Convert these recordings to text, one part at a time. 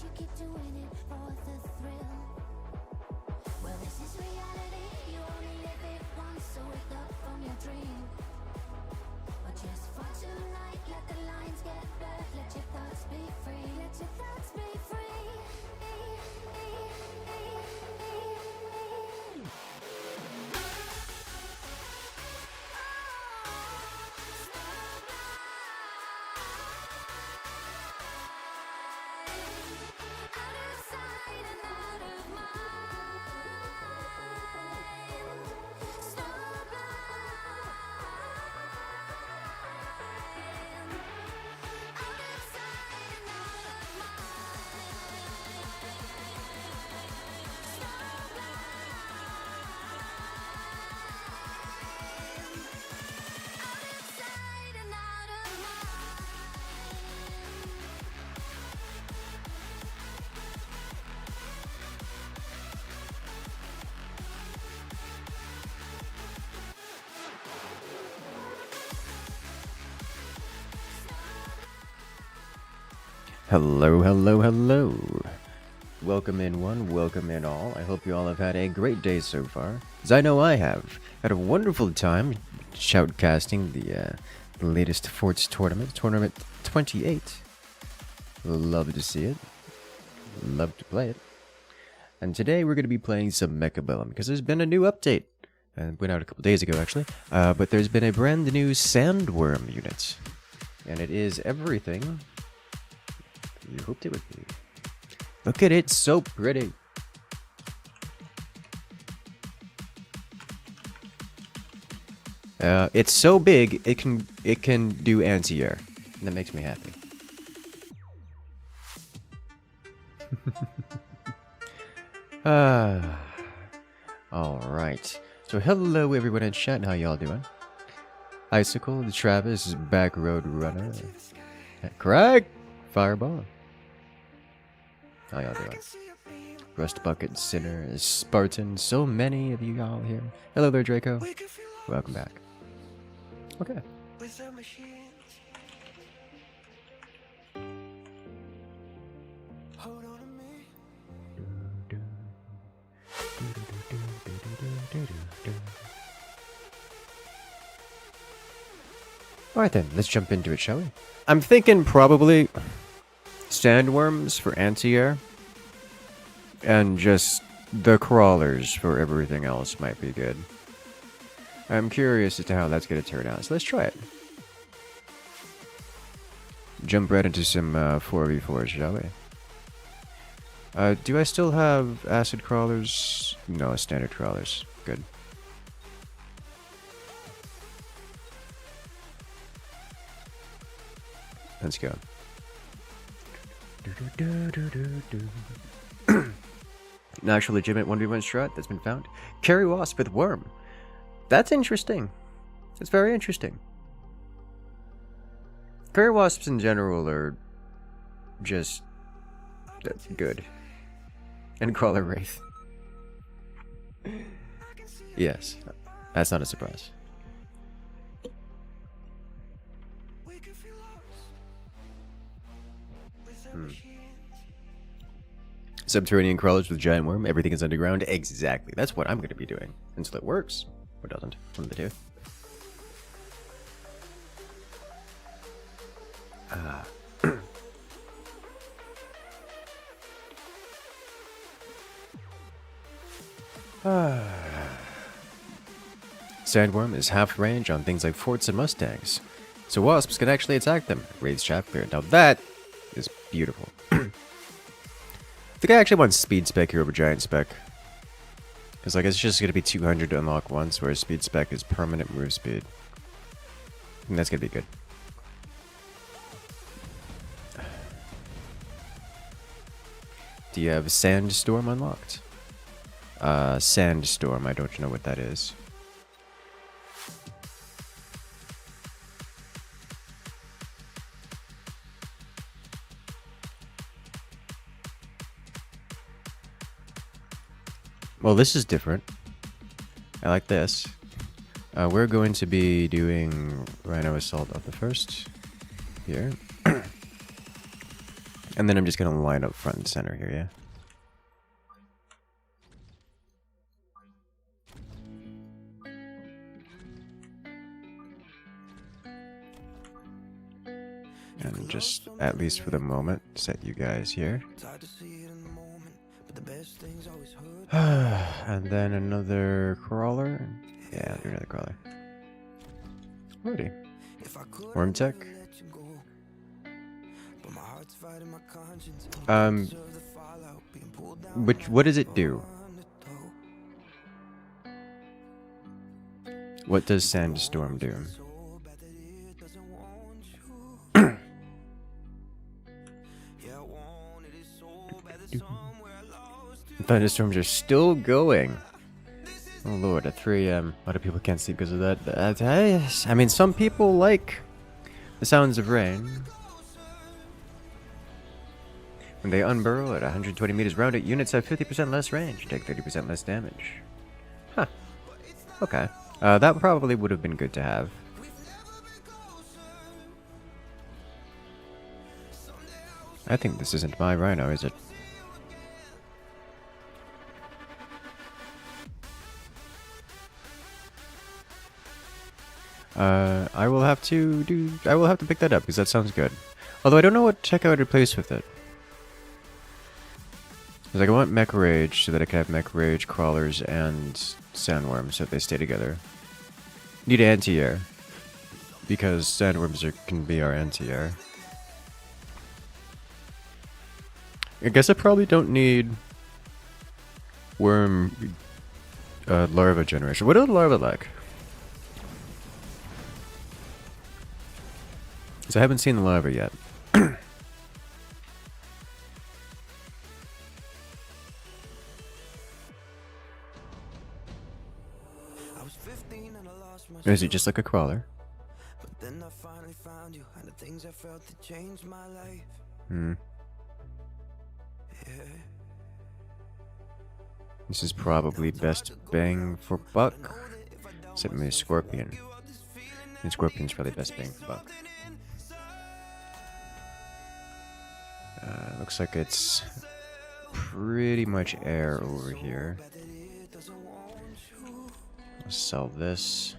you keep doing it for the thrill. Well, this is reality, you only live it once, so wake up from your dream. But just for tonight, let the lines get blurred, let your thoughts be free, let your thoughts be free. Hello, hello, hello. Welcome in one, welcome in all. I hope you all have had a great day so far, as I know I have. Had a wonderful time shoutcasting the latest Forts tournament, Tournament 28. Love to see it. Love to play it. And today we're going to be playing some Mecha Bellum, because there's been a new update. It went out a couple days ago, actually. But there's been a brand new Sandworm unit. And it is everything you hoped it would be. Look at it, so pretty. It's so big it can do anti-air. And that makes me happy. Alright. So hello everyone in chat, how y'all doing? Icicle, the Travis, Back Road Runner. Craig! Fireball. How y'all doing? Rust Bucket, Sinner, Spartan, so many of you all here. Hello there, Draco. Welcome back. Okay. Alright then, let's jump into it, shall we? I'm thinking probably Sandworms for anti-air, and just the crawlers for everything else might be good. I'm curious as to how that's going to turn out, so let's try it. Jump right into some 4v4s, shall we? Do I still have acid crawlers? No, standard crawlers. Good. Let's go. An actual legitimate 1v1 strat that's been found. Carry Wasp with Worm. That's interesting. It's very interesting. Carry Wasps in general are just good. And Crawler Wraith. Yes, that's not a surprise. Subterranean crawlers with giant worm, everything is underground. Exactly. That's what I'm going to be doing. Until it works. Or doesn't. One of the two. Sandworm is half range on things like forts and mustangs. So wasps can actually attack them. Raise chaff clear. Now that is beautiful. I think I actually want speed spec here over giant spec. Because like it's just going to be 200 to unlock once, whereas speed spec is permanent move speed. And that's going to be good. Do you have Sandstorm unlocked? Sandstorm, I don't know what that is. Well, this is different. I like this. We're going to be doing Rhino Assault of the first here. And then I'm just gonna line up front and center here, yeah? And just, at least for the moment, set you guys here. And then another crawler. Yeah, I'll do another crawler. Alrighty. Worm tech. What does it do? What does Sandstorm do? Thunderstorms are still going. Oh lord, at 3 a.m. A lot of people can't sleep because of that. I mean, some people like the sounds of rain. When they unburrow at 120 meters round it, units have 50% less range, take 30% less damage. Huh. Okay. That probably would have been good to have. I think this isn't my rhino, is it? I will have to pick that up because that sounds good. Although I don't know what tech I would replace with it. Because I want Mech Rage so that I can have Mech Rage, Crawlers, and Sandworm so that they stay together. Need anti-air. Because Sandworms can be our anti-air. I guess I probably don't need worm larva generation. What are the larvae like? Because I haven't seen the larva yet. Is it just like a crawler? Hmm. This is probably best bang for buck. Except maybe Scorpion. And Scorpion's probably best bang for buck. Looks like it's pretty much air over here. I'll sell this.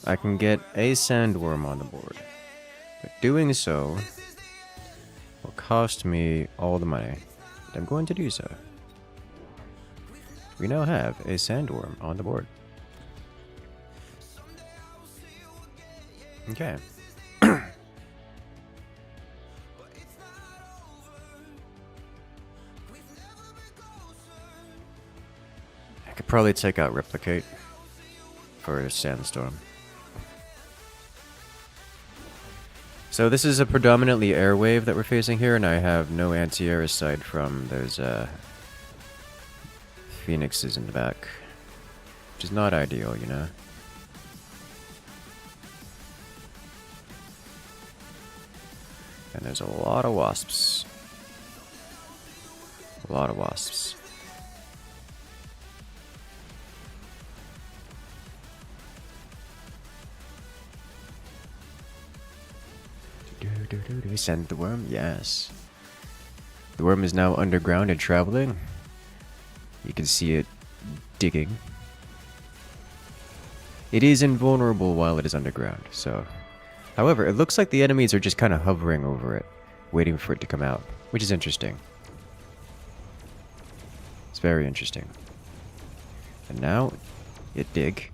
I can get a Sandworm on the board. But doing so will cost me all the money. I'm going to do so. We now have a Sandworm on the board. Okay. I could probably take out Replicate for a Sandstorm. So this is a predominantly air wave that we're facing here, and I have no anti-air aside from those phoenixes in the back. Which is not ideal, you know. And there's a lot of wasps. A lot of wasps. Send the worm? Yes. The worm is now underground and traveling. You can see it digging. It is invulnerable while it is underground, so... However, it looks like the enemies are just kind of hovering over it, waiting for it to come out, which is interesting. It's very interesting. And now, it dig,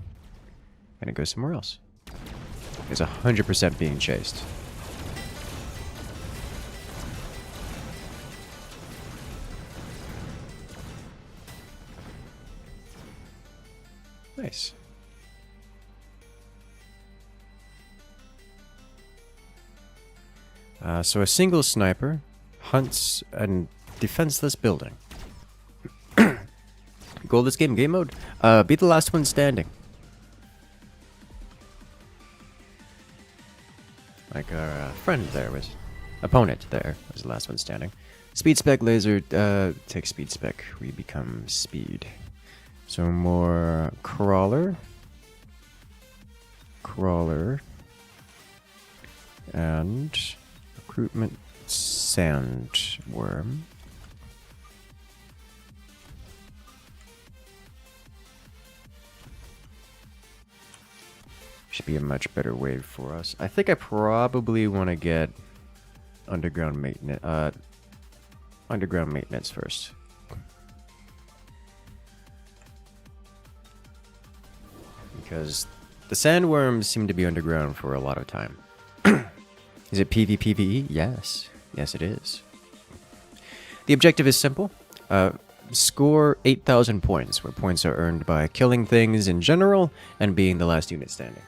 and it goes somewhere else. It's 100% being chased. Nice. So a single sniper hunts a defenseless building. Goal of this game, game mode. Be the last one standing. Like our friend there was... Opponent there was the last one standing. Speed spec laser, take speed spec. We become speed. So more crawler. Crawler. And Recruitment Sandworm. Should be a much better wave for us. I think I probably want to get underground maintenance first. Because the sandworms seem to be underground for a lot of time. Is it PvPvE? Yes. Yes, it is. The objective is simple. Score 8,000 points, where points are earned by killing things in general and being the last unit standing.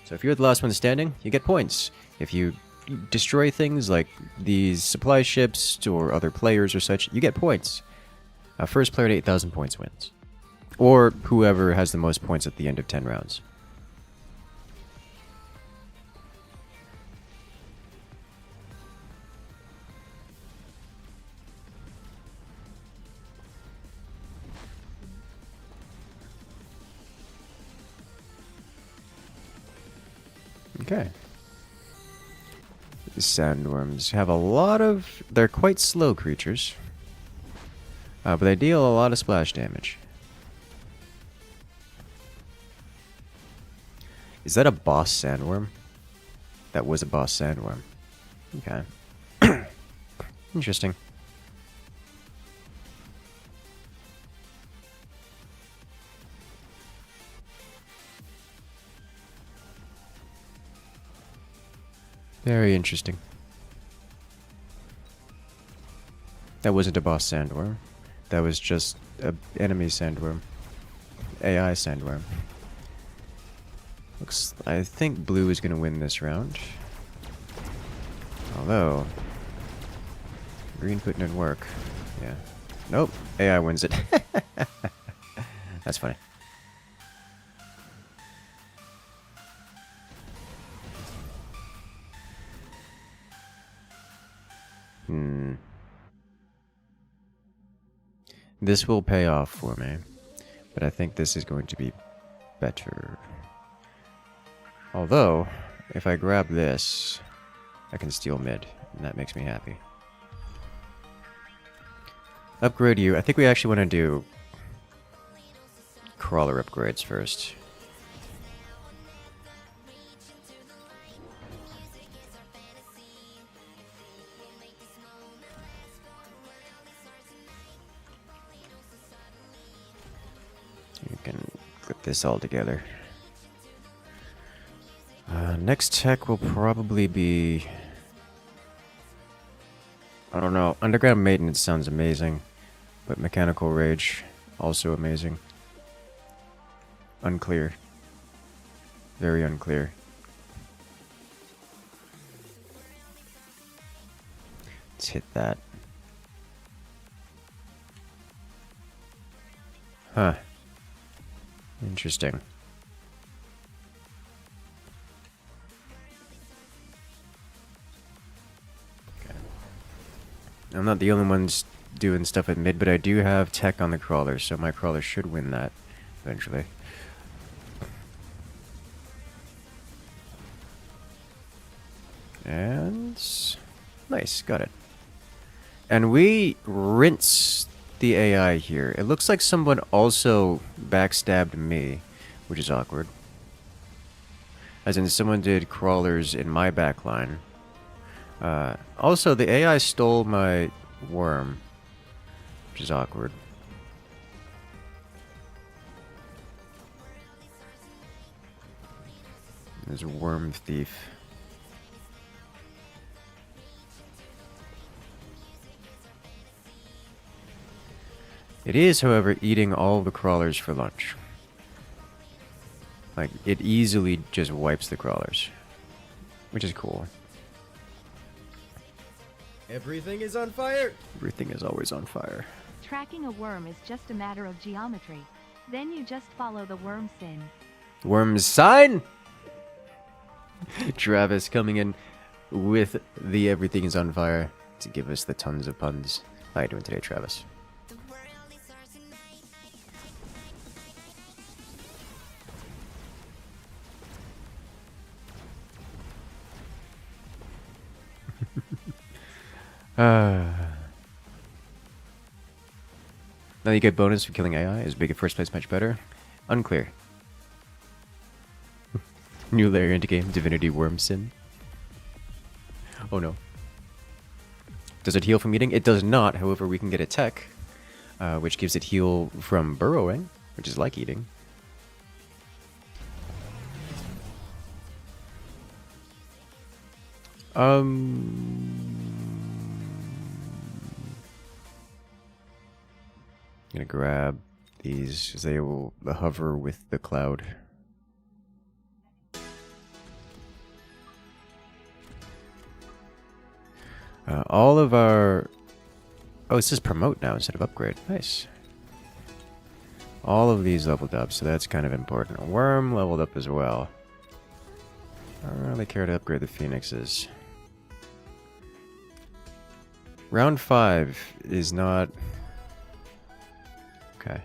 So if you're the last one standing, you get points. If you destroy things like these supply ships or other players or such, you get points. First player to 8,000 points wins. Or whoever has the most points at the end of 10 rounds. Okay. The sandworms have a lot of... They're quite slow creatures. But they deal a lot of splash damage. Is that a boss sandworm? That was a boss sandworm. Okay. Interesting. Very interesting. That wasn't a boss sandworm. That was just an enemy sandworm. AI sandworm. I think blue is going to win this round. Although, green putting in work. Yeah. Nope. AI wins it. That's funny. This will pay off for me. But I think this is going to be better. Although, if I grab this, I can steal mid, and that makes me happy. Upgrade you. I think we actually want to do crawler upgrades first. You can clip this all together. Next tech will probably be... I don't know. Underground maintenance sounds amazing. But mechanical rage, also amazing. Unclear. Very unclear. Let's hit that. Huh. Interesting. I'm not the only ones doing stuff at mid, but I do have tech on the crawler, so my crawler should win that eventually. And... nice, got it. And we rinse the AI here. It looks like someone also backstabbed me, which is awkward. As in, someone did crawlers in my backline. Also, the AI stole my worm, which is awkward. There's a worm thief. It is, however, eating all the crawlers for lunch. Like, it easily just wipes the crawlers, which is cool. Everything is on fire! Everything is always on fire. Tracking a worm is just a matter of geometry. Then you just follow the worm sin. Worm's sign! Travis coming in with the everything is on fire to give us the tons of puns. How you doing today, Travis? Now you get bonus for killing AI. Is big at first place much better? Unclear. New layer into game. Divinity Worm Sin. Oh no. Does it heal from eating? It does not. However, we can get a tech, which gives it heal from burrowing, which is like eating. Gonna grab these as they will hover with the cloud. All of our... Oh, it says promote now instead of upgrade. Nice. All of these leveled up, so that's kind of important. Worm leveled up as well. I don't really care to upgrade the phoenixes. Round 5 is not... Okay.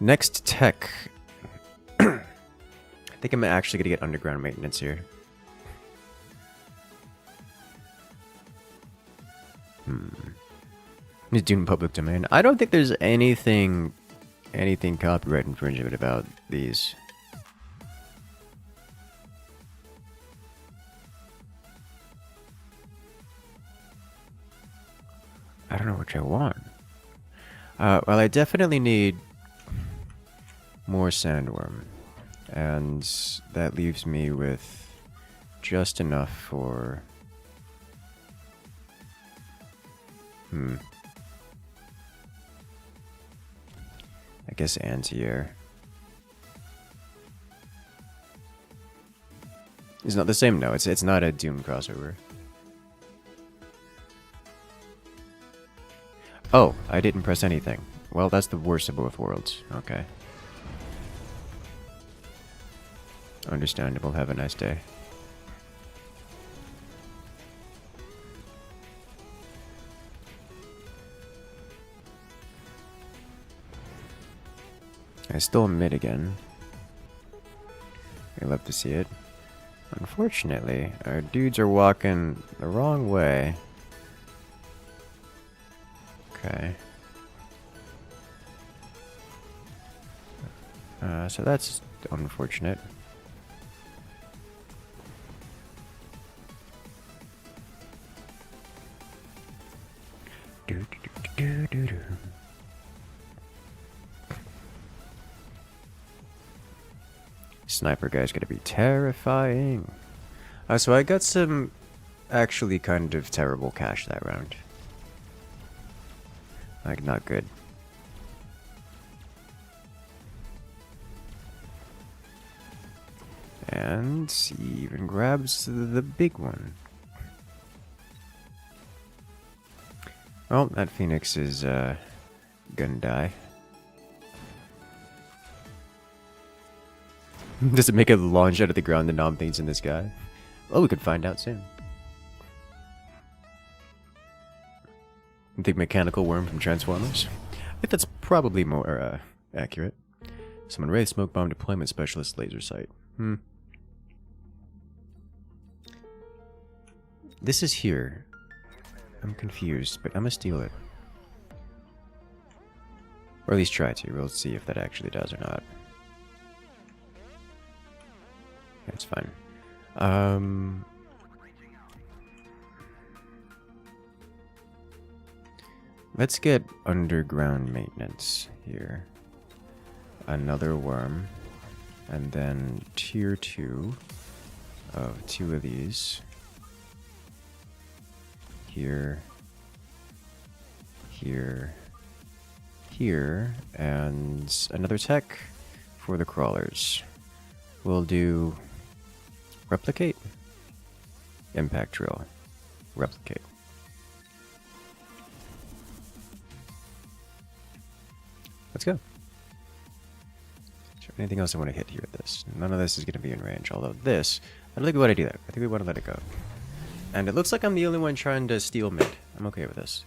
Next tech. I think I'm actually going to get underground maintenance here. Is Dune public domain? I don't think there's anything copyright infringement about these. I don't know which I want. Well, I definitely need more Sandworm, and that leaves me with just enough for... I guess anti-air. It's not the same, no. It's not a Doom crossover. Oh, I didn't press anything. Well, that's the worst of both worlds. Okay. Understandable. Have a nice day. I stole mid again. I love to see it. Unfortunately, our dudes are walking the wrong way. Okay. So that's unfortunate. Sniper guy's gonna be terrifying. So I got some actually kind of terrible cash that round. Like, not good. And he even grabs the big one. Well, that Phoenix is gonna die. Does it make a launch out of the ground and nom things in the sky? Oh, we could find out soon. I think mechanical worm from Transformers. I think that's probably more accurate. Summon Wraith Smoke Bomb Deployment Specialist Laser Sight. This is here. I'm confused, but I'm gonna steal it. Or at least try to. We'll see if that actually does or not. That's fine. Let's get underground maintenance here. Another worm. And then tier 2 of 2 of these. Here. Here. Here. And another tech for the crawlers. We'll do... Replicate? Impact drill. Replicate. Let's go. Is there anything else I want to hit here with this? None of this is going to be in range, although this, I don't think we want to do that. I think we want to let it go. And it looks like I'm the only one trying to steal mid. I'm okay with this.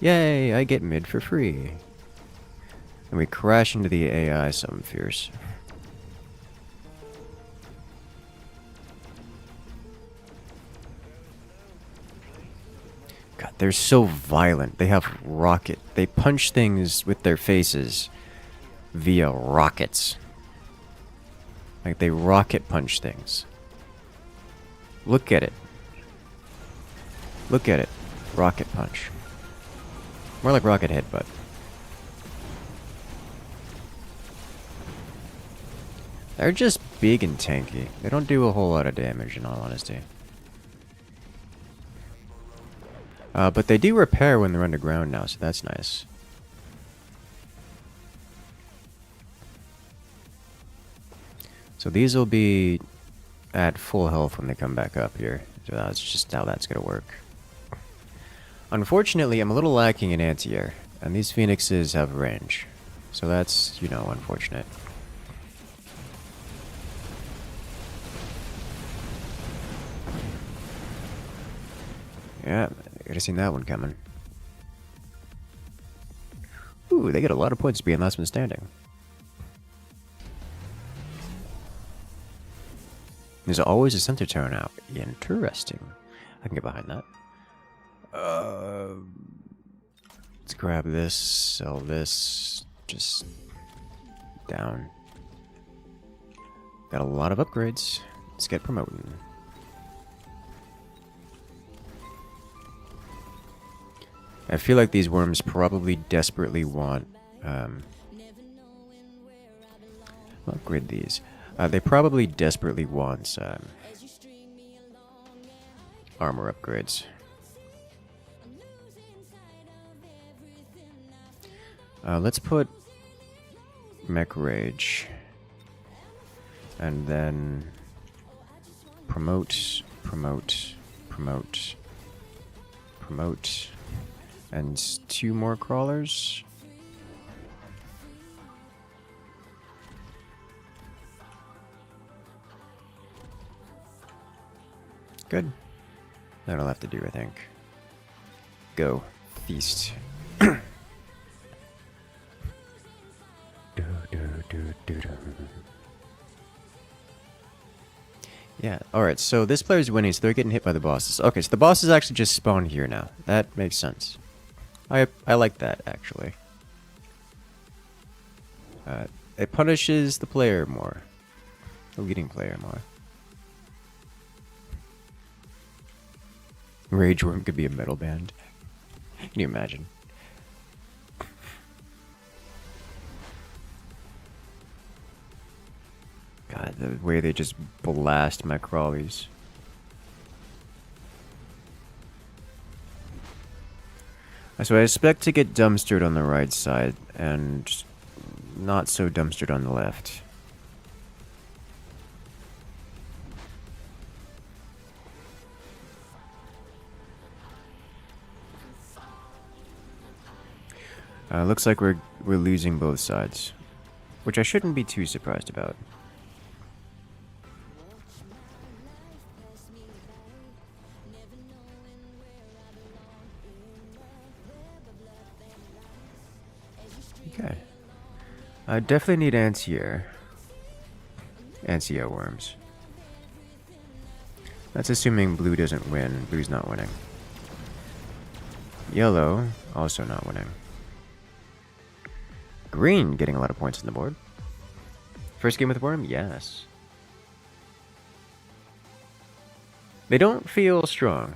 Yay, I get mid for free. And we crash into the AI something fierce. God, they're so violent. They have rocket. They punch things with their faces via rockets. Like they rocket punch things. Look at it. Look at it. Rocket punch. More like rocket headbutt. They're just big and tanky. They don't do a whole lot of damage, in all honesty. But they do repair when they're underground now, so that's nice. So these will be at full health when they come back up here. So that's just how that's going to work. Unfortunately, I'm a little lacking in anti-air, and these phoenixes have range. So that's, you know, unfortunate. Yeah, I could have seen that one coming. Ooh, they get a lot of points being last one standing. There's always a center tone out. Interesting. I can get behind that. Let's grab this, sell this, just down. Got a lot of upgrades. Let's get promoting. I feel like these worms probably desperately want, upgrade these. They probably desperately want, armor upgrades. Let's put Mech Rage. And then promote, and 2 more crawlers. Good. That'll have to do, I think. Go. Feast. Yeah, alright, so this player's winning, so they're getting hit by the bosses. Okay, so the bosses actually just spawn here now. That makes sense. I like that, actually. It punishes the player more. The leading player more. Rage Worm could be a metal band. Can you imagine? God, the way they just blast my crawlies. So I expect to get dumpstered on the right side, and not so dumpstered on the left. Looks like we're losing both sides, which I shouldn't be too surprised about. Okay. I definitely need anti-air. Anti-air worms. That's assuming blue doesn't win. Blue's not winning. Yellow, also not winning. Green getting a lot of points on the board. First game with worm? Yes. They don't feel strong.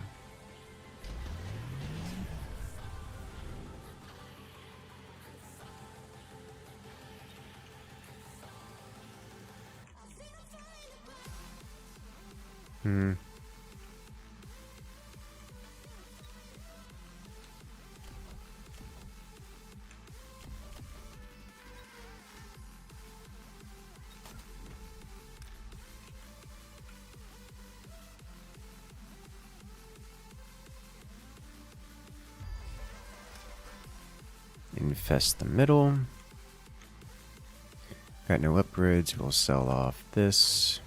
Infest the middle. Got no upgrades. We'll sell off this.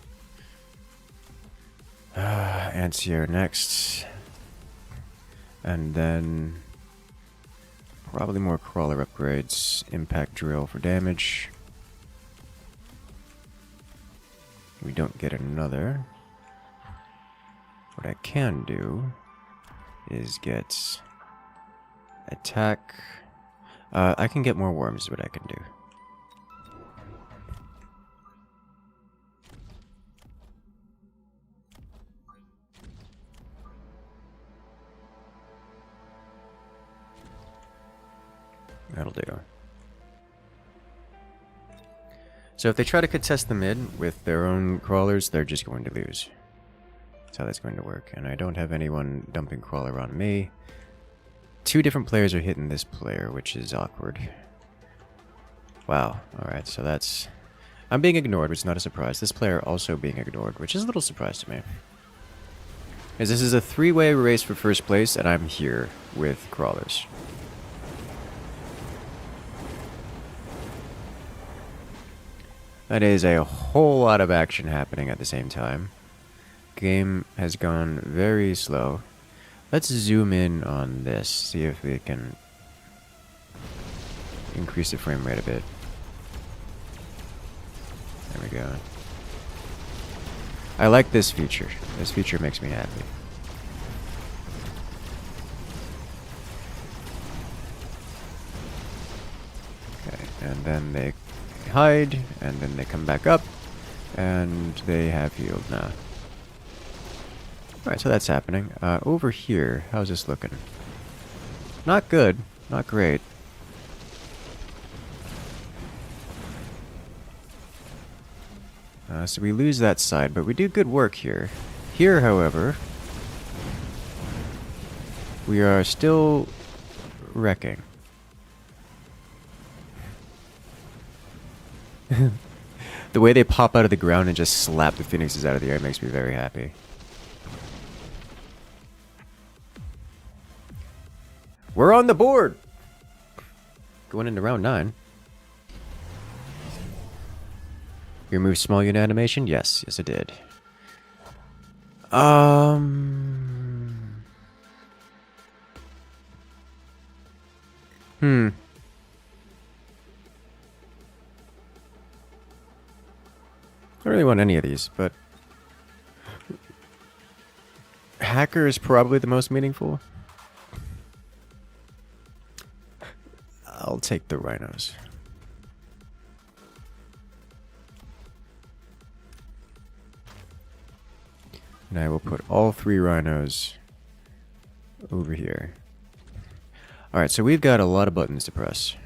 Anti-air next. And then Probably more crawler upgrades. Impact drill for damage. We don't get another. What I can do is get attack. I can get more worms is what I can do. That'll do. So if they try to contest the mid with their own crawlers, they're just going to lose. That's how that's going to work. And I don't have anyone dumping crawler on me. 2 different players are hitting this player, which is awkward. Wow. Alright, so that's... I'm being ignored, which is not a surprise. This player also being ignored, which is a little surprise to me. Because this is a 3-way race for first place, and I'm here with crawlers. That is a whole lot of action happening at the same time. Game has gone very slow. Let's zoom in on this, see if we can increase the frame rate a bit. There we go. I like this feature. This feature makes me happy. Okay, and then they hide, and then they come back up, and they have healed now. Alright, so that's happening. Over here, how's this looking? Not good. Not great. So we lose that side, but we do good work here. Here, however, we are still wrecking. The way they pop out of the ground and just slap the phoenixes out of the air makes me very happy. We're on the board! Going into round 9. You removed small unit animation? Yes. Yes, I did. I don't really want any of these, but... Hacker is probably the most meaningful. I'll take the rhinos. And I will put all 3 rhinos over here. Alright, so we've got a lot of buttons to press.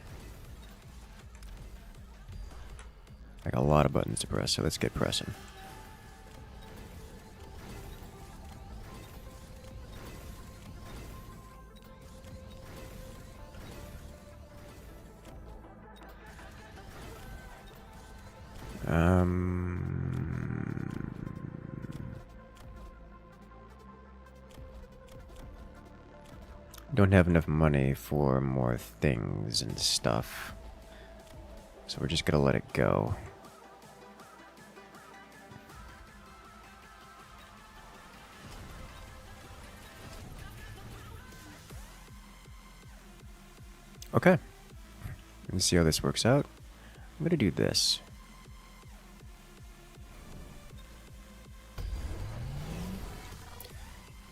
Like a lot of buttons to press, so let's get pressing. Don't have enough money for more things and stuff. So we're just gonna let it go. Okay. Let's see how this works out. I'm gonna do this.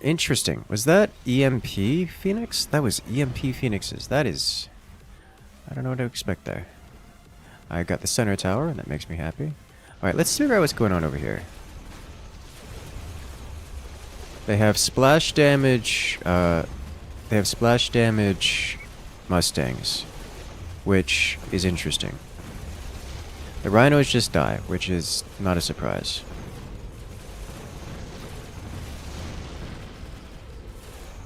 Interesting. Was that EMP Phoenix? That was EMP Phoenixes. That is... I don't know what to expect there. I got the center tower, and that makes me happy. Alright, let's figure out what's going on over here. They have splash damage... they have splash damage Mustangs, which is interesting. The rhinos just die, which is not a surprise.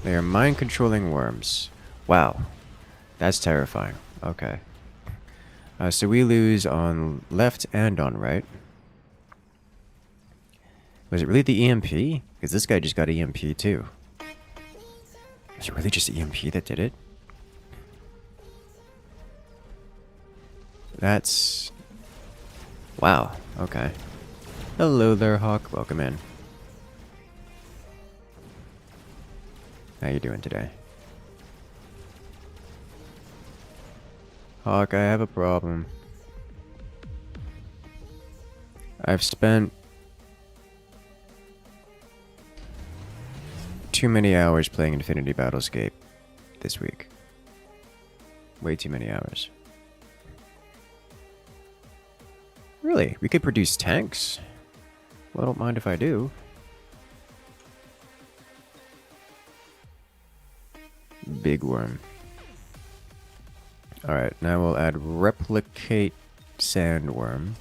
They are mind-controlling worms. Wow. That's terrifying. Okay. So we lose on left and on right. Was it really the EMP? Because this guy just got EMP too. Was it really just EMP that did it? That's... Wow. Okay. Hello there, Hawk. Welcome in. How you doing today? Hawk, I have a problem. I've spent too many hours playing Infinity Battlescape this week. Way too many hours. Really? We could produce tanks? Well, I don't mind if I do. Big worm. Alright, now we'll add replicate sandworm.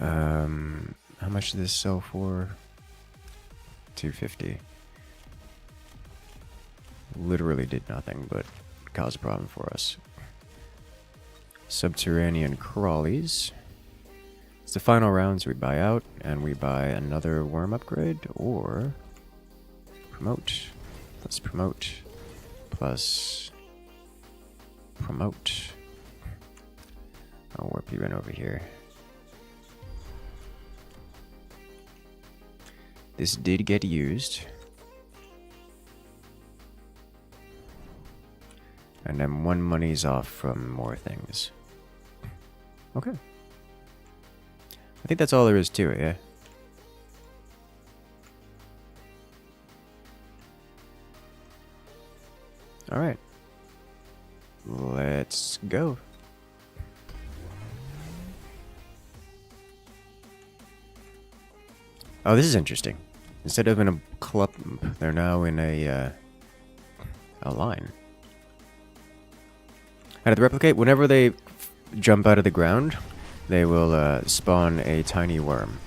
How much does this sell for? 250. Literally did nothing but cause a problem for us. Subterranean crawlies. It's the final rounds we buy out, and we buy another worm upgrade, or promote. Plus promote. Plus promote. I'll warp you in over here. This did get used. And then 1 money's off from more things. Okay. I think that's all there is to it, yeah? Alright. Let's go. Oh, this is interesting. Instead of in a clump, they're now in a line. How did they replicate? Whenever they jump out of the ground, they will spawn a tiny worm.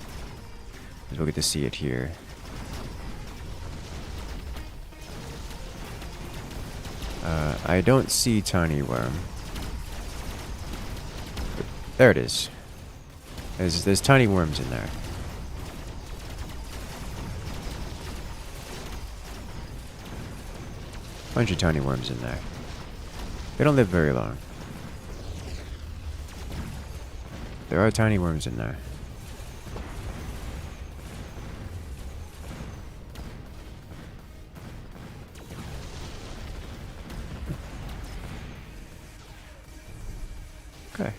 As we'll get to see it here. I don't see tiny worm. But there it is. There's tiny worms in there. Bunch of tiny worms in there. They don't live very long. There are tiny worms in there. Okay.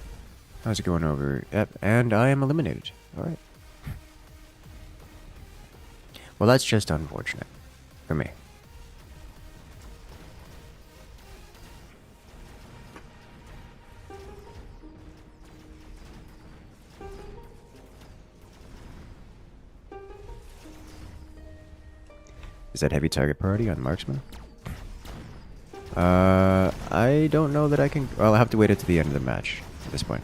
How's it going over? Yep, and I am eliminated. Alright. Well, that's just unfortunate. For me. Is that heavy target priority on marksman? I don't know that I can... Well, I'll have to wait until the end of the match at this point.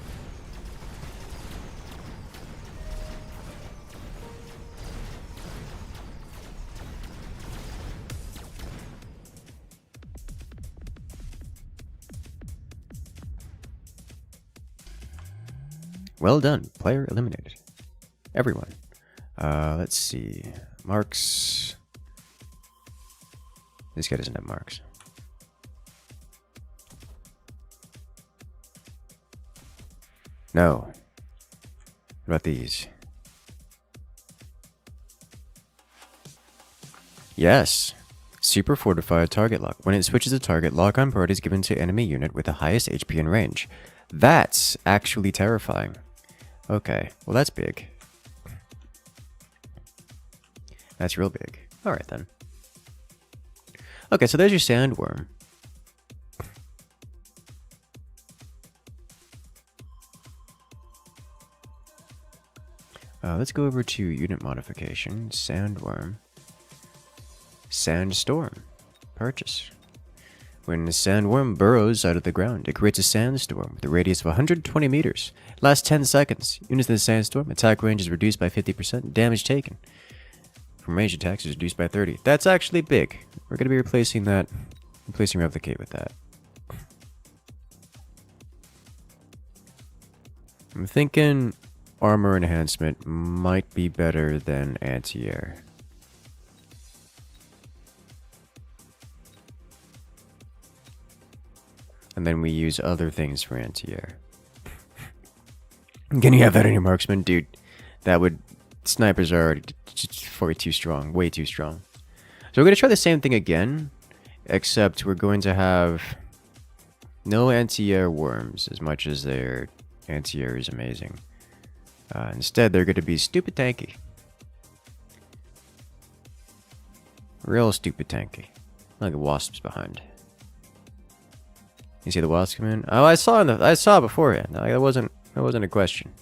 Well done. Player eliminated. Everyone. Let's see. Marks... This guy doesn't have marks. No. What about these? Yes. Super fortified target lock. When it switches a target, lock on priority is given to enemy unit with the highest HP and range. That's actually terrifying. Okay. Well, that's big. That's real big. Alright then. Okay, so there's your sandworm. Let's go over to unit modification, sandworm, sandstorm, purchase. When the sandworm burrows out of the ground, it creates a sandstorm with a radius of 120 meters. Lasts 10 seconds. Units in the sandstorm, attack range is reduced by 50%, damage taken from range attacks is reduced by 30. That's actually big. We're going to be replacing replicate with that. I'm thinking armor enhancement might be better than anti-air. And then we use other things for anti-air. Can you have that on your marksman? Dude, that would... Snipers are already way too strong. So we're going to try the same thing again. Except we're going to have no anti-air worms, as much as their anti-air is amazing. Instead, they're going to be stupid tanky. Real stupid tanky. Like wasps behind. You see the wasps come in? Oh, I saw beforehand. That wasn't a question.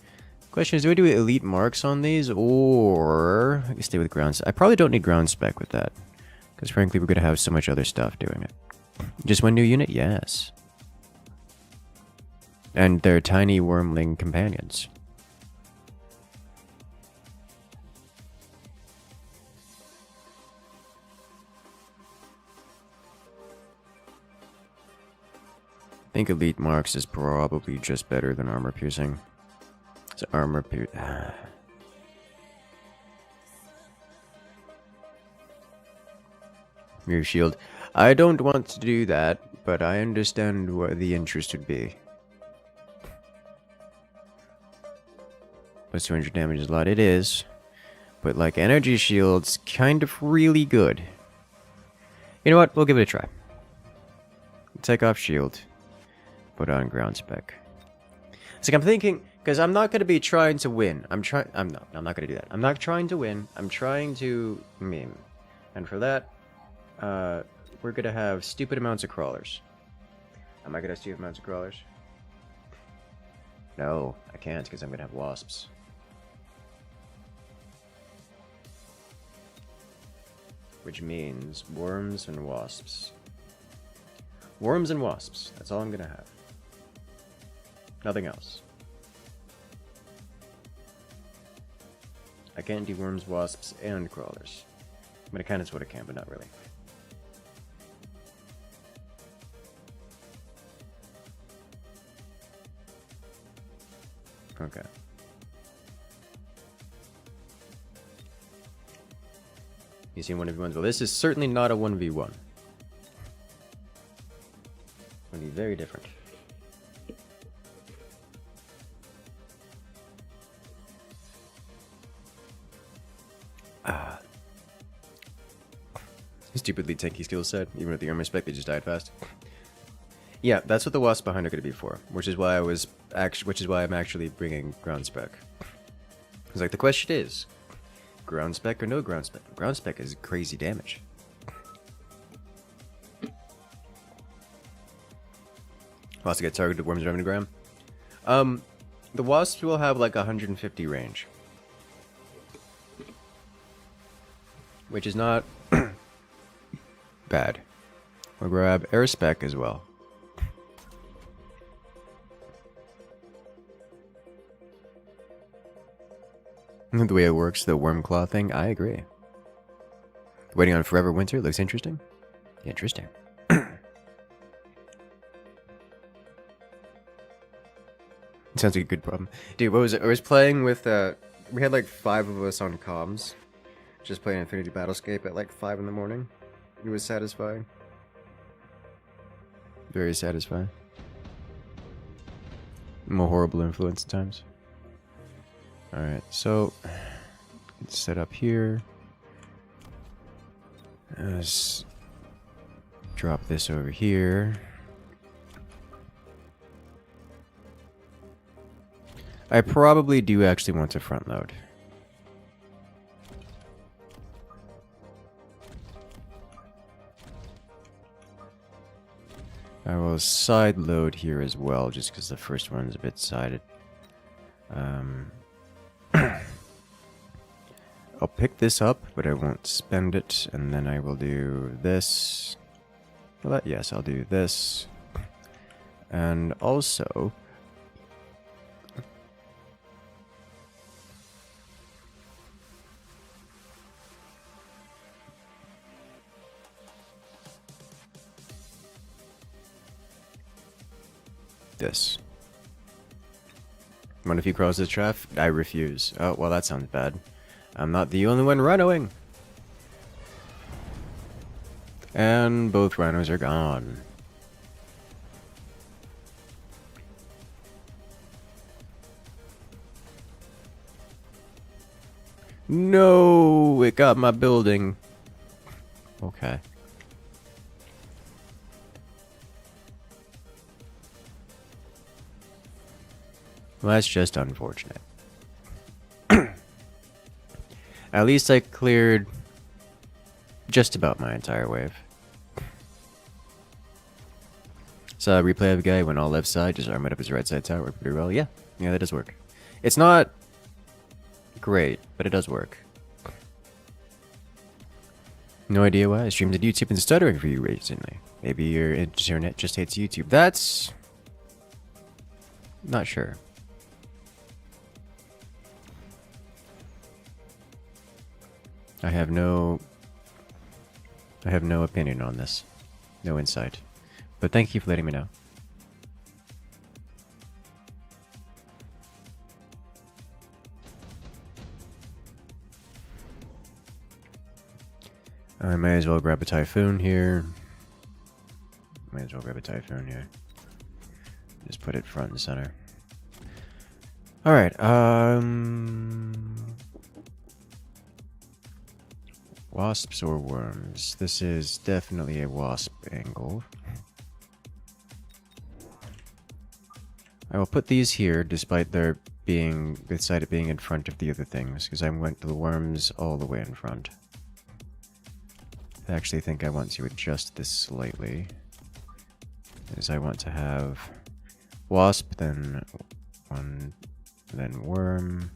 Question is, do we do elite marks on these, or I can stay with ground? I probably don't need ground spec with that, because frankly, we're gonna have so much other stuff doing it. Just one new unit, yes. And they're tiny wormling companions. I think elite marks is probably just better than armor piercing. It's armor piercing. Mirror shield. I don't want to do that, but I understand what the interest would be. Plus 200 damage is a lot. It is. But like energy shield's kind of really good. You know what? We'll give it a try. Take off shield. Put on ground spec. It's like I'm thinking, because I'm not going to be trying to win. I'm not going to do that. I'm not trying to win. I'm trying to meme. And for that, we're going to have stupid amounts of crawlers. Am I going to have stupid amounts of crawlers? No, I can't, because I'm going to have wasps. Which means worms and wasps. Worms and wasps. That's all I'm going to have. Nothing else. I can't do worms, wasps, and crawlers. I mean, I kind of sort of can, but not really. Okay. You see 1v1s? Well, this is certainly not a 1v1. It's going to be very different. Stupidly tanky skill set, even with the armor spec, they just died fast. Yeah, that's what the wasps behind are going to be for, which is why I'm actually bringing ground spec. It's like the question is, ground spec or no ground spec? Ground spec is crazy damage. Also get targeted worms revenue gram. The wasps will have like 150 range, which is not bad. We'll grab air spec as well. The way it works, the worm claw thing, I agree. Waiting on forever winter looks interesting. Interesting. Sounds like a good problem. Dude, what was it? I was playing with, we had like 5 of us on comms. Just playing Infinity Battlescape at like 5 in the morning. It was satisfying. Very satisfying. I'm a horrible influence at times. Alright, so let's set up here. Let's drop this over here. I probably do actually want to front load. I will side load here as well, just because the first one's a bit sided. I'll pick this up, but I won't spend it, and then I will do this. Well, yes, I'll do this. And also... this. What if he crosses traf? I refuse. Oh, well, that sounds bad. I'm not the only one rhinoing. And both rhinos are gone. No, it got my building. Okay. Well, that's just unfortunate. At least I cleared just about my entire wave. Saw a replay of a guy went all left side, just armored up his right side tower, worked pretty well. Yeah, that does work. It's not great, but it does work. No idea why. I streamed at YouTube and stuttering for you recently. Maybe your internet just hates YouTube. That's... not sure. I have no opinion on this. No insight. But thank you for letting me know. I may as well grab a typhoon here. Just put it front and center. Alright, wasps or worms? This is definitely a wasp angle. I will put these here despite it being in front of the other things, because I went to the worms all the way in front. I actually think I want to adjust this slightly, as I want to have wasp, then one, then worm.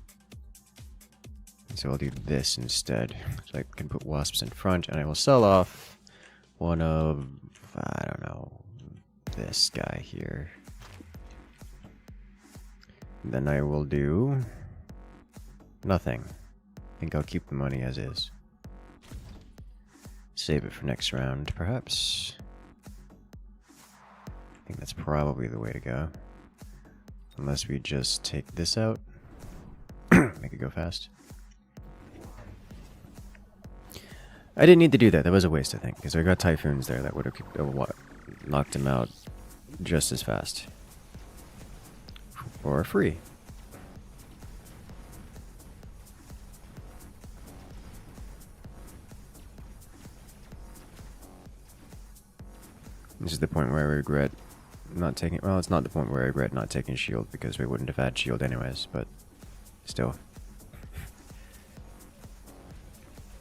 So I'll do this instead, so I can put wasps in front, and I will sell off one of, I don't know, this guy here. Then I will do nothing. I think I'll keep the money as is. Save it for next round, perhaps. I think that's probably the way to go. Unless we just take this out. Make it go fast. I didn't need to do that. That was a waste, I think. Because I got typhoons there that would have knocked him out just as fast. For free. This is the point where I regret not taking... Well, it's not the point where I regret not taking shield, because we wouldn't have had shield anyways, but still.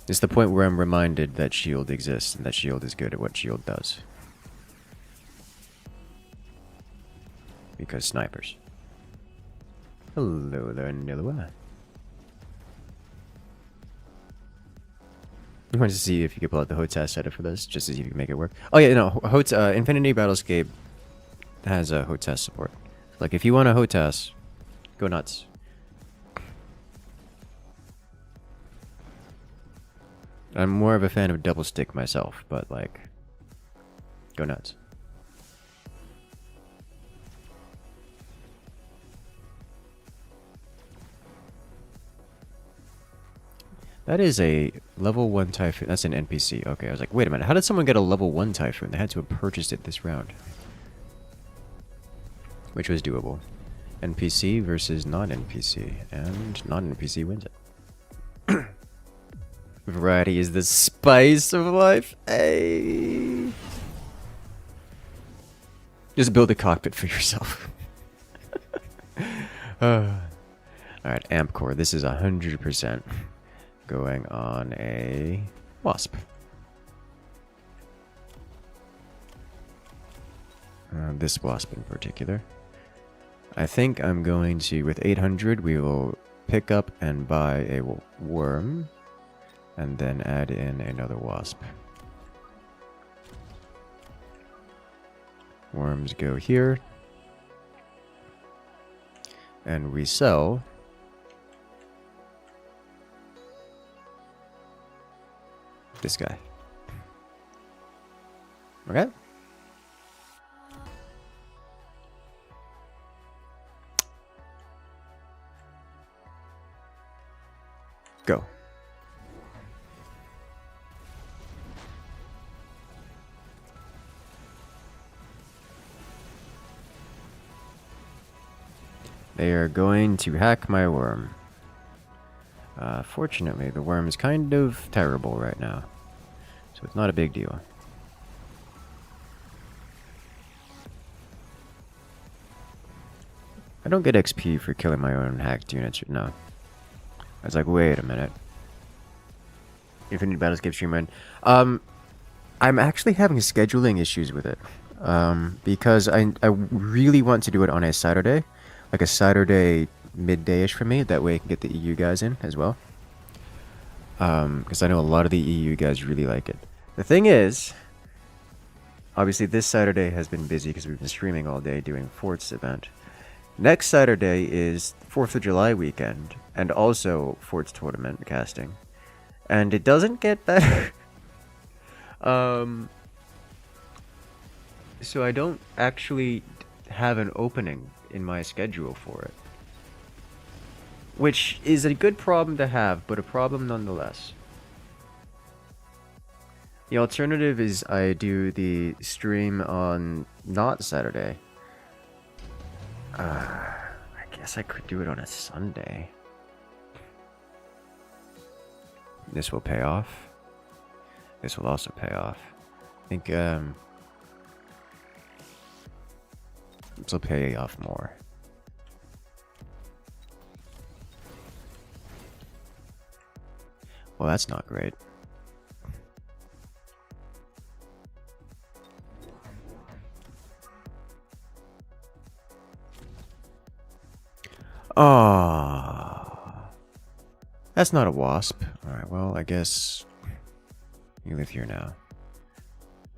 It's the point where I'm reminded that shield exists, and that shield is good at what shield does. Because snipers. Hello there, Nilua. I wanted to see if you could pull out the HOTAS setup for this, just to see if you can make it work. Oh yeah, no, Infinity Battlescape has a HOTAS support. Like, if you want a HOTAS, go nuts. I'm more of a fan of double stick myself, but like, go nuts. That is a level 1 Typhoon. That's an NPC. Okay, I was like, wait a minute. How did someone get a level 1 Typhoon? They had to have purchased it this round. Which was doable. NPC versus non-NPC. And non-NPC wins it. Variety is the spice of life. Hey. Just build a cockpit for yourself. Alright, Amp Core. This is 100%. Going on a wasp. This wasp in particular. I think I'm going to, with 800, we will pick up and buy a worm, and then add in another wasp. Worms go here, and we sell this guy. Okay? Go. They are going to hack my worm. Fortunately, the worm is kind of terrible right now, so it's not a big deal. I don't get XP for killing my own hacked units. No. I was like, wait a minute. Infinite Battlescape Streamline. I'm actually having scheduling issues with it. Because I really want to do it on a Saturday. Like a Saturday midday-ish for me. That way I can get the EU guys in as well. Because I know a lot of the EU guys really like it. The thing is, obviously this Saturday has been busy because we've been streaming all day doing Fort's event. Next Saturday is 4th of July weekend, and also Fort's tournament casting. And it doesn't get better. So I don't actually have an opening in my schedule for it. Which is a good problem to have, but a problem nonetheless. The alternative is I do the stream on not Saturday. I guess I could do it on a Sunday. This will pay off. This will also pay off. I think, this will pay off more. Well, that's not great. Ah, that's not a wasp. Alright, well, I guess you live here now.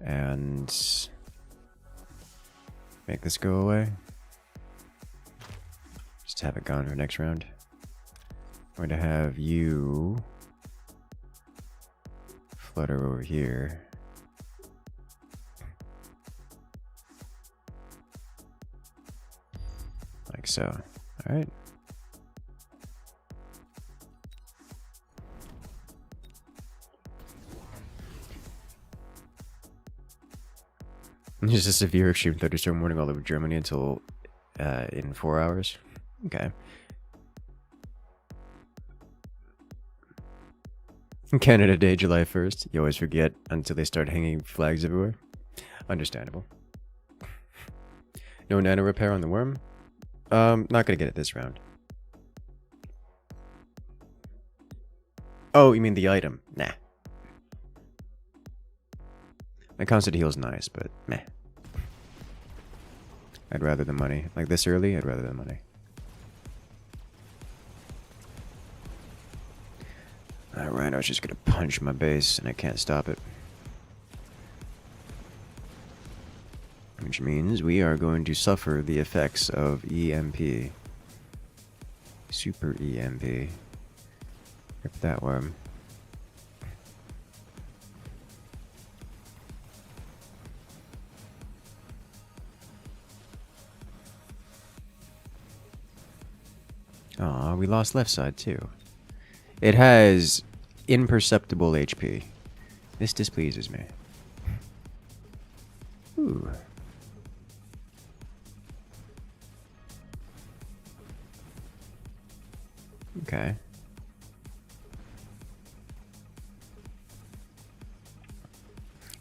And make this go away. Just have it gone for next round. I'm going to have you flutter over here. Like so. Alright. Just a severe extreme thunderstorm warning all over Germany until in 4 hours. Okay. Canada Day, July 1st. You always forget until they start hanging flags everywhere. Understandable. No nano repair on the worm. Not gonna get it this round. Oh, you mean the item? Nah. My constant heal's nice, but meh. I'd rather the money. Like this early, I'd rather the money. Alright, I was just gonna punch my base and I can't stop it. Which means we are going to suffer the effects of EMP. Super EMP. Rip that worm. Aw, we lost left side too. It has imperceptible HP. This displeases me. Ooh. Okay.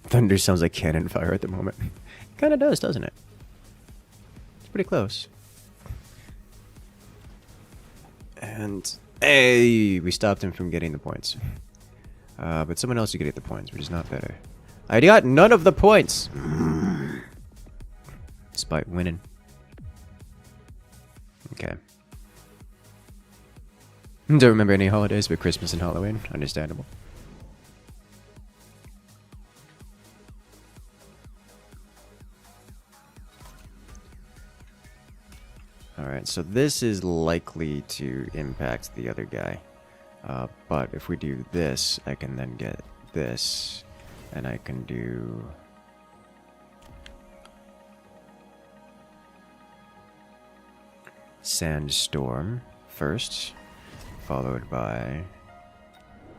Thunder sounds like cannon fire at the moment. Kinda does, doesn't it? It's pretty close. And hey, we stopped him from getting the points. But someone else could get the points, which is not better. I got none of the points! Despite winning. Okay. Don't remember any holidays but Christmas and Halloween. Understandable. Alright, so this is likely to impact the other guy. But if we do this, I can then get this. And I can do... Sandstorm first. Followed by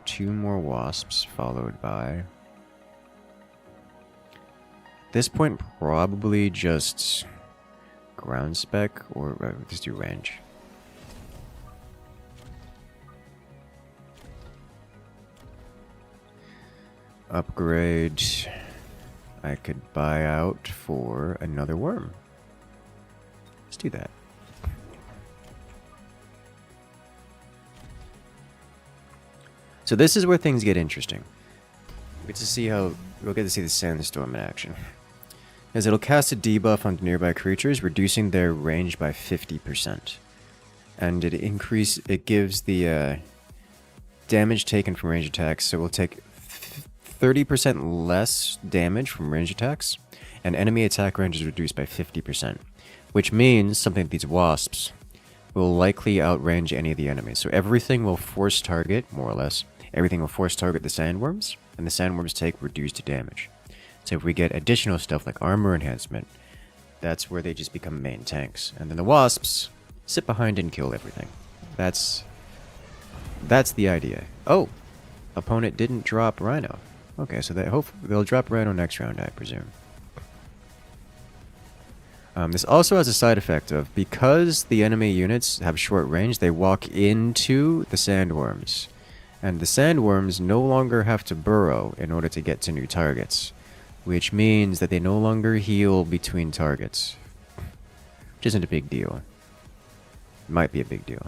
2 more wasps, followed by... At this point, probably just ground spec, or just do range. Upgrade. I could buy out for another worm. Let's do that. So this is where things get interesting. We'll get to see the Sandstorm in action. As it'll cast a debuff onto nearby creatures, reducing their range by 50%. And it gives the damage taken from range attacks, so we'll take 30% less damage from range attacks, and enemy attack range is reduced by 50%, which means something like these wasps will likely outrange any of the enemies. So everything will force target, more or less, everything will force target the sandworms, and the sandworms take reduced damage. So if we get additional stuff like armor enhancement, that's where they just become main tanks. And then the wasps sit behind and kill everything. That's the idea. Oh! Opponent didn't drop Rhino. Okay, so they'll drop Rhino next round, I presume. This also has a side effect of, because the enemy units have short range, they walk into the sandworms. And the sandworms no longer have to burrow in order to get to new targets, which means that they no longer heal between targets. Which isn't a big deal. Might be a big deal.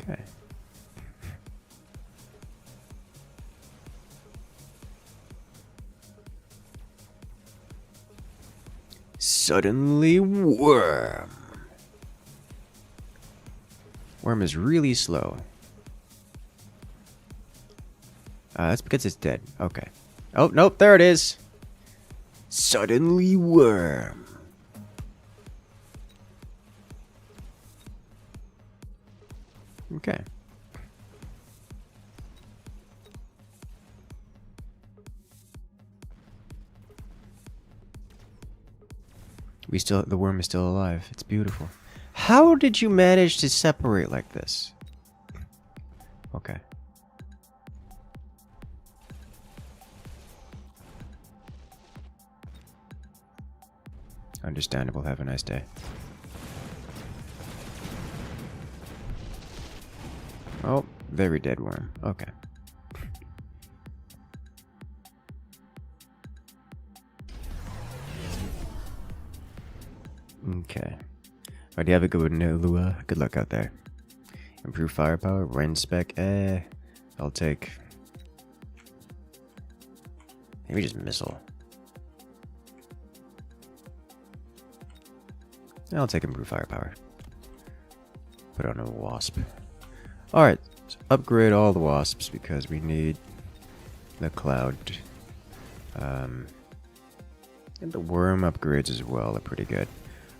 Okay. Suddenly Worm. Worm is really slow. That's because it's dead. Okay. Oh, nope, there it is. Suddenly Worm. Okay. The worm is still alive. It's beautiful. How did you manage to separate like this? Okay. Understandable. Have a nice day. Oh, very dead worm. Okay. Okay. Alright, you have a good one, Lua. Good luck out there. Improve firepower, range spec. I'll take. Maybe just missile. I'll take improve firepower. Put on a wasp. Alright, let's upgrade all the wasps because we need the cloud. And the worm upgrades as well are pretty good.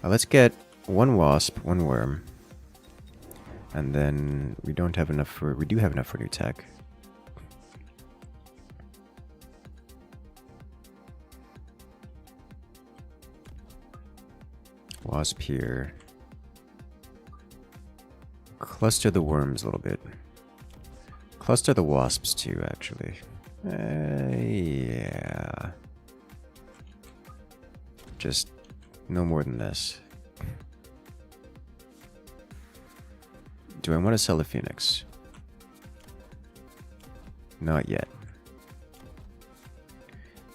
Let's get one wasp, one worm. And then we do have enough for new tech. Wasp here. Cluster the worms a little bit. Cluster the wasps too, actually. Yeah. Just no more than this. Do I want to sell the Phoenix? Not yet.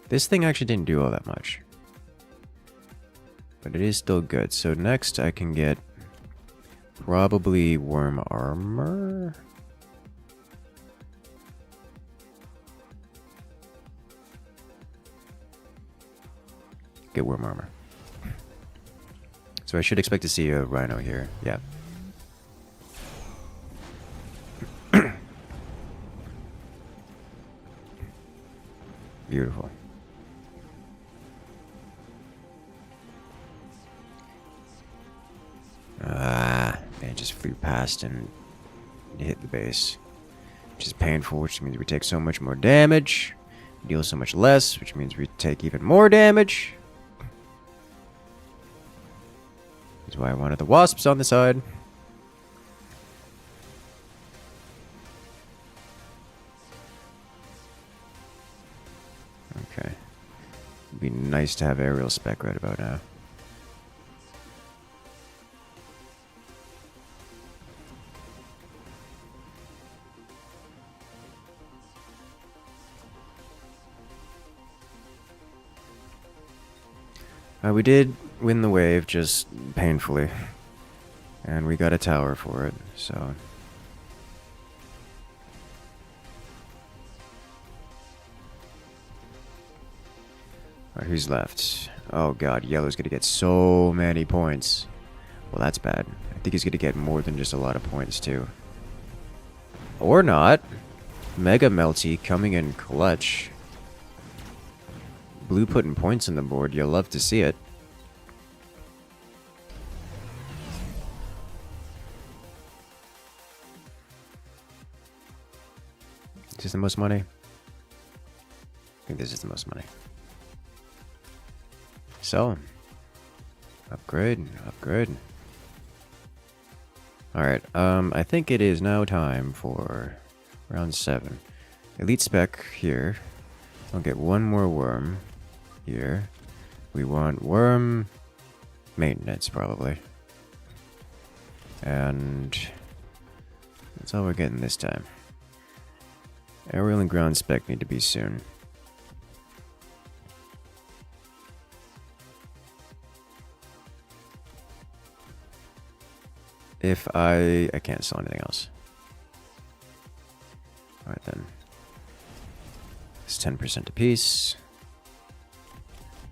This thing actually didn't do all that much. But it is still good. So next I can get probably worm armor. Get worm armor. So I should expect to see a rhino here. Yeah. Beautiful. Man, just flew past and hit the base. Which is painful, which means we take so much more damage. Deal so much less, which means we take even more damage. That's why I wanted the wasps on the side. Okay. It'd be nice to have aerial spec right about now. We did win the wave, just painfully. And we got a tower for it, so... Alright, who's left? Oh god, yellow's gonna get so many points. Well, that's bad. I think he's gonna get more than just a lot of points, too. Or not. Mega Melty coming in clutch. Blue putting points on the board. You'll love to see it. Is this the most money? I think this is the most money. So, upgrade, upgrade. Alright, I think it is now time for round 7. Elite spec here. I'll get one more worm here. We want worm maintenance, probably. And that's all we're getting this time. Aerial and ground spec need to be soon. If I can't sell anything else. Alright then. It's 10% apiece.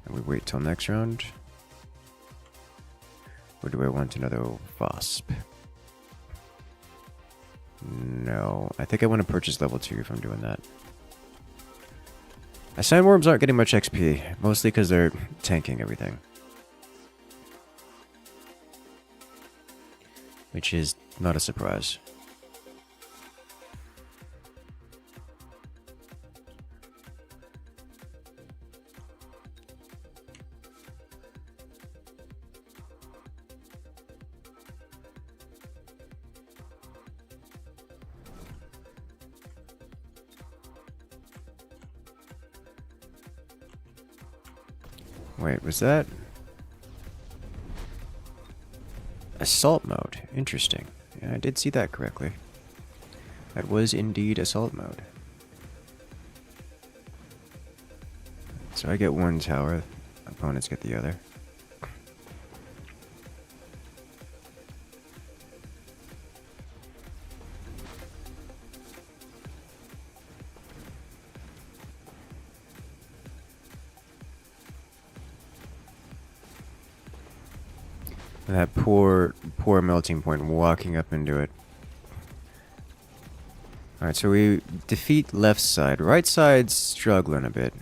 And we wait till next round. Or do I want another Wasp? No. I think I want to purchase level 2 if I'm doing that. Sandworms aren't getting much XP. Mostly because they're tanking everything. Which is not a surprise. Wait, was that assault mode? Interesting. Yeah, I did see that correctly. That was indeed assault mode. So I get one tower, opponents get the other. That poor melting point walking up into it. Alright, so we defeat left side. Right side's struggling a bit.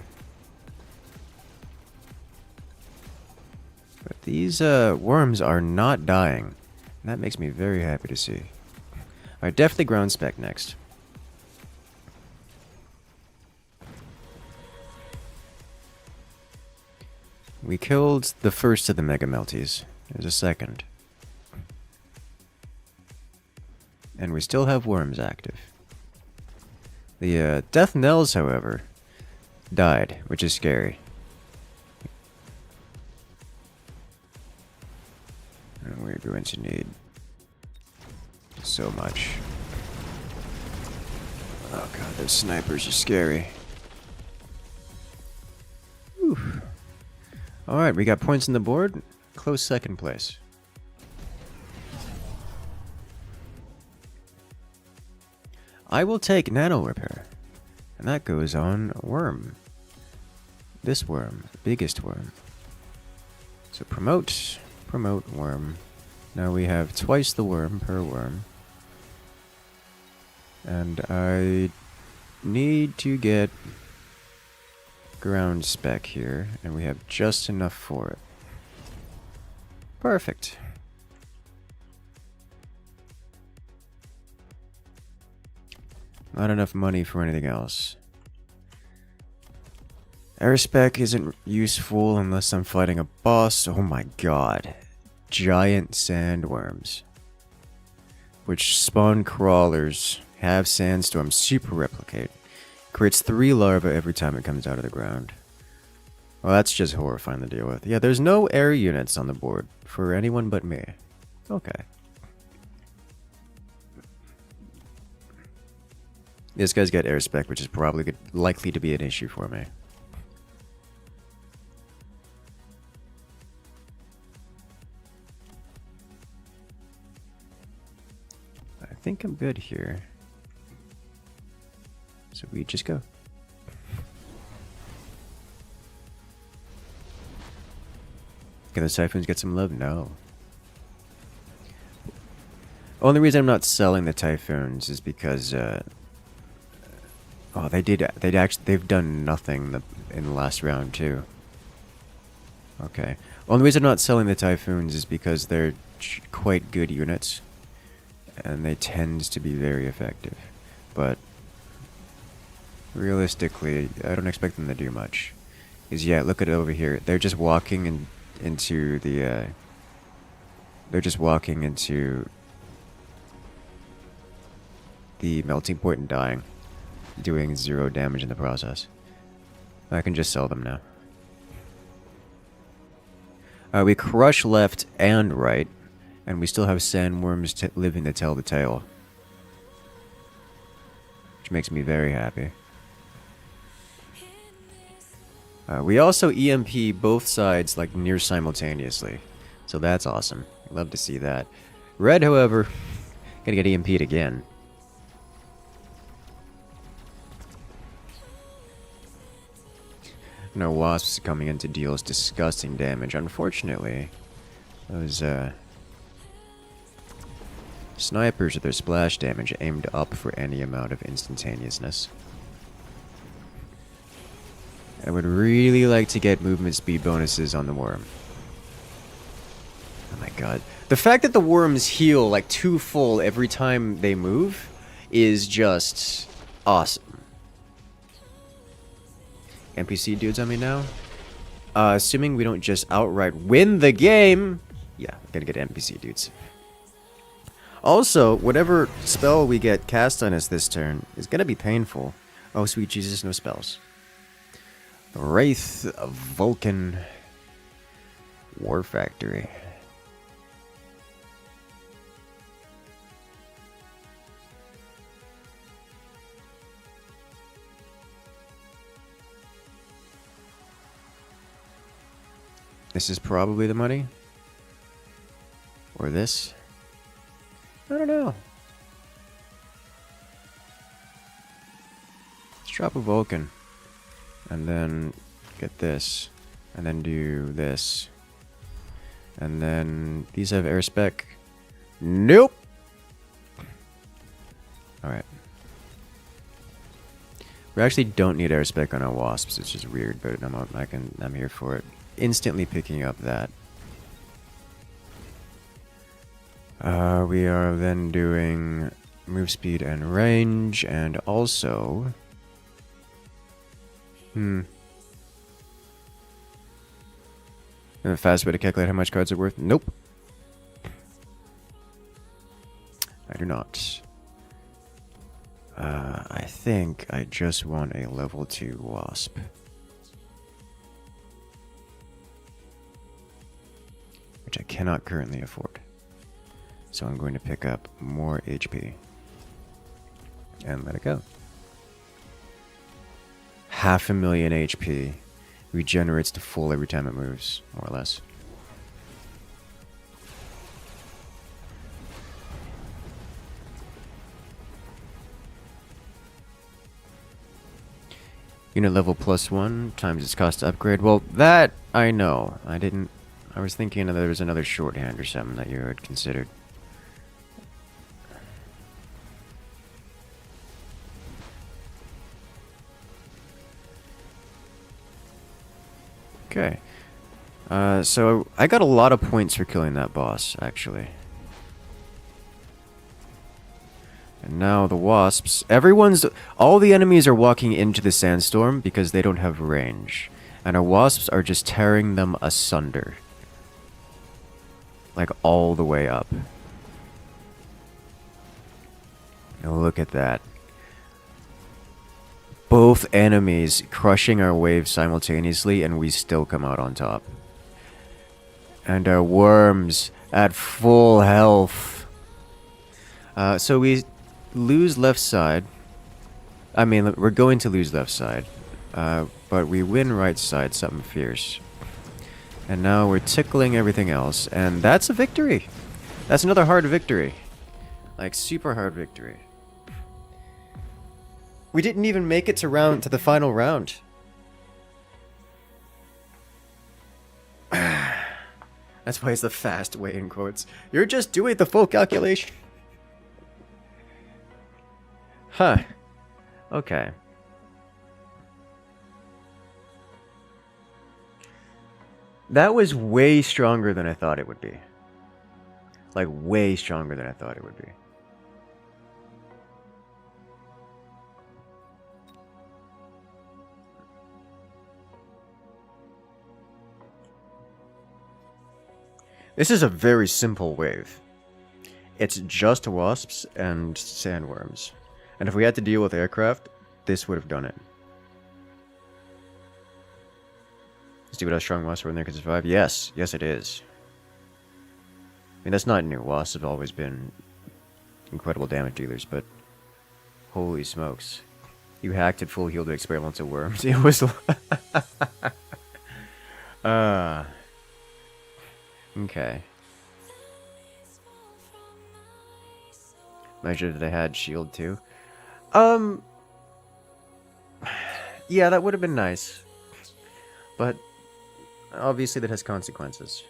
But these worms are not dying. And that makes me very happy to see. Alright, definitely ground spec next. We killed the first of the Mega Melties. There's a second. And we still have worms active. The Death Knells, however, died, which is scary. And we're going to need so much. Oh god, those snipers are scary. Whew. Alright, we got points on the board. Close second place. I will take nano repair. And that goes on worm. This worm, biggest worm. So promote worm. Now we have twice the worm per worm. And I need to get ground spec here, and we have just enough for it. Perfect. Not enough money for anything else. Air spec isn't useful unless I'm fighting a boss. Oh my god. Giant sandworms. Which spawn crawlers, have Sandstorm super replicate. Creates 3 larvae every time it comes out of the ground. Well, that's just horrifying to deal with. Yeah, there's no air units on the board for anyone but me. Okay. This guy's got air spec, which is probably likely to be an issue for me. think I'm good here. So we just go. Can the Typhoons get some love? No. Only reason I'm not selling the Typhoons is because, oh, they've done nothing in the last round too. Okay. Only reason I'm not selling the Typhoons is because they're quite good units, and they tend to be very effective. But realistically, I don't expect them to do much. Because yeah, look at it over here. They're just walking into the. They're just walking into the melting point and dying, doing 0 damage in the process. I can just sell them now. We crush left and right, and we still have Sandworms living to tell the tale, which makes me very happy. We also EMP both sides like near simultaneously, so that's awesome. Love to see that. Red, however, gonna get EMP'd again. No wasps coming in to deal disgusting damage. Unfortunately, those snipers with their splash damage aimed up for any amount of instantaneousness. I would really like to get movement speed bonuses on the worm. Oh my god. The fact that the worms heal like 2 full every time they move is just awesome. NPC dudes on me now? Assuming we don't just outright win the game. Yeah, we're gonna get NPC dudes. Also, whatever spell we get cast on us this turn is gonna be painful. Oh, sweet Jesus, no spells. Wraith of Vulcan War Factory. This is probably the money. Or this. I don't know. Let's drop a Vulcan. And then get this. And then do this. And then these have air spec. Nope. Alright. We actually don't need air spec on our wasps. It's just weird, but I'm here for it. Instantly picking up that. We are then doing move speed and range, and also a fast way to calculate how much cards are worth? Nope. I do not. I think I just want a level 2 wasp. Which I cannot currently afford. So I'm going to pick up more HP. And let it go. 500,000 HP. Regenerates to full every time it moves, more or less. Unit level +1 times its cost to upgrade. Well, that I know. I was thinking there was another shorthand or something that you had considered. Okay. So I got a lot of points for killing that boss, actually. And now the wasps. All the enemies are walking into the Sandstorm because they don't have range. And our wasps are just tearing them asunder. Like all the way up. Now look at that. Both enemies crushing our waves simultaneously, and we still come out on top. And our worms at full health. So we lose left side. I mean, we're going to lose left side. But we win right side, something fierce. And now we're tickling everything else, and that's a victory. That's another hard victory. Like, super hard victory. We didn't even make it to the final round. That's why it's the fast way, in quotes. You're just doing the full calculation. Huh. Okay. That was way stronger than I thought it would be. Like, way stronger than I thought it would be. This is a very simple wave. It's just wasps and sandworms. And if we had to deal with aircraft, this would have done it. Let's see what else strong wasps were in there can survive. Yes, yes it is. I mean, that's not new. Wasps have always been incredible damage dealers, but holy smokes. You hacked at full heal to experimental worms. It was... Okay. Measure that I had shield too. Yeah, that would have been nice. But obviously that has consequences.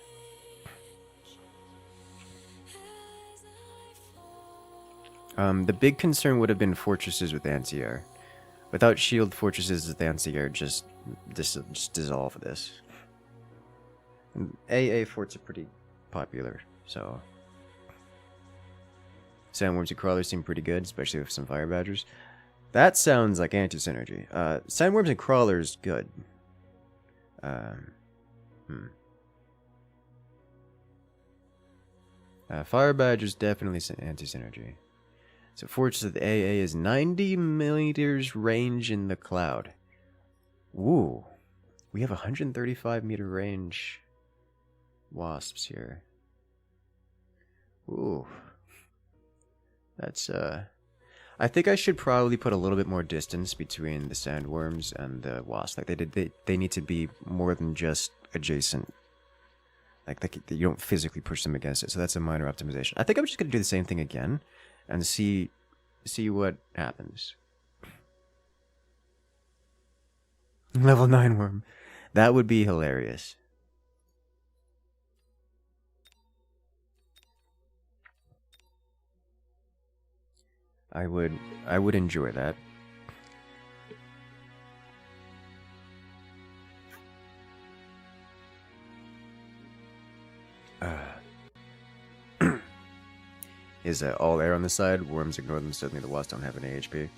The big concern would have been fortresses with anti-air. Without shield fortresses with anti-air, just dissolve this. And AA forts are pretty popular, so... Sandworms and crawlers seem pretty good, especially with some fire badgers. That sounds like anti-synergy. Sandworms and crawlers, good. Fire badgers, definitely anti-synergy. So fortress of the AA is 90 millimeters range in the cloud. Ooh. We have 135 meter range wasps here. Ooh. That's, I think I should probably put a little bit more distance between the sandworms and the wasps. Like, they need to be more than just adjacent. Like, you don't physically push them against it, so that's a minor optimization. I think I'm just going to do the same thing again, and see what happens. Level 9 worm. That would be hilarious. I would enjoy that. Is all air on the side? Worms ignore them, suddenly the wasps don't have any HP.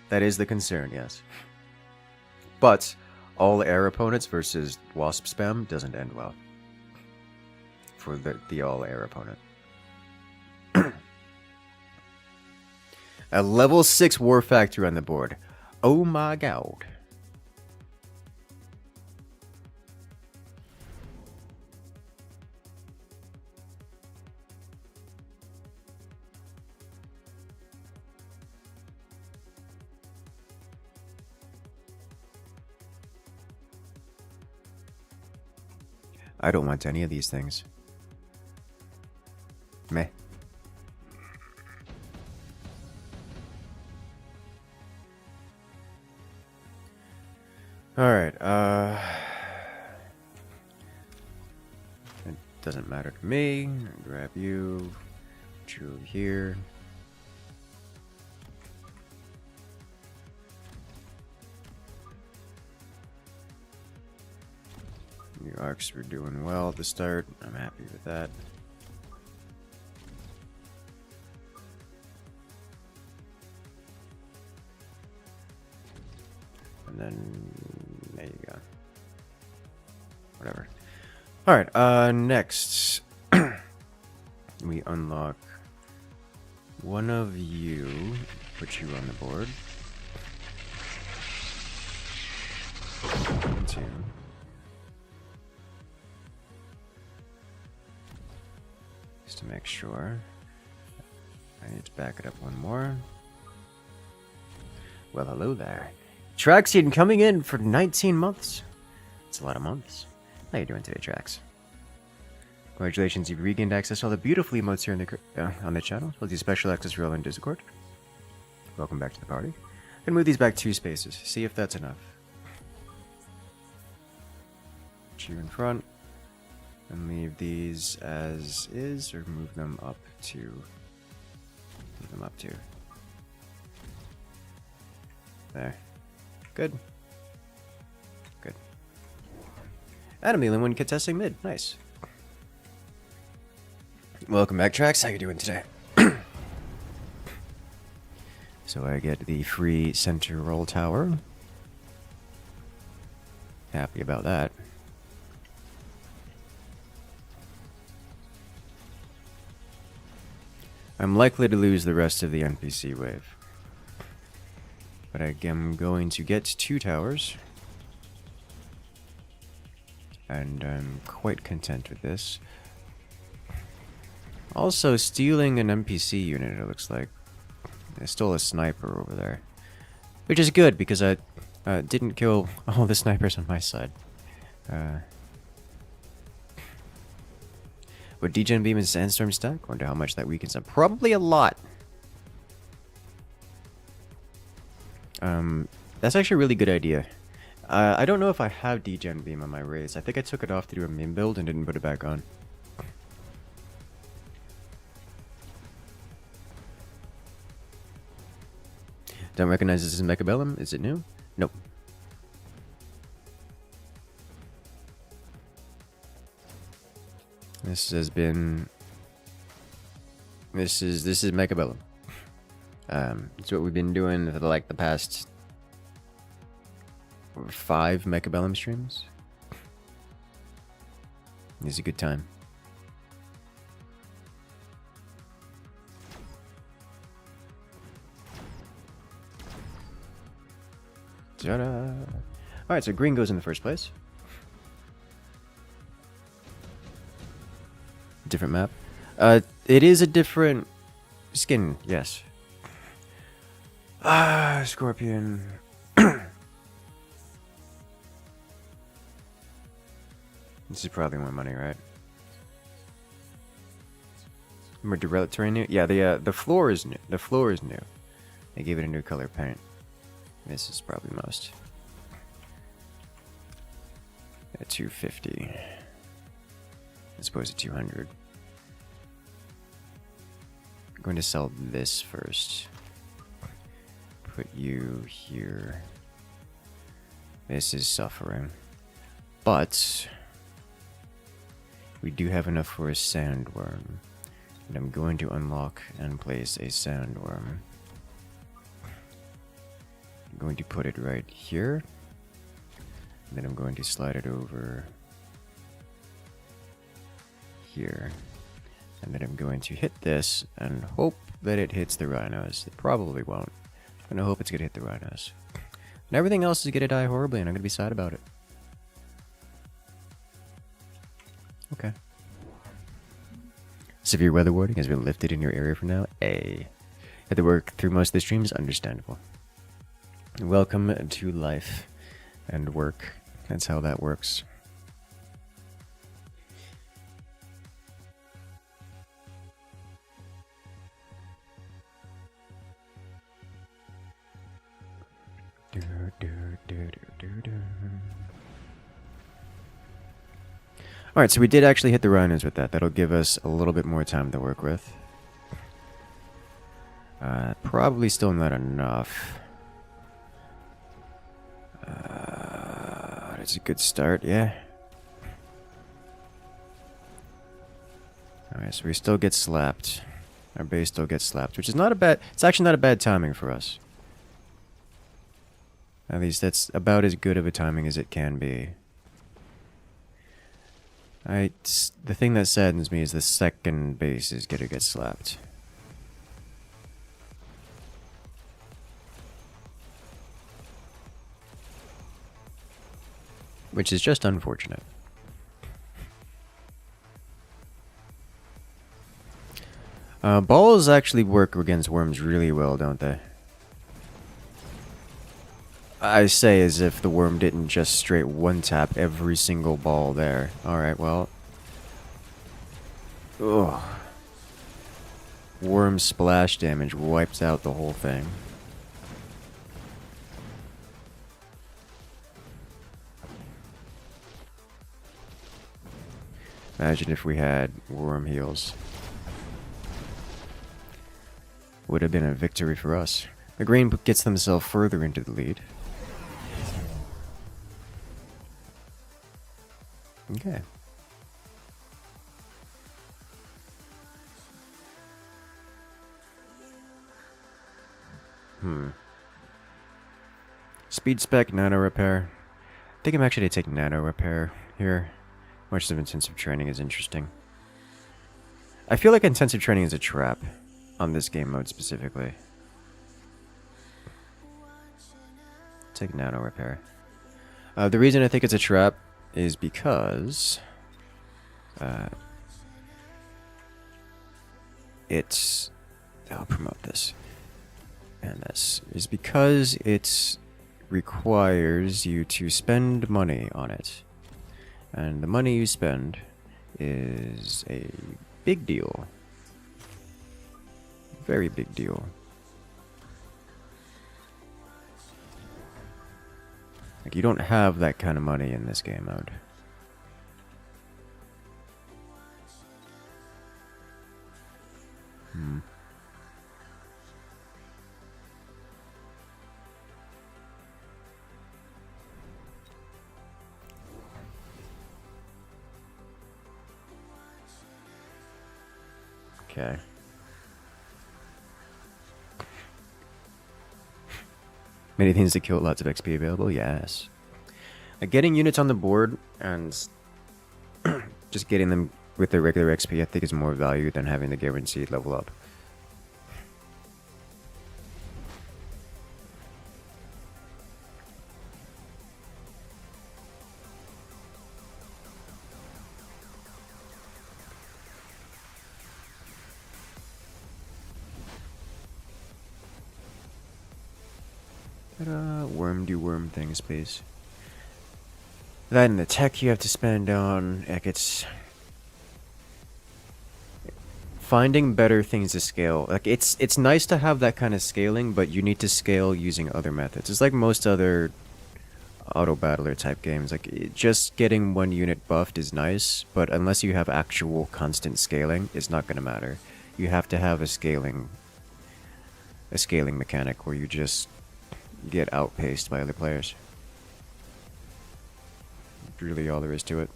That is the concern, yes. But all air opponents versus wasp spam doesn't end well. For the all air opponent. A level 6 war factory on the board. Oh my god. I don't want any of these things. Meh. Alright, it doesn't matter to me. Grab you. Put you over here. Your arcs were doing well at the start. I'm happy with that. And then there you go. Whatever. Alright, next we unlock one of you, put you on the board. Two. Just to make sure. I need to back it up one more. Well, hello there. Traxian coming in for 19 months. It's a lot of months. How you doing today, Trax? Congratulations, you've regained access to all the beautiful emotes here on the channel. We'll do special access for all in Discord. Welcome back to the party. I'm gonna move these back 2 spaces. See if that's enough. Put you in front. And leave these as is, or move them up to... Move them up to... There. Good. Good. And I'm the only one contesting mid. Nice. Welcome back, Trax. How you doing today? So I get the free center roll tower. Happy about that. I'm likely to lose the rest of the NPC wave. But I am going to get 2 towers. And I'm quite content with this. Also, stealing an NPC unit, it looks like. I stole a sniper over there. Which is good, because I didn't kill all the snipers on my side. Would Degen Beam and Sandstorm stack? Wonder how much that weakens them. Probably a lot. That's actually a really good idea. I don't know if I have Degen Beam on my race. I think I took it off to do a meme build and didn't put it back on. Don't recognize this as Mecha Bellum. Is it new? Nope. This has been... This is Mecha Bellum. It's what we've been doing for like the past 5 Mecha Bellum streams. It's a good time. Ta-da! Alright, so green goes in the first place. Different map. It is a different skin, yes. Ah, Scorpion. This is probably more money, right? More derelict new? Yeah, the floor is new. The floor is new. They gave it a new color paint. This is probably most. At 250. As opposed to 200. I'm going to sell this first. Put you here. This is suffering. But we do have enough for a Sandworm. And I'm going to unlock and place a Sandworm. I'm going to put it right here. And then I'm going to slide it over here. And then I'm going to hit this and hope that it hits the rhinos. It probably won't. I'm gonna hope it's gonna hit the rhinos. And everything else is gonna die horribly, and I'm gonna be sad about it. Okay. Severe weather warning has been lifted in your area for now. Had to work through most of the streams, understandable. Welcome to life and work. That's how that works. Alright, so we did actually hit the rhinos with that. That'll give us a little bit more time to work with. Probably still not enough. It's a good start, yeah. Alright, so we still get slapped. Our base still gets slapped, which is not a bad... It's actually not a bad timing for us. At least that's about as good of a timing as it can be. The thing that saddens me is the second base is gonna get slapped. Which is just unfortunate. Balls actually work against worms really well, don't they? I say as if the worm didn't just straight one-tap every single ball there. Alright, well. Ugh. Worm splash damage wipes out the whole thing. Imagine if we had worm heals. Would have been a victory for us. The green gets themselves further into the lead. Okay. Speed spec, nano repair. I think I'm actually going to take nano repair here. Much of intensive training is interesting. I feel like intensive training is a trap on this game mode specifically. Take nano repair. The reason I think it's a trap is because I'll promote this. And this is because it requires you to spend money on it. And the money you spend is a big deal. Very big deal. Like, you don't have that kind of money in this game mode. Okay. Many things to kill, lots of XP available, yes. Getting units on the board and just getting them with their regular XP, I think is more value than having the guaranteed level up. Worm do worm things, please. That and the tech you have to spend on, heck, it's finding better things to scale. Like, it's nice to have that kind of scaling, but you need to scale using other methods. It's like most other auto battler type games. Like, just getting one unit buffed is nice, but unless you have actual constant scaling, it's not going to matter. You have to have a scaling mechanic where you just get outpaced by other players. Really all there is to it.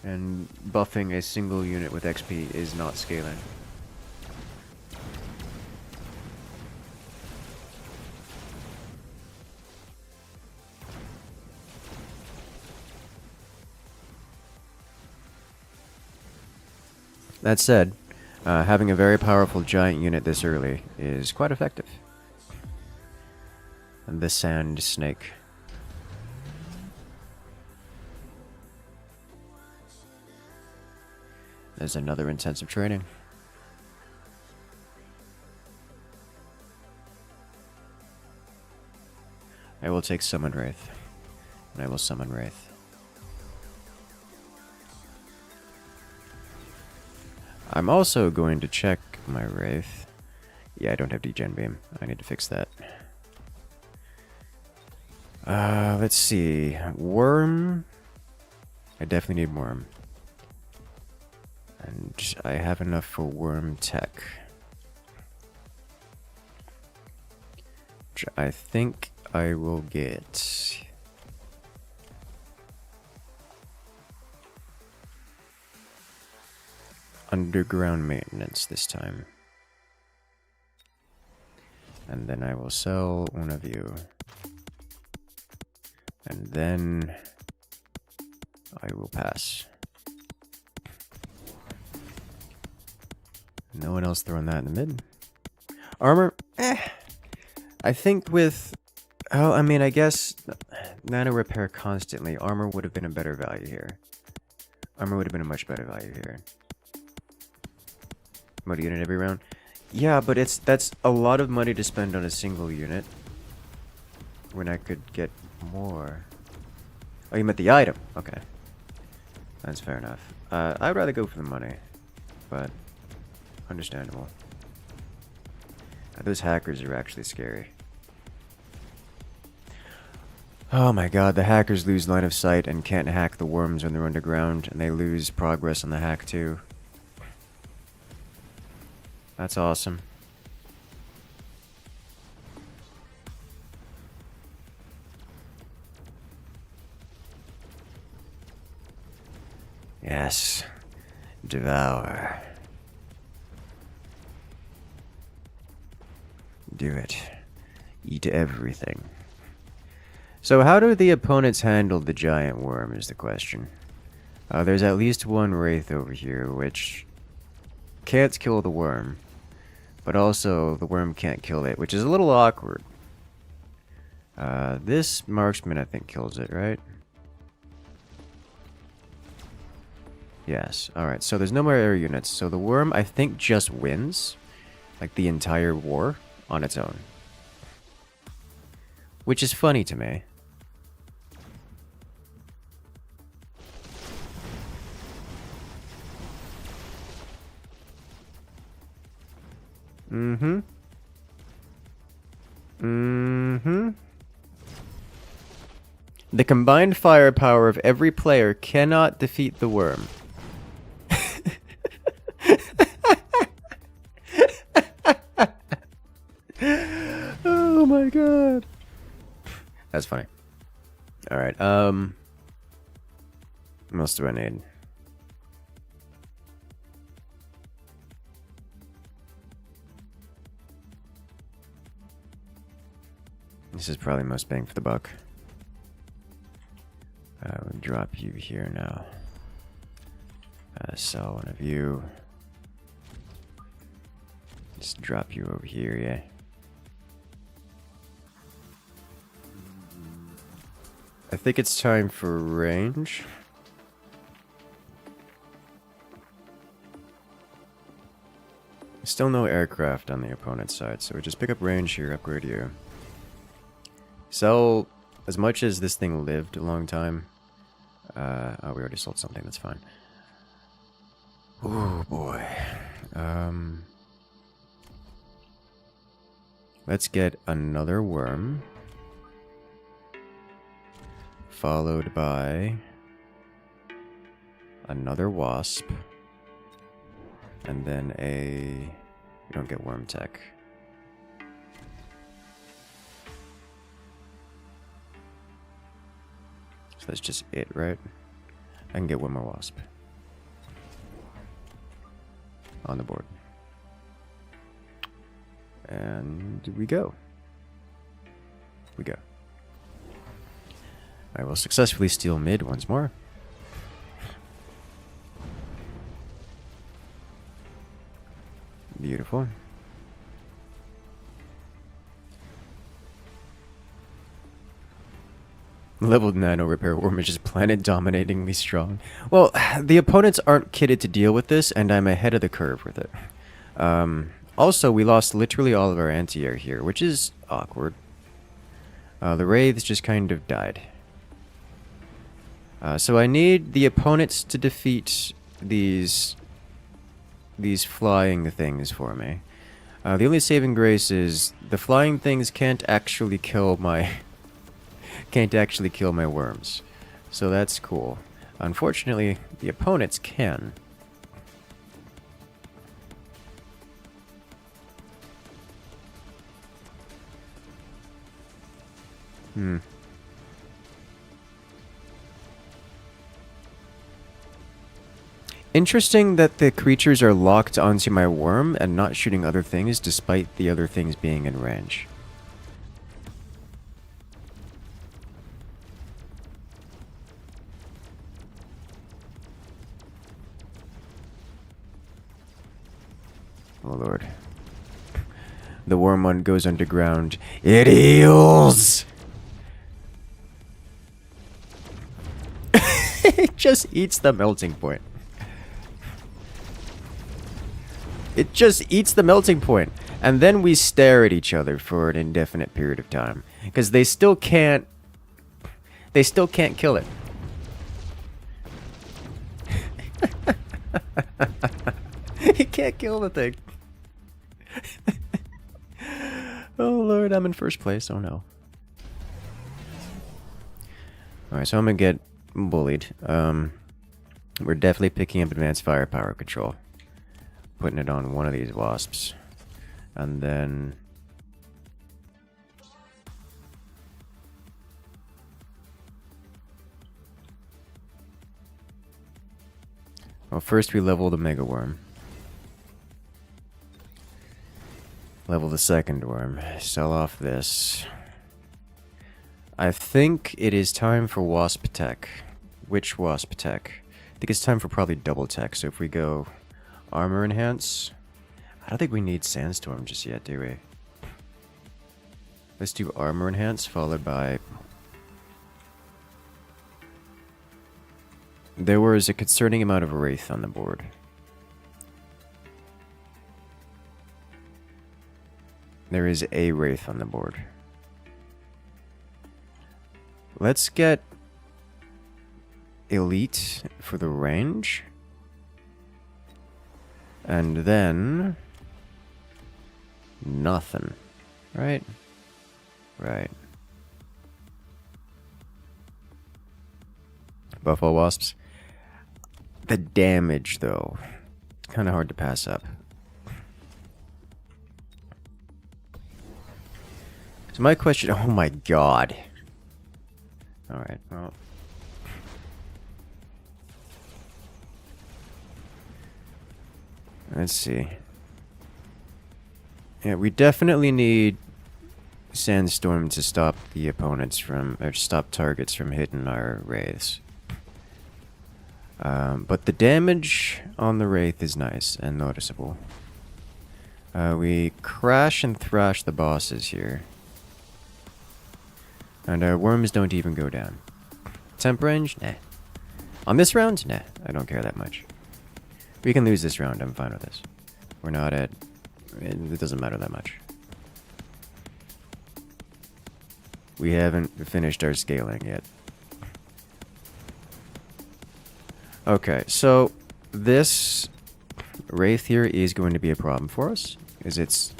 And buffing a single unit with XP is not scaling. That said, having a very powerful giant unit this early is quite effective. And the sand snake. There's another intensive training. I will take Summon Wraith. And I will Summon Wraith. I'm also going to check my Wraith. Yeah, I don't have Degen Beam. I need to fix that. Let's see. Worm. I definitely need Worm. And I have enough for Worm Tech. Which I think I will get. Underground maintenance this time. And then I will sell one of you. And then I will pass. No one else throwing that in the mid. Armor, I think with, oh, I mean, I guess nano repair constantly. Armor would have been a better value here. Armor would have been a much better value here. Mode unit every round. Yeah, but that's a lot of money to spend on a single unit. When I could get more. Oh, you meant the item. Okay. That's fair enough. I'd rather go for the money, but understandable. Those hackers are actually scary. Oh my god, the hackers lose line of sight and can't hack the worms when they're underground, and they lose progress on the hack too. That's awesome. Yes. Devour. Do it. Eat everything. So how do the opponents handle the giant worm is the question. There's at least one wraith over here which can't kill the worm, but also the worm can't kill it, which is a little awkward. This marksman I think kills it, right? Yes. Alright, so there's no more air units. So the worm, I think, just wins. Like, the entire war on its own. Which is funny to me. Mm-hmm. Mm-hmm. The combined firepower of every player cannot defeat the worm. Oh my god. That's funny. Alright, what else do I need? This is probably most bang for the buck. We'll drop you here now. Sell one of you. Just drop you over here, yeah. I think it's time for range. Still no aircraft on the opponent's side, so we just pick up range here, upgrade you. Sell as much as this thing lived a long time. Oh, we already sold something, that's fine. Oh boy. Let's get another worm. Followed by another wasp. And then a... We don't get worm tech. So that's just it, right? I can get one more wasp. On the board. And we go. We go. I will successfully steal mid once more. Beautiful. Level 9 repair worm is just planet dominatingly strong. Well, the opponents aren't kitted to deal with this, and I'm ahead of the curve with it. Also, we lost literally all of our anti-air here, which is awkward. The wraiths just kind of died. So I need the opponents to defeat these flying things for me. The only saving grace is the flying things can't actually kill my worms. So that's cool. Unfortunately, the opponents can. Interesting that the creatures are locked onto my worm and not shooting other things despite the other things being in range. Oh lord. The worm one goes underground. It heals! It just eats the melting point. It just eats the melting point. And then we stare at each other for an indefinite period of time. Because they still can't... They still can't kill it. can't kill the thing. Oh lord, I'm in first place. Oh no. Alright, so I'm gonna get bullied. We're definitely picking up advanced firepower control. Putting it on one of these wasps. And then... well, first we level the Mega Worm. Level the second worm. Sell off this. I think it is time for wasp tech. Which wasp tech? I think it's time for probably double tech. So if we go armor enhance, I don't think we need Sandstorm just yet, do we? Let's do armor enhance followed by... there was a concerning amount of wraith on the board. There is a wraith on the board. Let's get elite for the range. And then nothing. Right? Right. Buffalo wasps. The damage though. It's kinda hard to pass up. So my question, oh my god. Alright, well. Let's see. Yeah, we definitely need Sandstorm to stop the opponents from, or stop targets from hitting our wraiths. But the damage on the wraith is nice and noticeable. We crash and thrash the bosses here. And our worms don't even go down. Temp range? Nah. On this round? Nah, I don't care that much. We can lose this round, I'm fine with this. We're not at... it doesn't matter that much. We haven't finished our scaling yet. Okay, so this wraith here is going to be a problem for us. Because it's...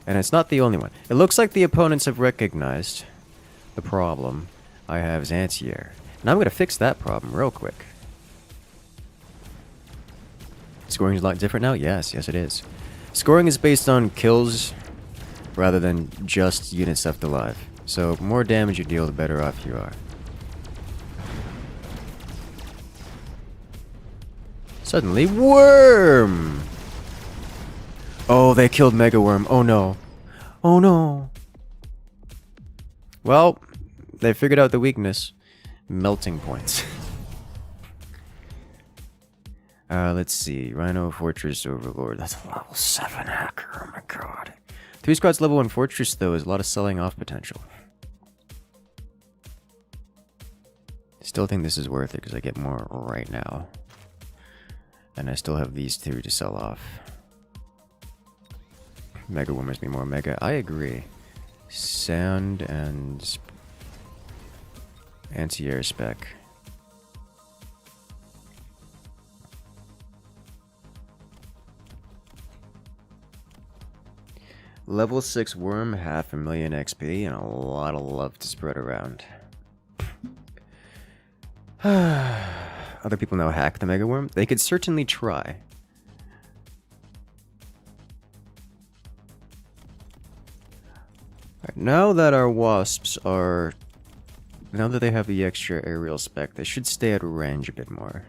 and it's not the only one. It looks like the opponents have recognized the problem I have is anti-air. And I'm going to fix that problem real quick. Scoring is a lot different now? Yes, yes it is. Scoring is based on kills rather than just units left alive. So, more damage you deal, the better off you are. Suddenly, worm! Oh, they killed Mega Worm. Oh no. Oh no. Well, they figured out the weakness. Melting points. Let's see. Rhino Fortress Overlord. That's a level 7 hacker. Oh my god. 3 squads level 1 Fortress, though, is a lot of selling off potential. Still think this is worth it because I get more right now. And I still have these 2 to sell off. Mega Worm must be more mega. I agree. Sand and anti-air spec. Level 6 worm, 500,000 XP, and a lot of love to spread around. Other people now hack the Mega Worm? They could certainly try. Right, now that our wasps are... now that they have the extra aerial spec, they should stay at range a bit more.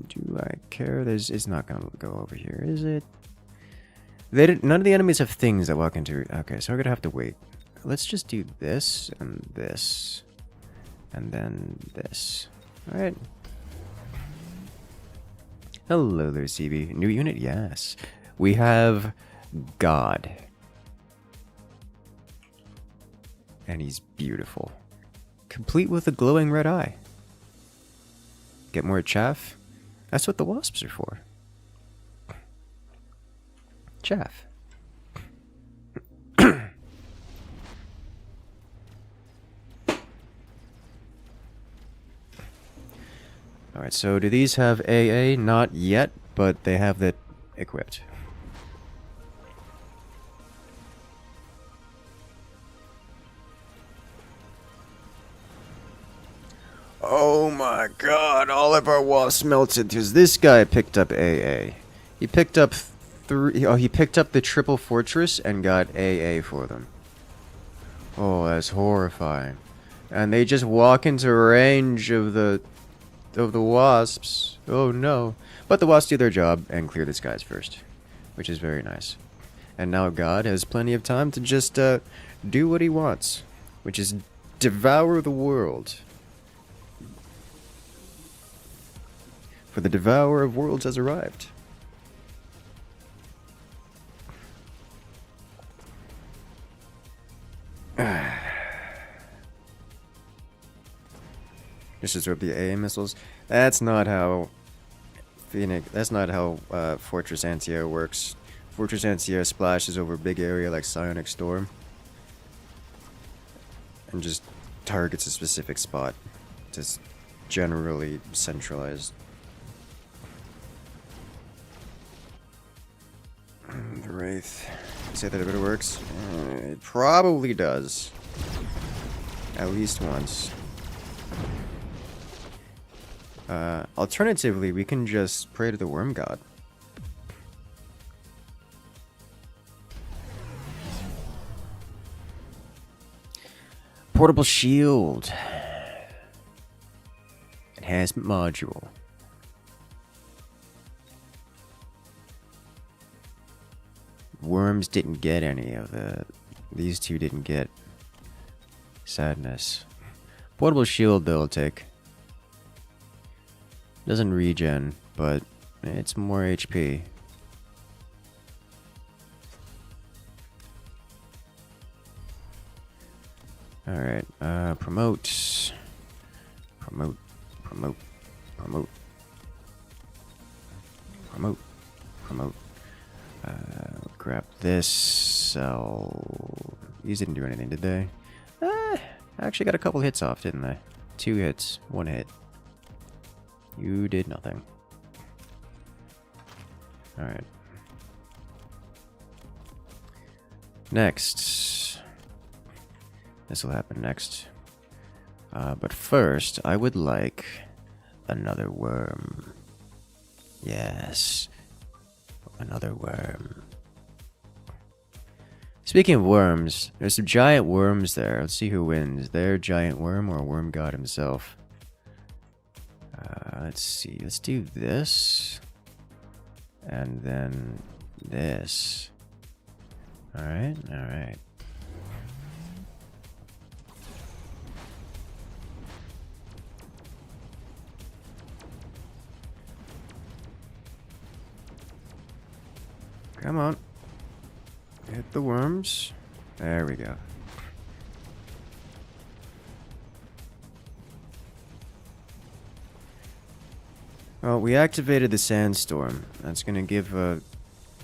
Do I care? It's not gonna go over here, is it? None of the enemies have things that walk into... okay, so we're gonna have to wait. Let's just do this, and this, and then this. Alright. Hello there, CB. New unit? Yes. We have God. And he's beautiful. Complete with a glowing red eye. Get more chaff? That's what the wasps are for. Chaff. Alright, so do these have AA? Not yet, but they have that equipped. Oh my god, all of our wasps melted because this guy picked up AA. He picked up he picked up the triple fortress and got AA for them. Oh, that's horrifying. And they just walk into range of the wasps. Oh no. But the wasps do their job and clear the skies first, which is very nice. And now God has plenty of time to just do what he wants, which is devour the world. For the devourer of worlds has arrived. Just absorb the AA missiles. That's not how Phoenix. That's not how Fortress Anti-Air works. Fortress Anti-Air splashes over a big area like Psionic Storm, and just targets a specific spot. Just generally centralized. The Wraith. Say that if it works. It probably does. At least once. Alternatively, we can just pray to the Worm God. Portable shield. Enhancement module. Worms didn't get any of the... These two didn't get sadness. Portable shield, though, I'll take. Doesn't regen, but it's more HP. Alright, promote. Promote. Promote. Promote. Promote. Promote. Grab this. These didn't do anything, did they? I actually got a couple hits off, didn't they? 2 hits, 1 hit. You did nothing. Alright. Next. This will happen next. But first, I would like another worm. Yes. Another worm. Speaking of worms, there's some giant worms there. Let's see who wins. Their giant worm or Worm God himself. Let's see. Let's do this. And then this. Alright, alright. Come on. Hit the worms. There we go. Well, we activated the Sandstorm. That's gonna give a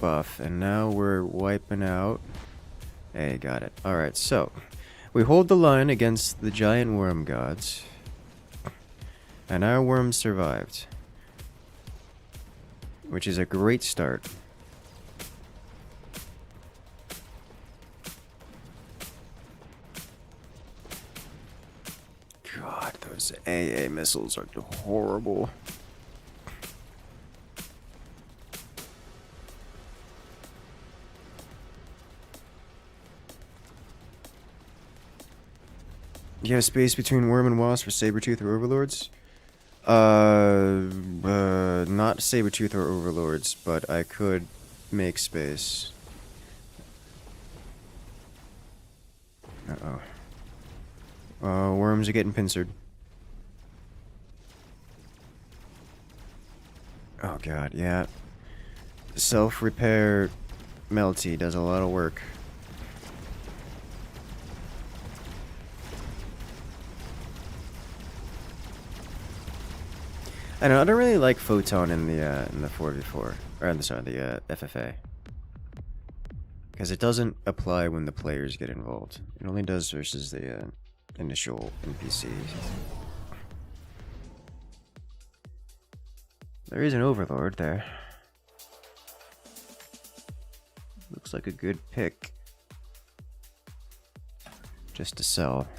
buff, and now we're wiping out. Hey, got it. Alright, so we hold the line against the giant worm gods, and our worms survived, which is a great start. God, those AA missiles are horrible. You have space between Worm and Wasp for Sabretooth or Overlords? Not Sabretooth or Overlords, but I could make space. Uh-oh. Worms are getting pincered. Oh god, yeah. Self-repair Melty does a lot of work. I don't really like Photon in the 4v4, or I'm sorry, the FFA, because it doesn't apply when the players get involved. It only does versus the initial NPCs. There is an overlord there. Looks like a good pick. Just to sell.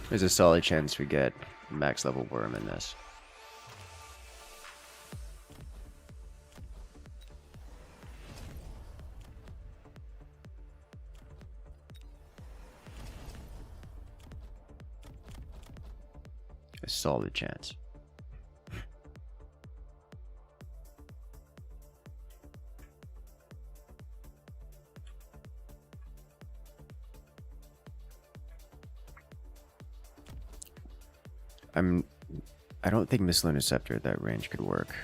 There's a solid chance we get max level worm in this. A solid chance. I don't think Missile Interceptor at that range could work.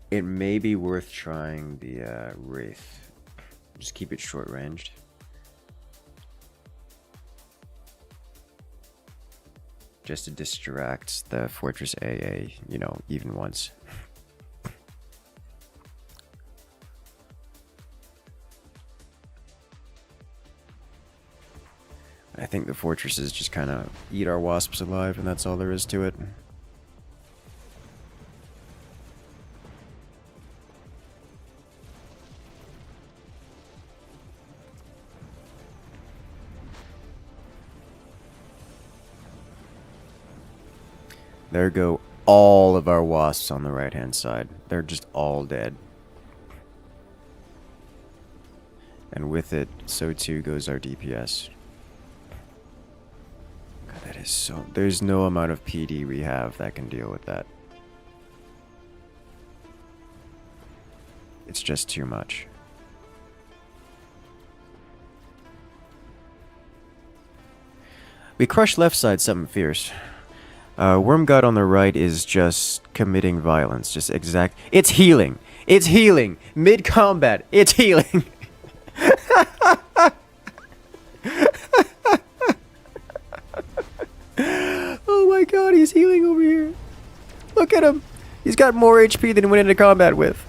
It may be worth trying the Wraith. Just keep it short ranged. Just to distract the Fortress AA, you know, even once. I think the fortresses just kind of eat our wasps alive, and that's all there is to it. There go all of our wasps on the right-hand side. They're just all dead. And with it, so too goes our DPS. God, that is so... There's no amount of PD we have that can deal with that. It's just too much. We crushed left side something fierce. Worm God on the right is just committing violence. Just exact... It's healing! It's healing! Mid-combat, it's healing! Oh my god, he's healing over here. Look at him. He's got more HP than he went into combat with.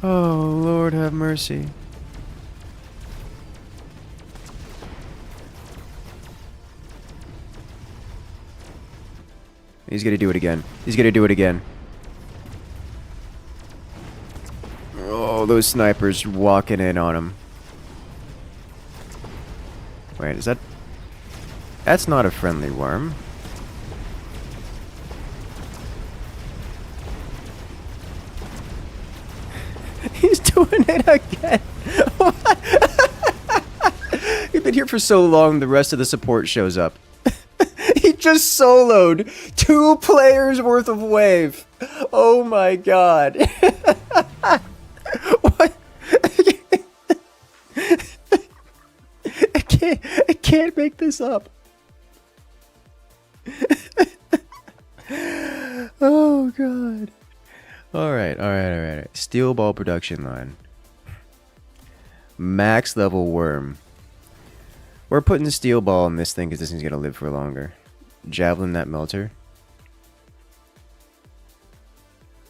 Oh, Lord have mercy. He's gonna do it again. He's gonna do it again. Oh, those snipers walking in on him. Wait, is that... That's not a friendly worm. He's doing it again. We've been here for so long, the rest of the support shows up. He just soloed 2 players worth of wave. Oh my god. What? I can't make this up. Oh god. Alright. Steel ball production line. Max level worm. We're putting the steel ball in this thing because this thing's gonna live for longer. Javelin that melter.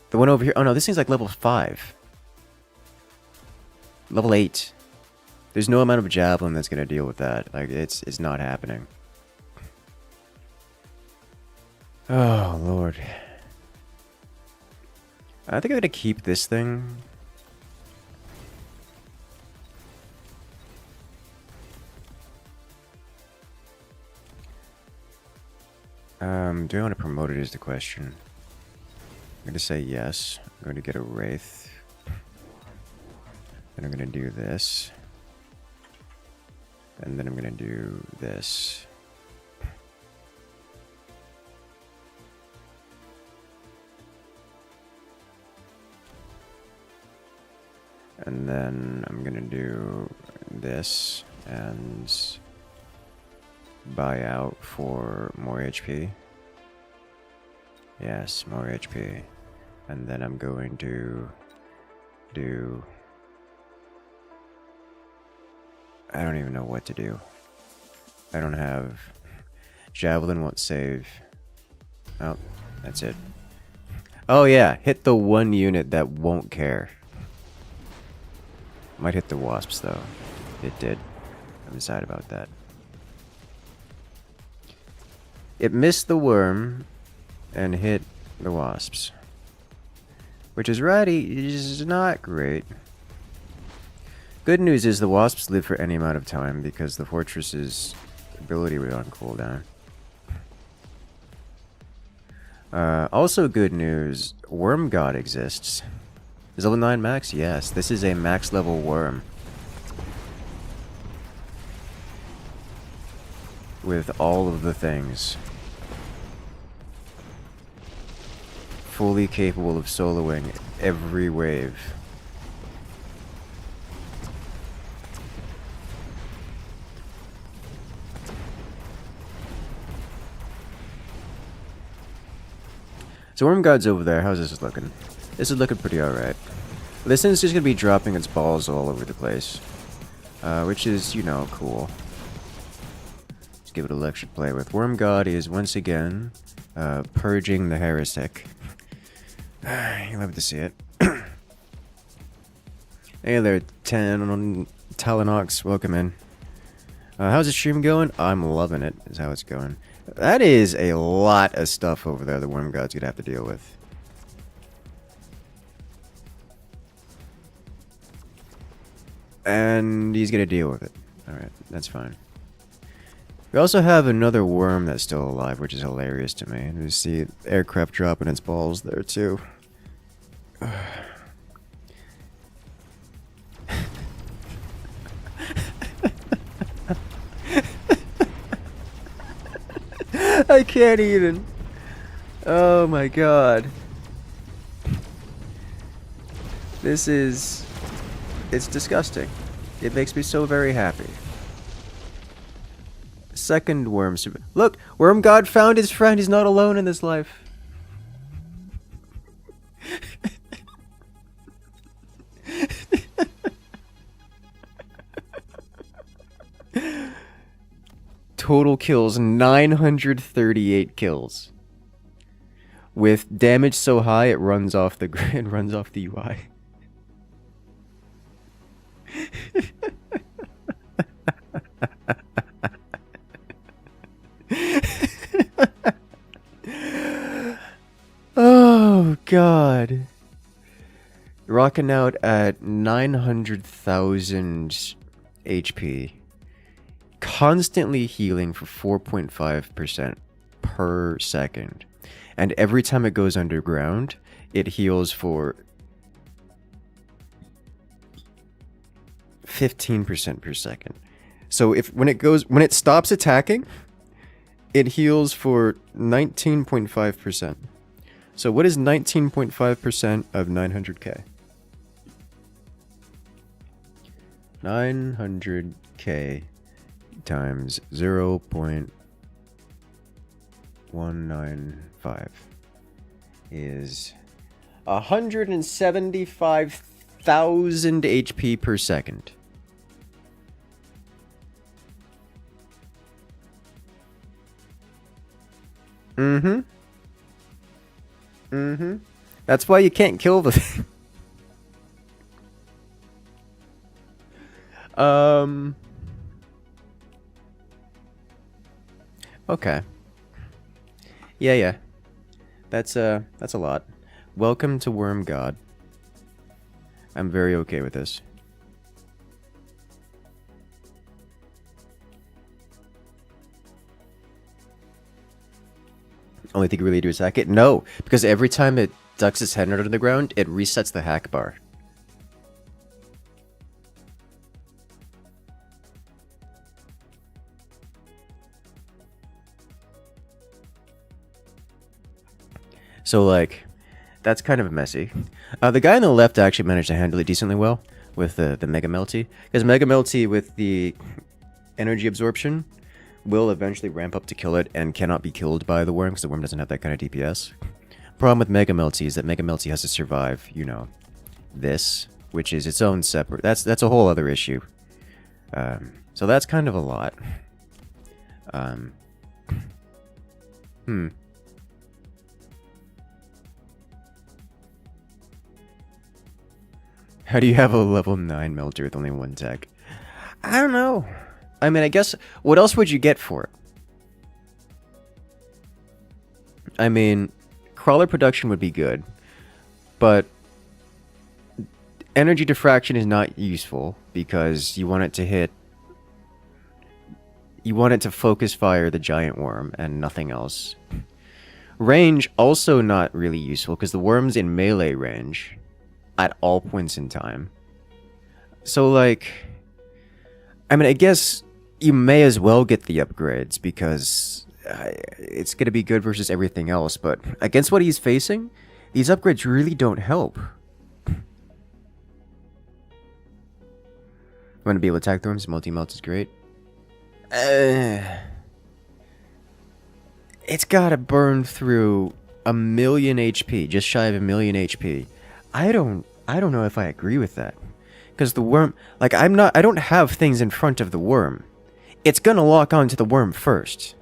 The one over here. Oh no, this thing's like level 5. Level 8. There's no amount of javelin that's gonna deal with that. Like it's not happening. Oh lord. I think I'm gonna keep this thing. Do I want to promote it is the question. I'm going to say yes. I'm going to get a Wraith. Then I'm going to do this. And then I'm going to do this. And then I'm going to do this and buy out for more HP. Yes, more HP. And then I'm going to do... I don't even know what to do. I don't have... Javelin won't save. Oh, that's it. Oh yeah, hit the one unit that won't care. Might hit the wasps though. It did. I'm sad about that. It missed the worm and hit the wasps. Which is not great. Good news is the wasps live for any amount of time because the fortress's ability was on cooldown. Also good news, Worm God exists. Is level 9 max? Yes, this is a max level worm. With all of the things. Fully capable of soloing every wave. So Worm God's over there. How's this looking? This is looking pretty alright. This thing's just gonna be dropping its balls all over the place. Which is, you know, cool. Let's give it a lecture to play with. Worm God is once again purging the heretic. You love to see it. Hey there, Talanox. Welcome in. How's the stream going? I'm loving it, is how it's going. That is a lot of stuff over there the Worm God's gonna have to deal with. And he's gonna deal with it. Alright, that's fine. We also have another worm that's still alive, which is hilarious to me. And we see aircraft dropping its balls there too. I can't even. Oh my god. This is... It's disgusting. It makes me so very happy. Second worm... Look! Worm God found his friend. He's not alone in this life. Total kills 938 kills. With damage so high it runs off the grid, runs off the UI. Oh god. Rocking out at 900,000 HP. Constantly healing for 4.5% per second. And every time it goes underground, it heals for 15% per second. So when it stops attacking, it heals for 19.5%. So what is 19.5% of 900k? 900k times 0.195 is 175,000 HP per second. That's why you can't kill the thing. Okay. Yeah. That's a lot. Welcome to Worm God. I'm very okay with this. Only thing you really do is hack it? No, because every time it ducks its head under the ground, it resets the hack bar. So, like, that's kind of messy. The guy on the left actually managed to handle it decently well with the Mega Melty. Because Mega Melty with the energy absorption will eventually ramp up to kill it and cannot be killed by the worm because the worm doesn't have that kind of DPS. Problem with Mega Melty is that Mega Melty has to survive, you know, this, which is its own separate. That's a whole other issue. So that's kind of a lot. How do you have a level 9 melter with only 1 tech? I don't know. I mean, I guess, what else would you get for it? I mean, crawler production would be good, but energy diffraction is not useful because you want it to hit... You want it to focus fire the giant worm and nothing else. Range, also not really useful because the worm's in melee range at all points in time. So, like... I mean, I guess you may as well get the upgrades because it's going to be good versus everything else, but against what he's facing, these upgrades really don't help. Want to be able to attack thorns? Multi-melt is great. It's gotta burn through 1,000,000 HP, just shy of 1,000,000 HP. I don't know if I agree with that. Because the worm, like, I don't have things in front of the worm. It's gonna lock onto the worm first.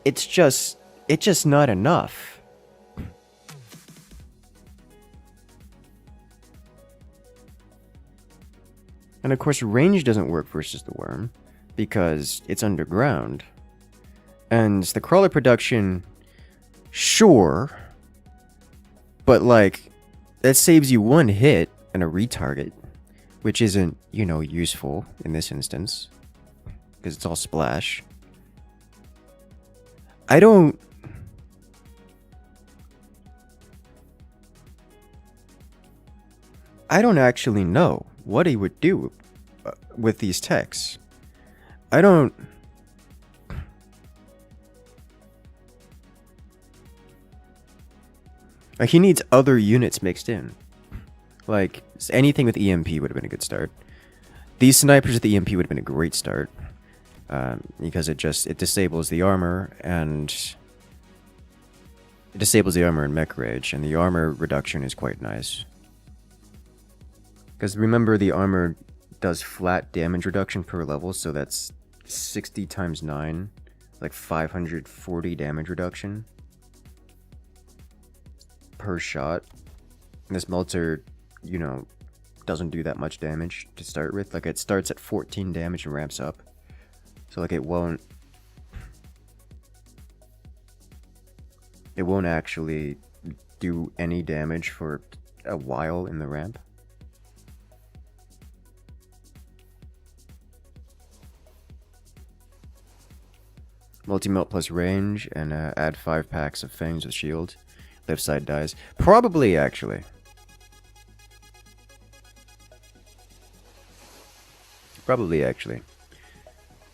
It's just not enough. And of course, range doesn't work versus the worm, because it's underground. And the crawler production, sure, but like, that saves you 1 hit and a retarget, which isn't, you know, useful in this instance, because it's all splash. I don't actually know what he would do with these techs. I don't... Like, he needs other units mixed in. Like, anything with EMP would have been a good start. These snipers with the EMP would have been a great start. Because it disables the armor, and... It disables the armor in mech rage, and the armor reduction is quite nice. Because remember, the armor does flat damage reduction per level, so that's 60 times 9, like 540 damage reduction per shot. And this melter, you know, doesn't do that much damage to start with. Like, it starts at 14 damage and ramps up. So, like, it won't actually do any damage for a while in the ramp. Multi-melt plus range, and add 5 packs of fangs with shield. Left side dies. Probably, actually.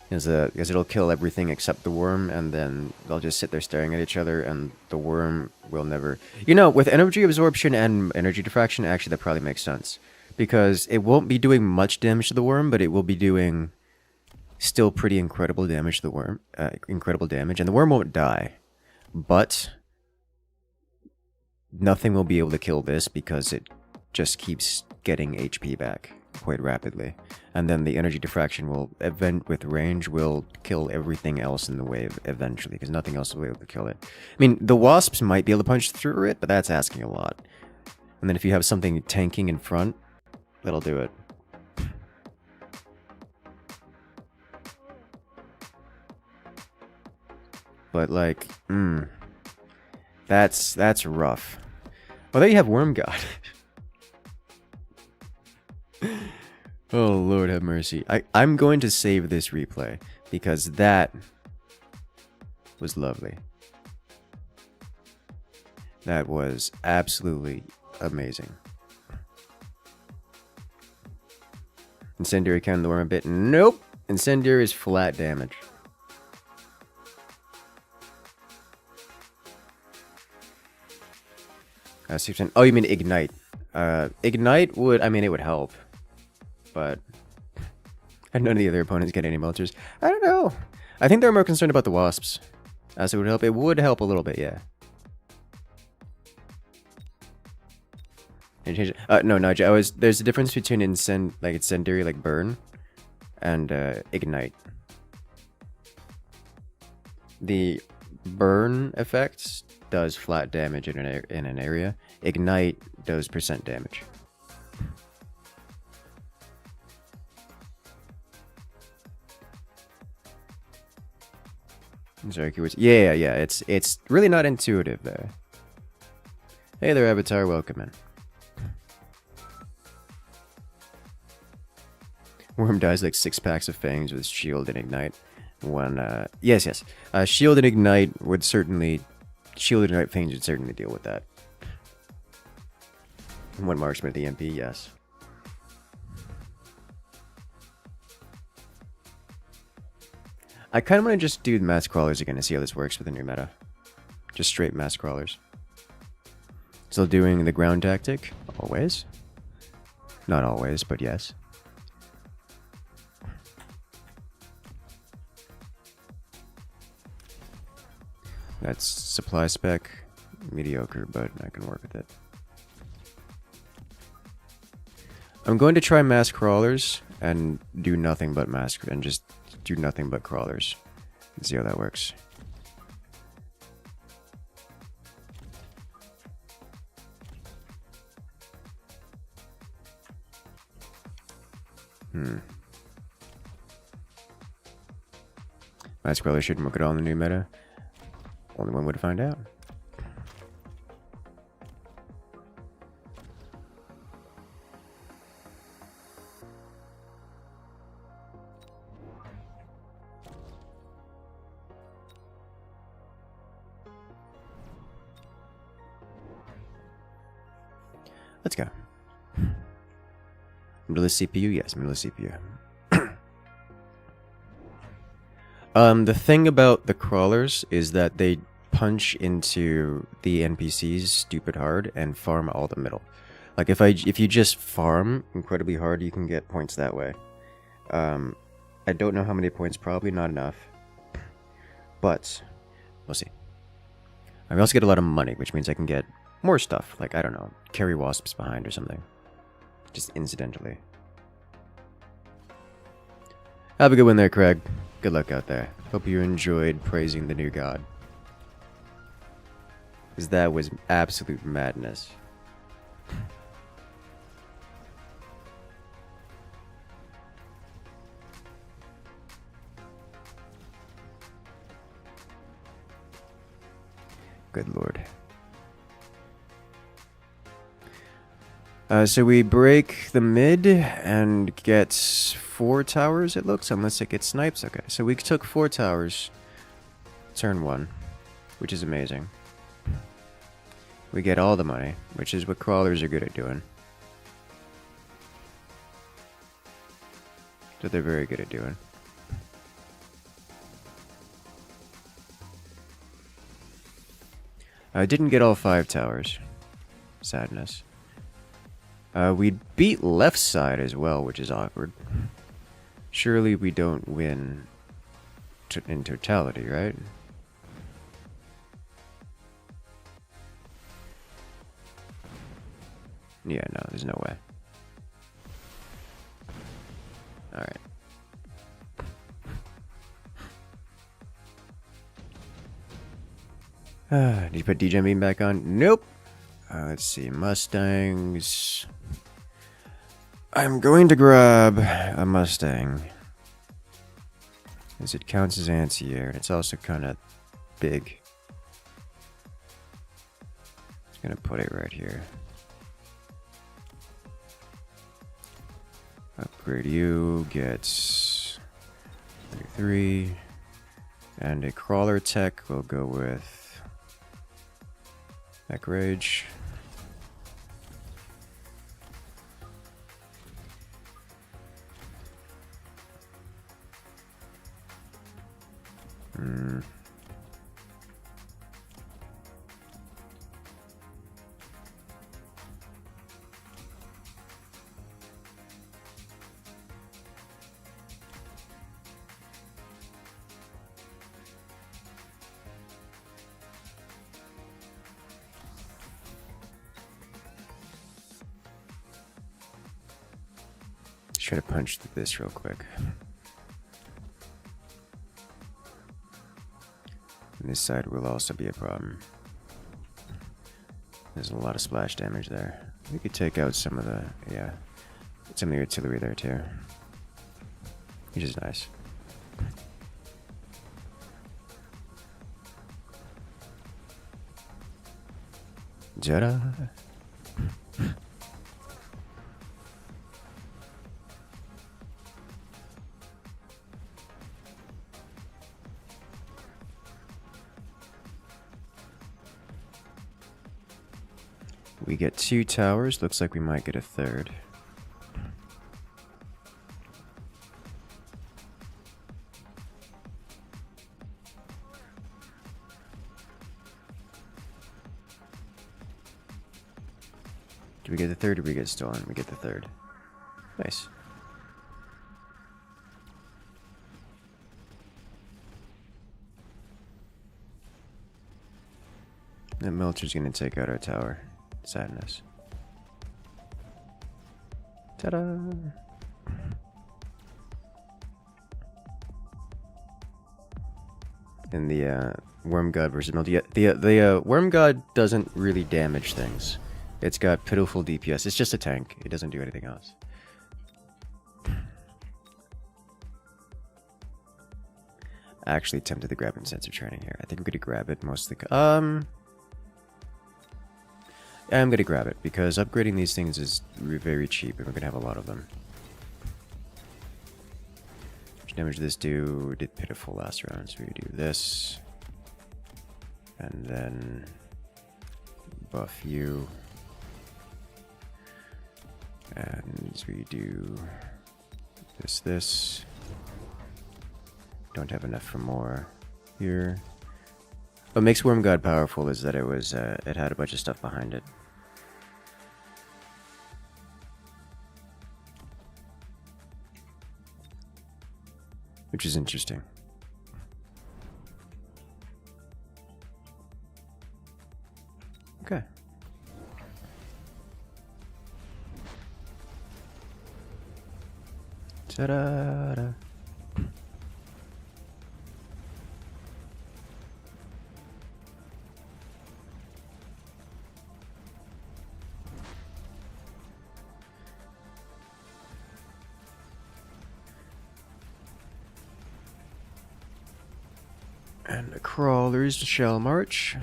Because it'll kill everything except the worm, and then they'll just sit there staring at each other, and the worm will never... You know, with energy absorption and energy diffraction, actually that probably makes sense. Because it won't be doing much damage to the worm, but it will be doing... still pretty incredible damage to the worm. Incredible damage. And the worm won't die. But nothing will be able to kill this because it just keeps getting HP back quite rapidly. And then the energy diffraction will, with range, will kill everything else in the wave eventually, because nothing else will be able to kill it. I mean, the wasps might be able to punch through it, but that's asking a lot. And then if you have something tanking in front, that'll do it. But like, that's rough. Oh, there you have Worm God. Oh, Lord have mercy. I'm going to save this replay, because that was lovely. That was absolutely amazing. Incendiary counter the worm a bit. Nope! Incendiary is flat damage. Oh, you mean Ignite. Ignite would, I mean, it would help. but and none of the other opponents get any melters. I don't know. I think they're more concerned about the wasps. As it would help. It would help a little bit, yeah. No, there's a difference between incendiary, like burn, and ignite. The burn effect does flat damage in an area. Ignite does percent damage. Sorry, keywords. Yeah. It's really not intuitive there. Hey there, Avatar. Welcome in. Worm dies like 6 packs of fangs with shield and ignite. Yes. Shield and ignite would certainly... Shield and ignite fangs would certainly deal with that. 1 marksman at the MP, yes. I kind of want to just do mass crawlers again to see how this works with the new meta. Just straight mass crawlers. Still doing the ground tactic? Always. Not always, but yes. That's supply spec, mediocre, but I can work with it. I'm going to try mass crawlers and do nothing but just do nothing but crawlers and see how that works. Mass crawlers shouldn't work at all in the new meta. Only one way to find out. Let's go. Middle of CPU? Yes, middle of CPU. The thing about the crawlers is that they punch into the NPCs stupid hard and farm all the middle. Like if you just farm incredibly hard, you can get points that way. I don't know how many points, probably not enough. But we'll see. I also get a lot of money, which means I can get more stuff. Like, I don't know, carry wasps behind or something. Just incidentally. Have a good one there, Craig. Good luck out there. Hope you enjoyed praising the new god. Because that was absolute madness. Good lord. So we break the mid and get 4 towers, it looks, unless it gets snipes. Okay, so we took 4 towers, turn 1, which is amazing. We get all the money, which is what crawlers are good at doing. So they're very good at doing. I didn't get all 5 towers. Sadness. We beat left side as well, which is awkward. Surely we don't win in totality, right? Yeah, no, there's no way. Alright. Did you put DJ Beam back on? Nope. Let's see, Mustangs. I'm going to grab a Mustang, as it counts as anti-air, and it's also kind of big. Just gonna put it right here. Upgrade you, gets 33, and a crawler tech will go with Mech Rage. try to punch through this real quick. And this side will also be a problem. There's a lot of splash damage there. We could take out some of the, yeah, some of the artillery there too. Which is nice. Ta-da! We get 2 towers. Looks like we might get a third. Do we get the third or we get stolen? We get the third. Nice. That Melcher's gonna take out our tower. Sadness. Ta-da! And the Worm God versus Melty. Yeah, the Worm God doesn't really damage things. It's got pitiful DPS. It's just a tank. It doesn't do anything else. Actually tempted to grab sensor training here. I think I'm gonna grab it mostly. I'm gonna grab it because upgrading these things is very cheap, and we're gonna have a lot of them. How much damage did this do? We did pitiful last round, so we do this, and then buff you, and we do this. Don't have enough for more here. What makes Worm God powerful is that it was it had a bunch of stuff behind it. Which is interesting. Okay. Ta-da-da. And the crawlers shall march.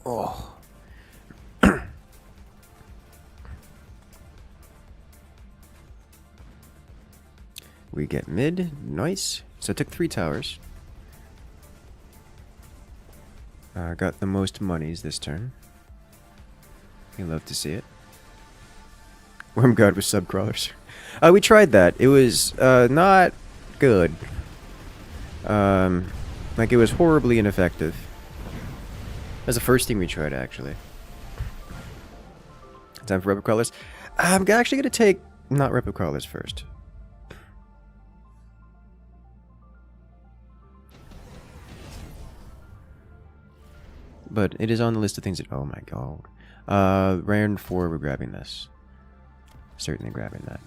Oh. We get mid. Nice. So I took 3 towers. Got the most monies this turn. You love to see it. Worm God with sub-crawlers. We tried that. It was not good. Like, it was horribly ineffective. That's the first thing we tried, actually. Time for Repo Crawlers. I'm actually going to take not Repo Crawlers first. But it is on the list of things that... Oh my god. Round 4, we're grabbing this. Certainly grabbing that.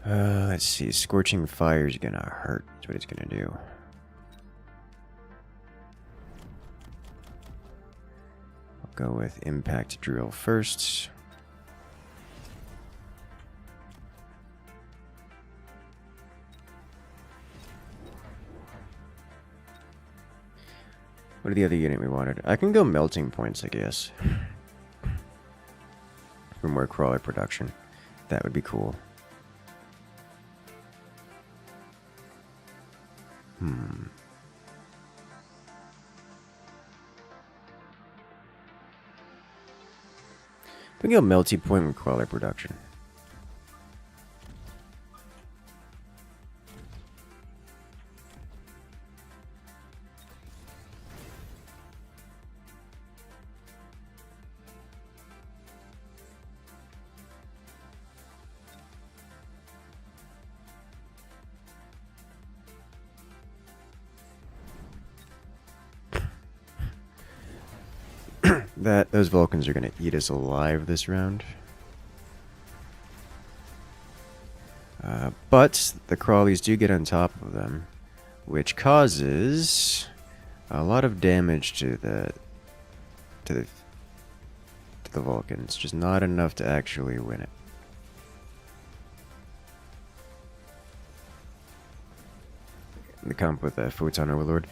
Let's see. Scorching Fire is gonna hurt. That's what it's gonna do. I'll go with Impact Drill first. What are the other unit we wanted? I can go Melting Points, I guess. For more crawler production. That would be cool. We can go Melting Point with crawler production. Those Vulcans are gonna eat us alive this round. But the crawlies do get on top of them, which causes a lot of damage to the Vulcans. Just not enough to actually win it. The comp with the Photon Overlord.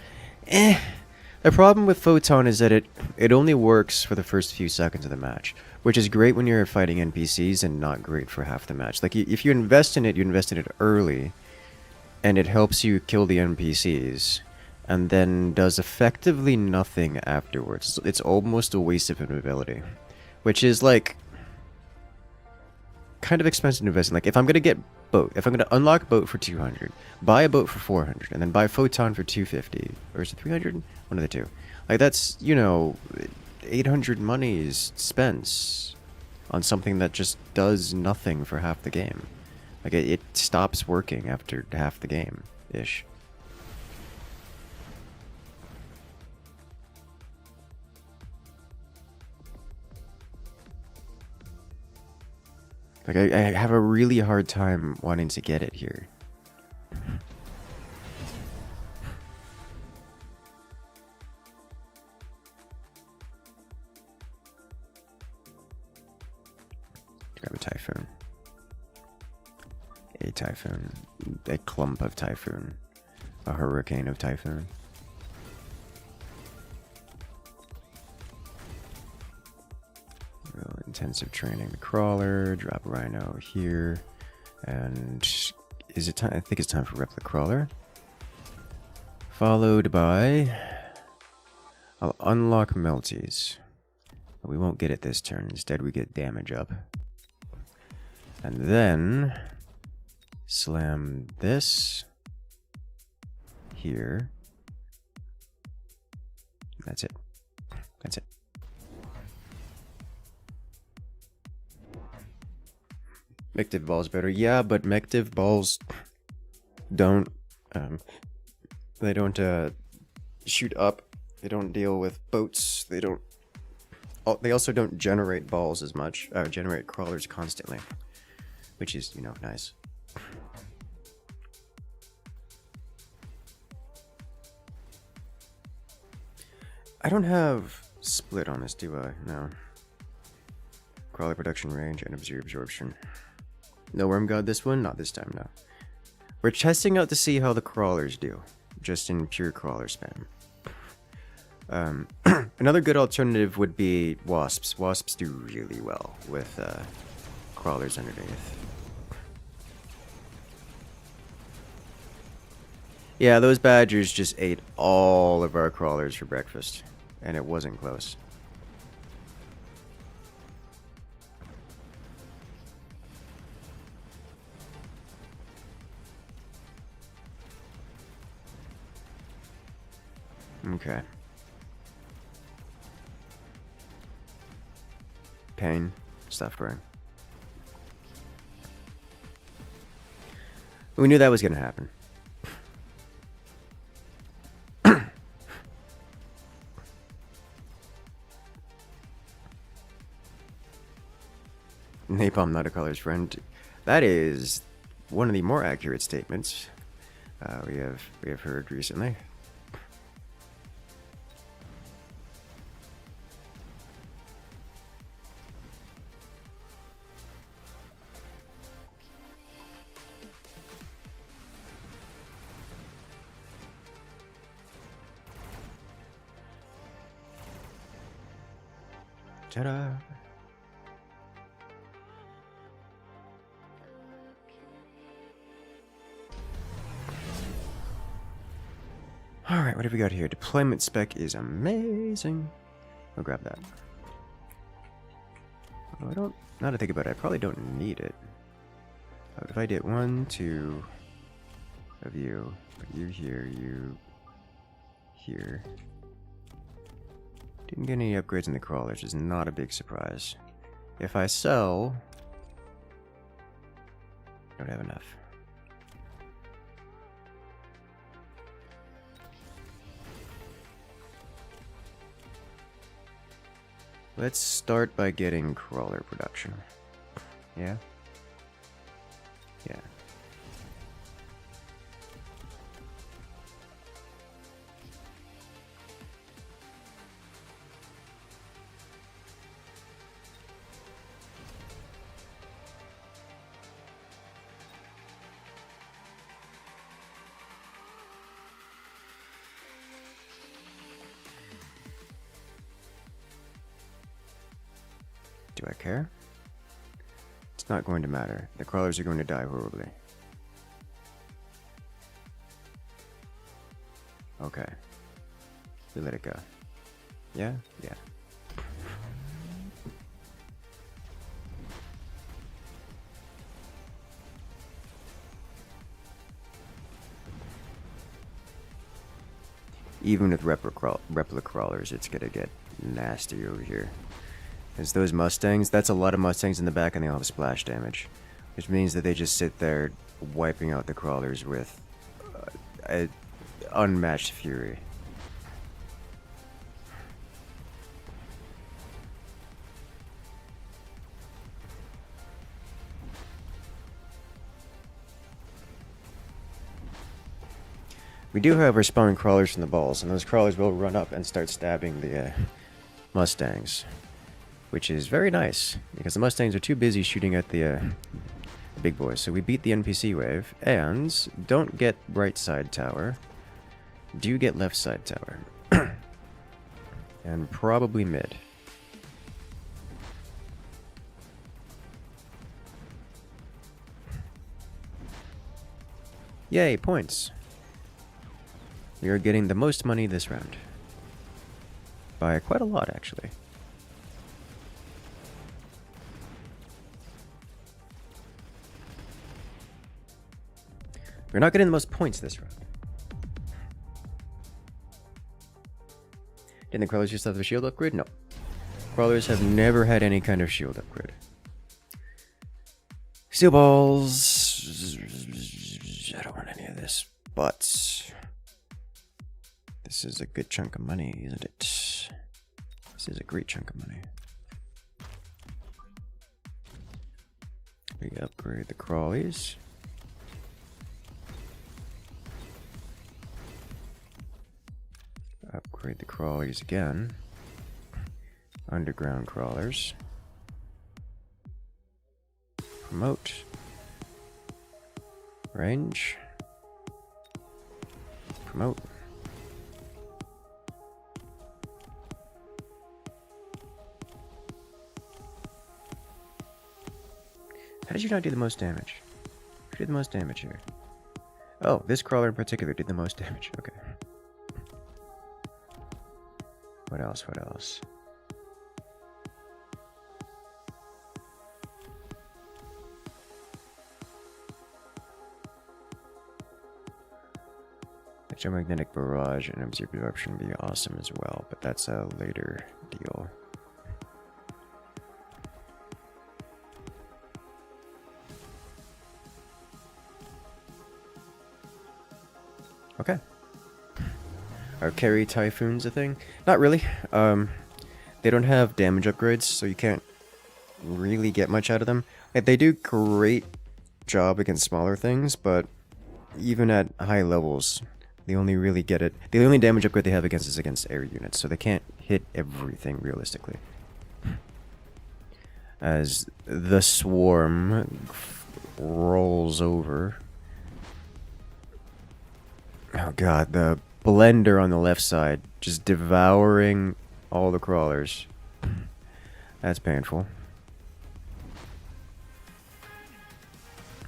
The problem with Photon is that it only works for the first few seconds of the match, which is great when you're fighting NPCs and not great for half the match. Like, if you invest in it, you invest in it early, and it helps you kill the NPCs, and then does effectively nothing afterwards. It's almost a waste of ability, which is, like, kind of expensive to invest in. Like, if I'm going to get boat, if I'm going to unlock a boat for 200, buy a boat for 400, and then buy Photon for 250, or is it 300? One of the two. Like, that's, you know, 800 monies spent on something that just does nothing for half the game. Like, it stops working after half the game-ish. Like, I have a really hard time wanting to get it here. Grab a Typhoon. A Typhoon. A clump of Typhoon. A hurricane of Typhoon. Real intensive training the crawler. Drop Rhino here. And is it time? I think it's time for Replica Crawler. Followed by... I'll unlock Melties. But we won't get it this turn. Instead we get damage up. And then slam this here. That's it. That's it. Mective balls better. Yeah, but Mective balls don't they don't shoot up. They don't deal with boats. They don't they also don't generate balls as much, generate crawlers constantly. Which is, you know, nice. I don't have split on this, do I? No. Crawler production range and absorption. No Worm God this one? Not this time, no. We're testing out to see how the crawlers do. Just in pure crawler spam. Another good alternative would be wasps. Wasps do really well with crawlers underneath. Yeah, those badgers just ate all of our crawlers for breakfast, and it wasn't close. Okay. Pain. Stop growing. We knew that was going to happen. Napalm, not a color's friend. That is one of the more accurate statements we have heard recently. Ta-da! Alright, what have we got here? Deployment spec is amazing. I'll grab that. Although I don't, now to think about it, I probably don't need it. If I did 1, 2 of you, you here, you here. Didn't get any upgrades in the crawlers, is not a big surprise. If I sell, don't have enough. Let's start by getting crawler production. Yeah? Yeah. Do I care? It's not going to matter. The crawlers are going to die horribly. Okay. We let it go. Yeah? Yeah. Even with replica crawlers, it's gonna get nasty over here. Because those Mustangs, that's a lot of Mustangs in the back and they all have splash damage. Which means that they just sit there wiping out the crawlers with unmatched fury. We do, however, spawn crawlers from the balls, and those crawlers will run up and start stabbing the Mustangs. Which is very nice, because the Mustangs are too busy shooting at the big boys. So we beat the NPC wave, and don't get right side tower. Do get left side tower. And probably mid. Yay, points! We are getting the most money this round. By quite a lot, actually. We're not getting the most points this round. Didn't the crawlers just have a shield upgrade? No. Crawlers have never had any kind of shield upgrade. Steel balls. I don't want any of this, but this is a good chunk of money, isn't it? This is a great chunk of money. We upgrade the crawlies. Upgrade the crawlies again. Underground crawlers. Promote. Range. Promote. How did you not do the most damage? Who did the most damage here? Oh, this crawler in particular did the most damage. Okay. What else? What else? Electromagnetic barrage and observed eruption would be awesome as well, but that's a later deal. Okay. Are carry typhoons a thing? Not really. They don't have damage upgrades, so you can't really get much out of them. Like, they do great job against smaller things, but even at high levels, they only really get it. The only damage upgrade they have against is against air units, so they can't hit everything realistically. As the swarm rolls over. Oh god, the blender on the left side just devouring all the crawlers. That's painful.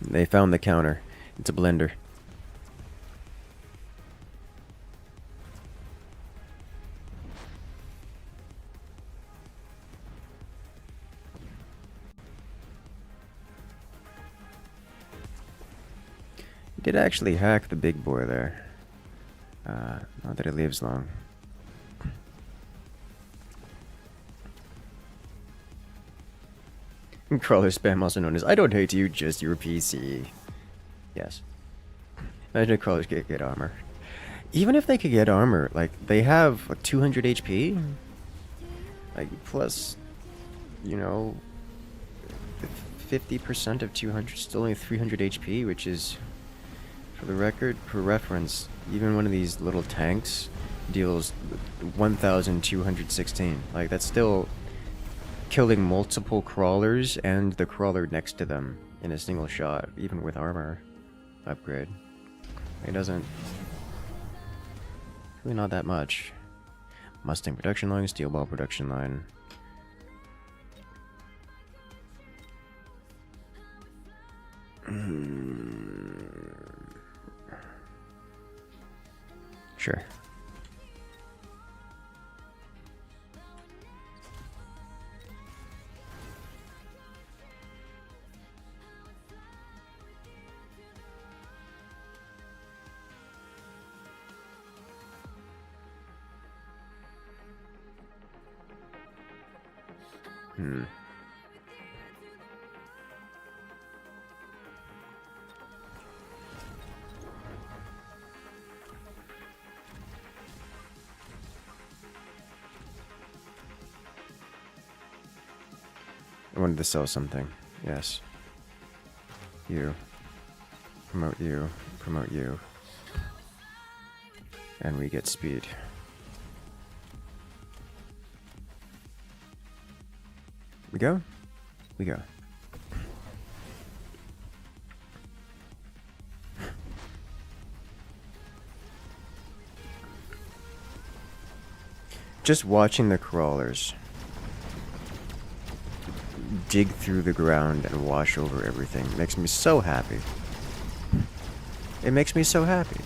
They found the counter. It's a blender. He did actually hack the big boy there. Not that it lives long. Crawler spam, also known as I don't hate you, just your PC. Yes. Imagine if crawlers could get armor. Even if they could get armor, like, they have like 200 HP. Like, plus, you know, 50% of 200 is still only 300 HP, which is, for the record, per reference, even one of these little tanks deals 1,216. Like, that's still killing multiple crawlers and the crawler next to them in a single shot, even with armor upgrade. It doesn't... really not that much. Mustang production line, steel ball production line. Sure. I wanted to sell something. Yes. You. Promote you. Promote you. And we get speed. We go? We go. Just watching the crawlers dig through the ground and wash over everything makes me so happy. It makes me so happy.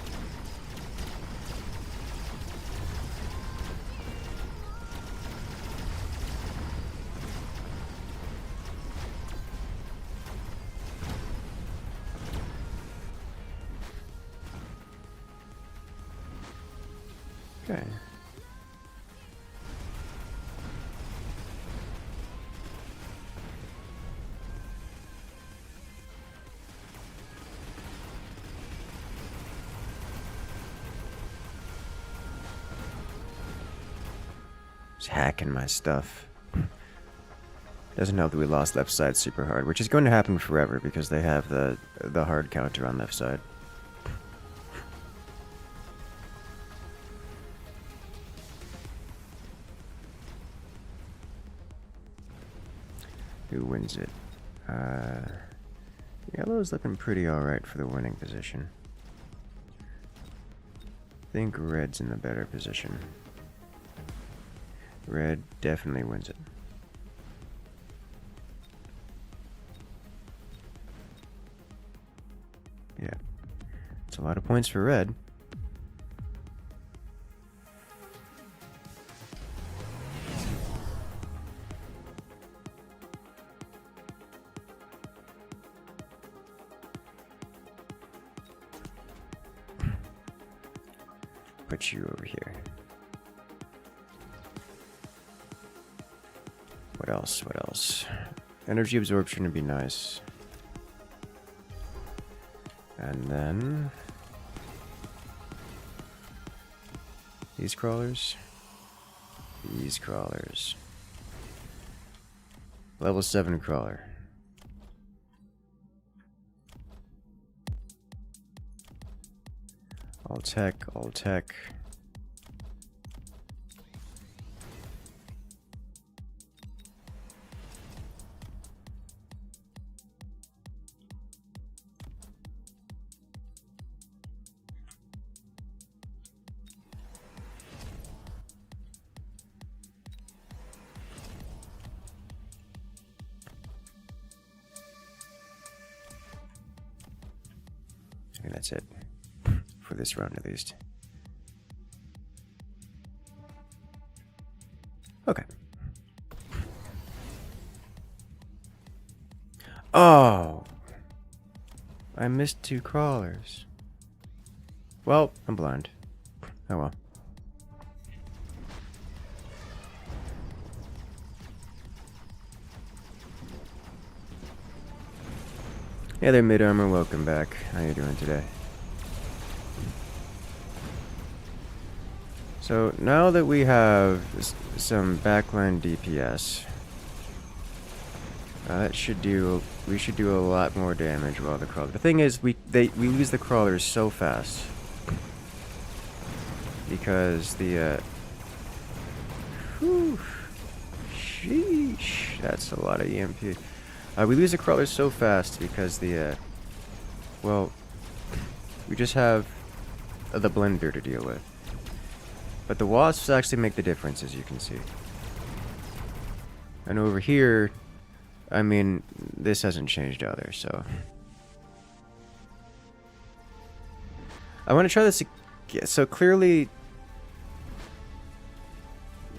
Okay. Just hacking my stuff. Doesn't help that we lost left side super hard, which is going to happen forever because they have the hard counter on left side. Who wins it? Yellow's looking pretty alright for the winning position. I think red's in the better position. Red definitely wins it. Yeah. It's a lot of points for red. Put you over here. What else? What else? Energy absorption would be nice. And then these crawlers. These crawlers. Level 7 crawler. All tech, all tech. I think that's it. For this round at least. Okay. Oh! I missed 2 crawlers. Well, I'm blind. Oh well. Hey there, mid-armor, welcome back. How you doing today? So now that we have some backline DPS, we should do a lot more damage while the crawler. The thing is, we lose the crawlers so fast because the whew, sheesh, that's a lot of EMP. We lose the crawlers so fast because well, we just have the blender to deal with. But the wasps actually make the difference, as you can see. And over here, I mean, this hasn't changed either, so... I want to try this again. So clearly,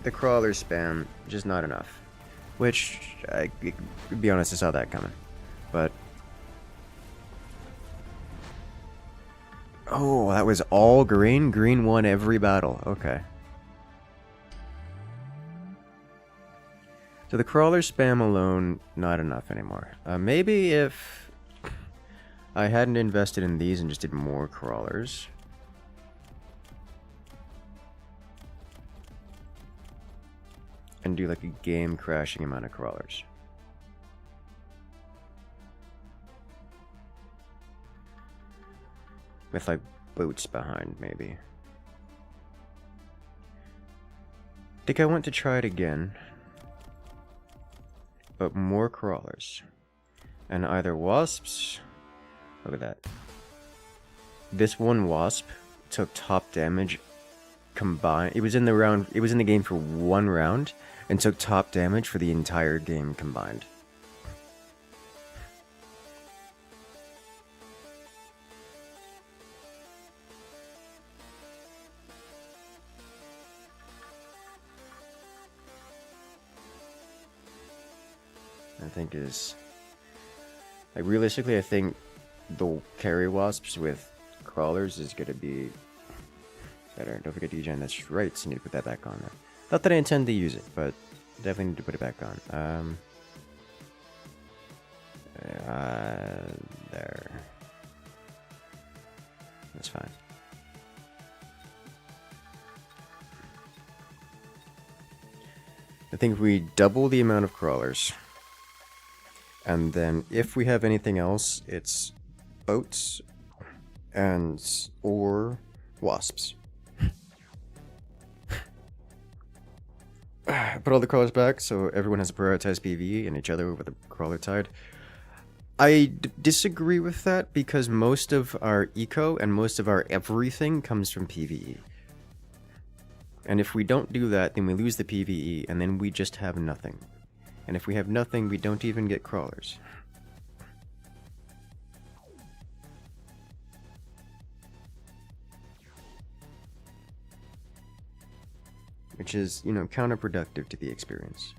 the crawler spam, just not enough. Which, to be honest, I saw that coming. But... Oh, that was all green? Green won every battle. Okay. So the crawler spam alone, not enough anymore. Maybe if I hadn't invested in these and just did more crawlers. And do like a game crashing amount of crawlers. With like boots behind, maybe. I think I want to try it again. But more crawlers. And either wasps... Look at that. This one wasp took top damage combined. It was in the game for one round and took top damage for the entire game combined. I think is... Like, realistically, I think the carry wasps with crawlers is gonna be better. Don't forget to degen, that's right, so you need to put that back on there. Not that I intend to use it, but definitely need to put it back on. There. That's fine. I think if we double the amount of crawlers, and then if we have anything else, it's boats or wasps. Put all the crawlers back so everyone has to prioritize PvE and each other over the crawler tide. I disagree with that because most of our eco and most of our everything comes from PvE. And if we don't do that, then we lose the PvE and then we just have nothing. And if we have nothing, we don't even get crawlers. Which is, you know, counterproductive to the experience.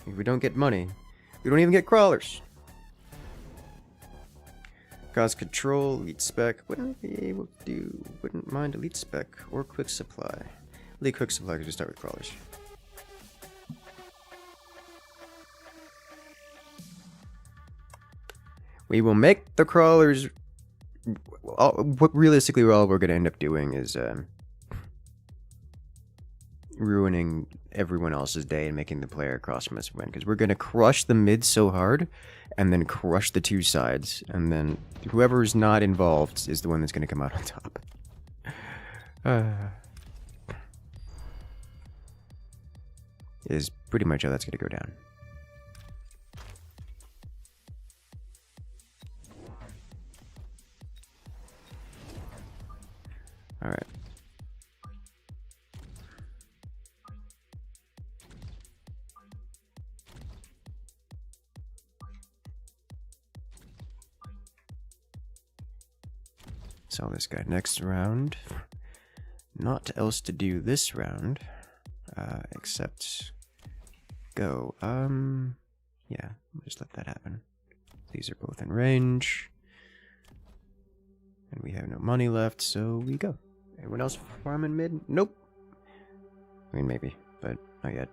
If we don't get money, we don't even get crawlers. Cause control, elite spec, wouldn't be able to do, wouldn't mind elite spec or quick supply. Elite quick supply could just start with crawlers. We will make the crawlers. Realistically, all we're going to end up doing is ruining everyone else's day and making the player across from us win. Because we're going to crush the mid so hard, and then crush the two sides, and then whoever's not involved is the one that's going to come out on top. Is pretty much how that's going to go down. All right. Sell this guy next round. Not else to do this round, except go. Yeah, just let that happen. These are both in range. And we have no money left, so we go. Anyone else farming mid? Nope. I mean, maybe, but not yet.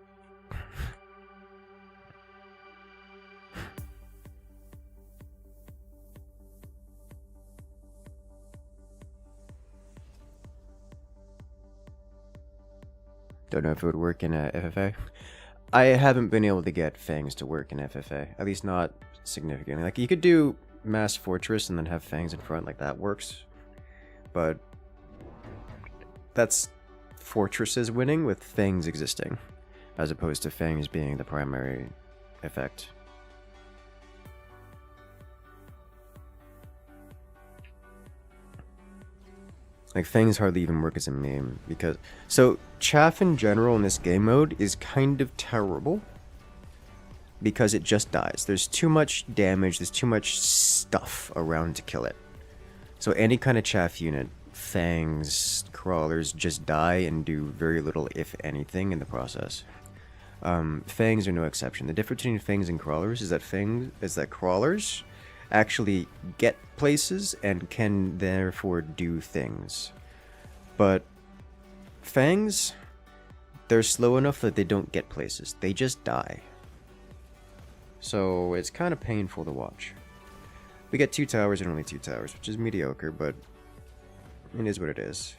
Don't know if it would work in FFA. I haven't been able to get fangs to work in FFA, at least not significantly. Like, you could do mass fortress and then have fangs in front, like that works. But that's fortresses winning with fangs existing, as opposed to fangs being the primary effect. Like, fangs hardly even work as a meme, because... So, chaff in general in this game mode is kind of terrible, because it just dies. There's too much damage, there's too much stuff around to kill it. So any kind of chaff unit, fangs, crawlers, just die and do very little, if anything, in the process. Fangs are no exception. The difference between fangs and crawlers is that crawlers actually get places and can therefore do things. But fangs, they're slow enough that they don't get places. They just die. So it's kind of painful to watch. We get 2 towers and only 2 towers, which is mediocre, but it is what it is.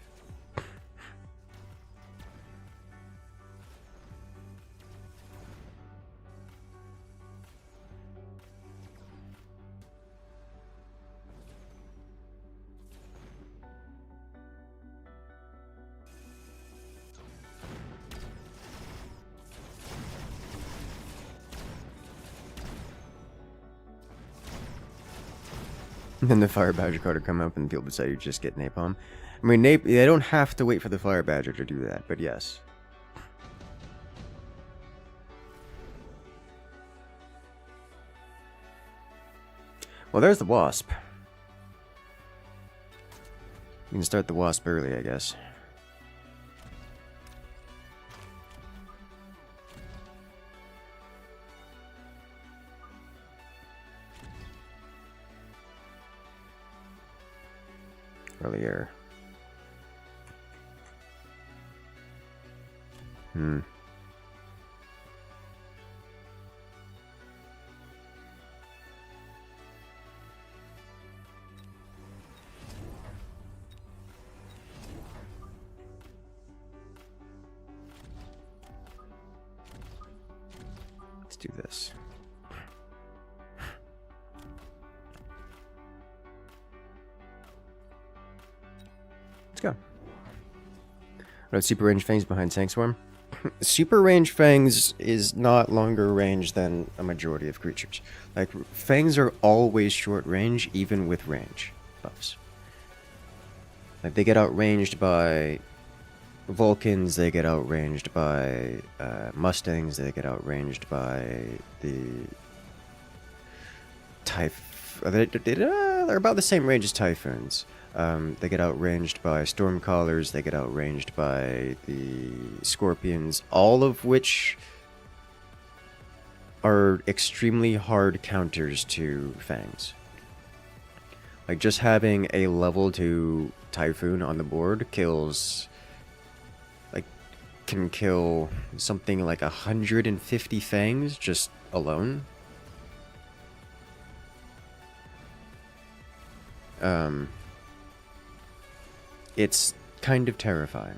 And then the fire badger card will come up and people decide you just get napalm. I mean, they don't have to wait for the fire badger to do that, but yes. Well, there's the wasp. You can start the wasp early, I guess. Earlier. Let's do this. Let's go. What, super range fangs behind Sandstorm? Super range fangs is not longer range than a majority of creatures. Like, fangs are always short range, even with range buffs. Like, they get outranged by Vulcans, they get outranged by Mustangs, they get outranged by the they're about the same range as Typhoons. They get outranged by Stormcallers, they get outranged by the Scorpions, all of which are extremely hard counters to Fangs. Like, just having a level 2 Typhoon on the board kills... like, can kill something like 150 Fangs just alone. It's kind of terrifying.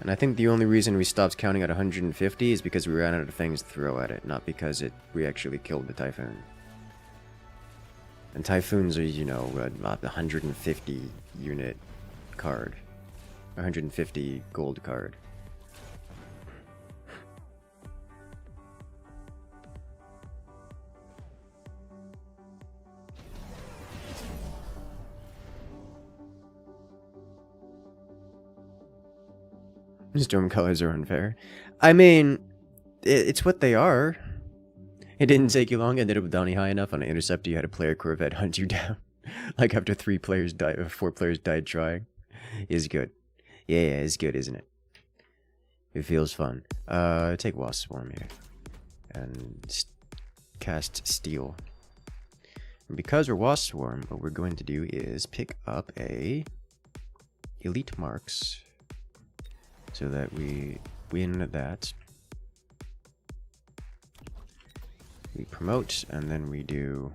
And I think the only reason we stopped counting at 150 is because we ran out of things to throw at it, not because we actually killed the Typhoon. And Typhoons are, you know, a 150 unit card. 150 gold card. Stormcallers are unfair. I mean, it's what they are. It didn't take you long. Ended up with bounty high enough on an interceptor. You had a player Corvette hunt you down. Like after 4 players died trying. Is good. Yeah, it's good, isn't it? It feels fun. Take Wasp Swarm here. And cast Steel. And because we're Wasp Swarm, what we're going to do is pick up a Elite Marks. So that we win that. We promote, and then we do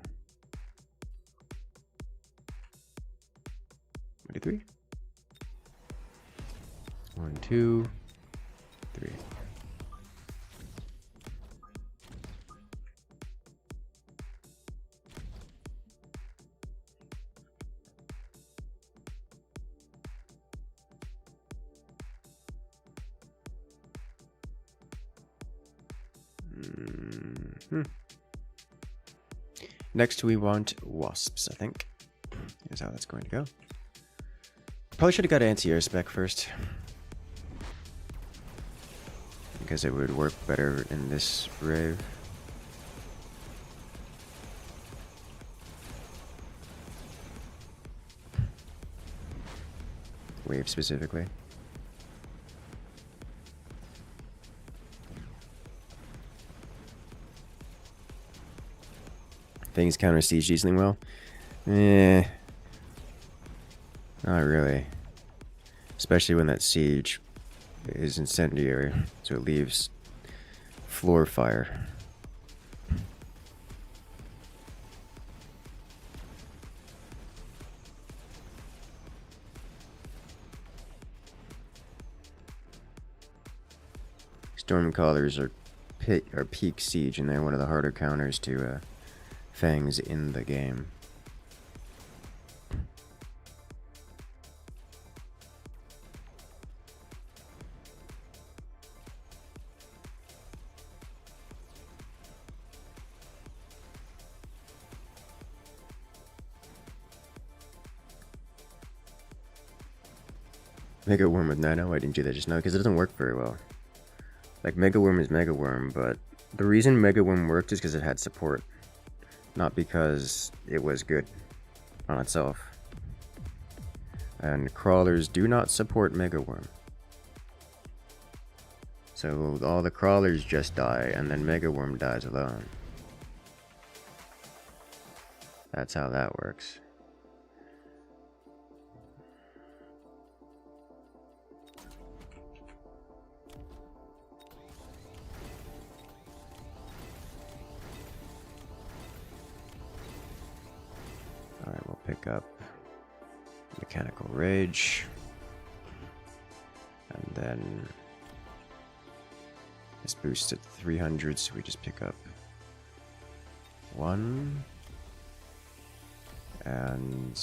23. 1, 2, 3. Next, we want wasps, I think. Here's how that's going to go. Probably should have got anti-air spec first, because it would work better in this rave. Wave specifically. Things counter siege dieseling well? Not really. Especially when that siege is incendiary, so it leaves floor fire. Stormcallers are peak siege, and they're one of the harder counters to Fangs in the game. Mega Worm with Nano, I didn't do that just now because it doesn't work very well. Like, Mega Worm is Mega Worm, but the reason Mega Worm worked is because it had support, not because it was good on itself. And crawlers do not support Mega Worm. So all the crawlers just die, and then Mega Worm dies alone. That's how that works. Alright, we'll pick up Mechanical Rage. And then this boosts at 300, so we just pick up 1 and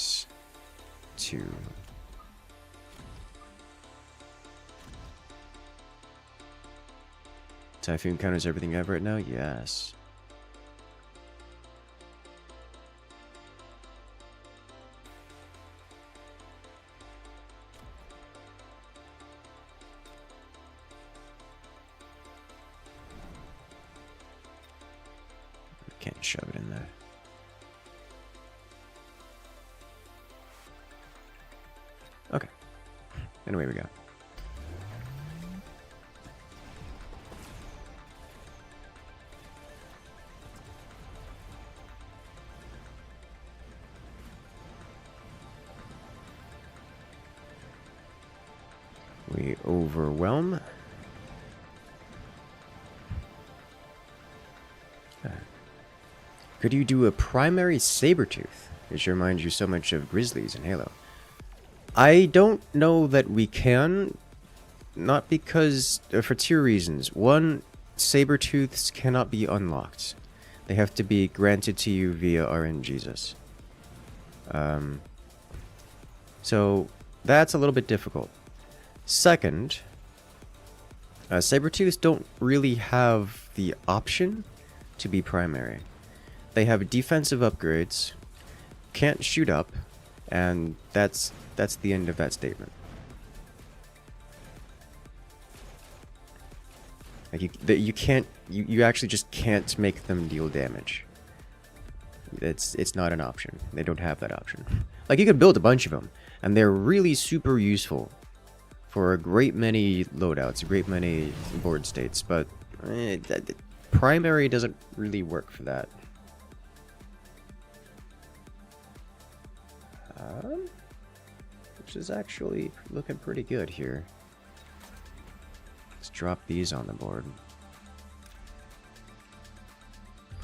2. Typhoon counters everything ever right now? Yes. Can't shove it in there. Okay. And away we go. We overwhelm. Could you do a primary Sabertooth, which reminds you so much of Grizzlies in Halo? I don't know that we can, not because, for 2 reasons. One, Sabertooths cannot be unlocked. They have to be granted to you via RNGesus. So, that's a little bit difficult. Second, Sabertooths don't really have the option to be primary. They have defensive upgrades, can't shoot up, and that's the end of that statement. Like you actually just can't make them deal damage. It's not an option. They don't have that option. Like, you could build a bunch of them, and they're really super useful for a great many loadouts, a great many board states, but primary doesn't really work for that. Which is actually looking pretty good here. Let's drop these on the board.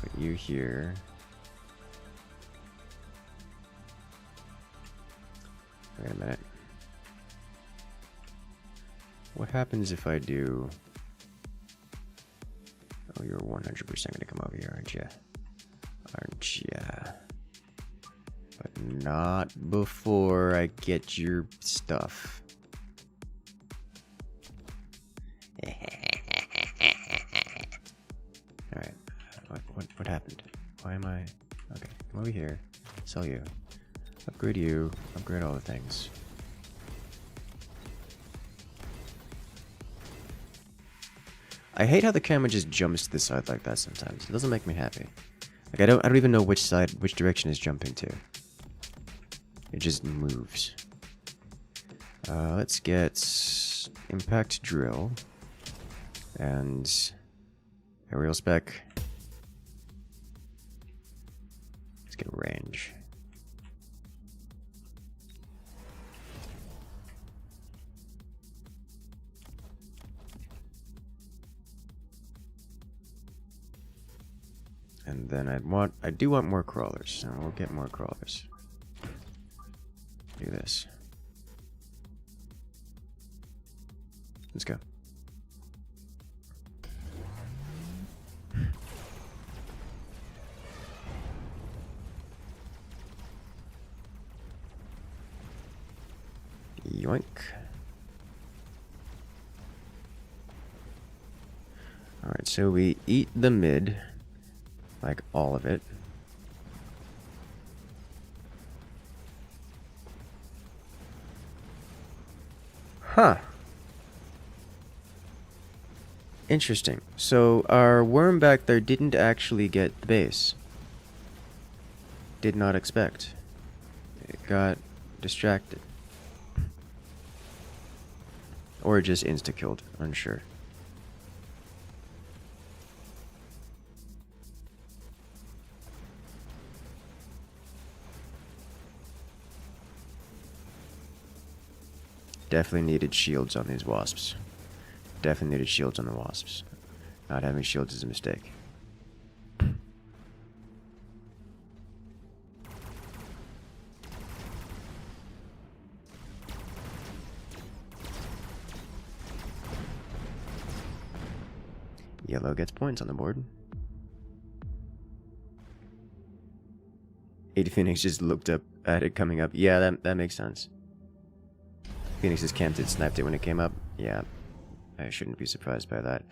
Put you here. Wait a minute. What happens if I do... Oh, you're 100% gonna come over here, aren't you? Aren't ya? But not before I get your stuff. Alright. What happened? Why am I... Okay, come over here. Sell you. Upgrade you. Upgrade all the things. I hate how the camera just jumps to the side like that sometimes. It doesn't make me happy. Like I don't even know which direction it's jumping to. It just moves. Let's get impact drill and aerial spec. Let's get range. And then I do want more crawlers, so we'll get more crawlers. Do this. Let's go. Yoink. Alright, so we eat the mid. Like all of it. Huh. Interesting. So our worm back there didn't actually get the base. Did not expect. It got distracted. Or just insta-killed, unsure. Definitely needed shields on these wasps. Definitely needed shields on the wasps. Not having shields is a mistake. Yellow gets points on the board. 80 Phoenix just looked up at it coming up. Yeah, that makes sense. Phoenix just camped it, sniped it when it came up. Yeah, I shouldn't be surprised by that.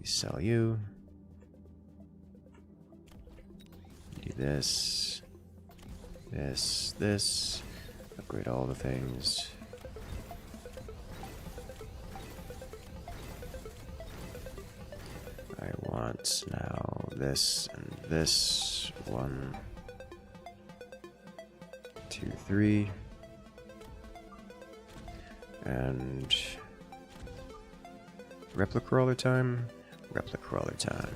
Sell you. Do this. This. Upgrade all the things. I want now this and this. 1, 2, 3. And replica crawler time. Replica crawler time.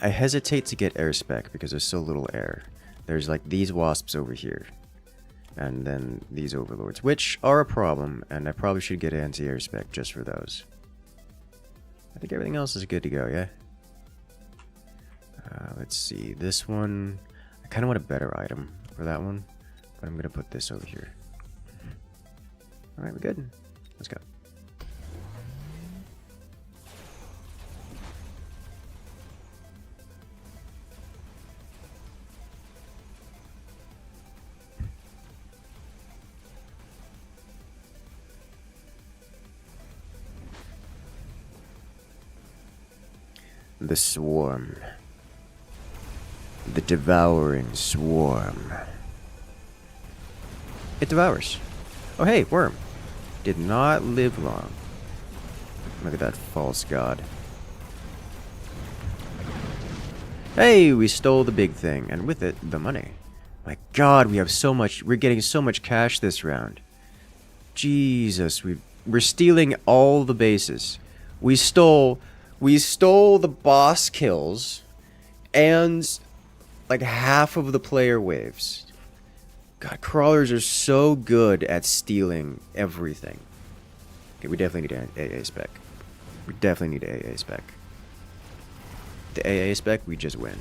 I hesitate to get air spec because there's so little air. There's like these wasps over here. And then these overlords, which are a problem, and I probably should get anti-air spec just for those. I think everything else is good to go, yeah? Let's see, this one, I kind of want a better item for that one, but I'm going to put this over here. Alright, we're good. Let's go. The swarm. The devouring swarm. It devours. Oh hey, worm. Did not live long. Look at that false god. Hey, we stole the big thing, and with it, the money. My god, we have so much, we're getting so much cash this round. Jesus, we're stealing all the bases. We stole the boss kills and like half of the player waves. God, crawlers are so good at stealing everything. Okay, we definitely need AA spec. We definitely need AA spec. the AA spec, we just win.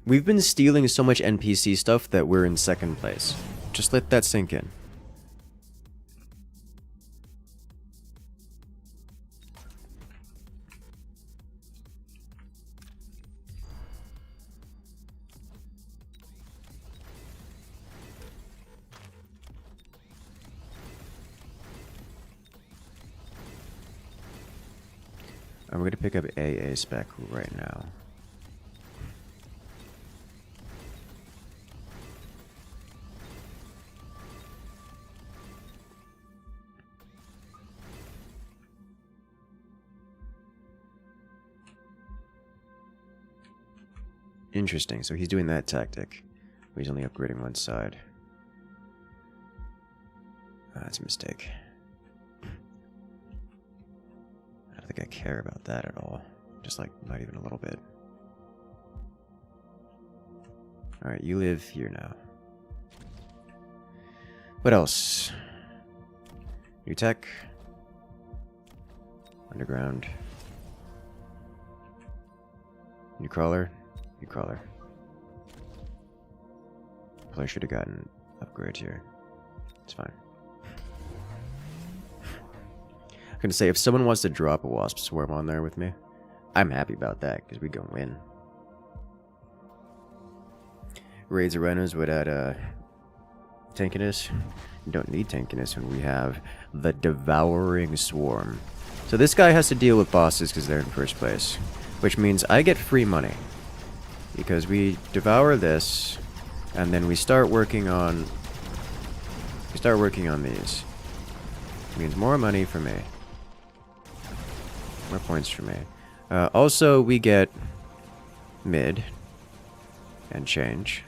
We've been stealing so much NPC stuff that we're in second place. Just let that sink in. I'm going to pick up AA spec right now. Interesting, so he's doing that tactic. He's only upgrading one side. That's a mistake. I don't think I care about that at all. Just like, not even a little bit. Alright, you live here now. What else? New tech. Underground. New crawler. New crawler. Probably should have gotten upgrades here. It's fine. I'm gonna say, if someone wants to drop a wasp swarm on there with me, I'm happy about that, because we gonna win. Raids arenas would add tankiness. You don't need tankiness when we have the devouring swarm. So this guy has to deal with bosses because they're in first place, which means I get free money. Because we devour this, and then we start working on these. It means more money for me. More points for me. Also, we get mid and change.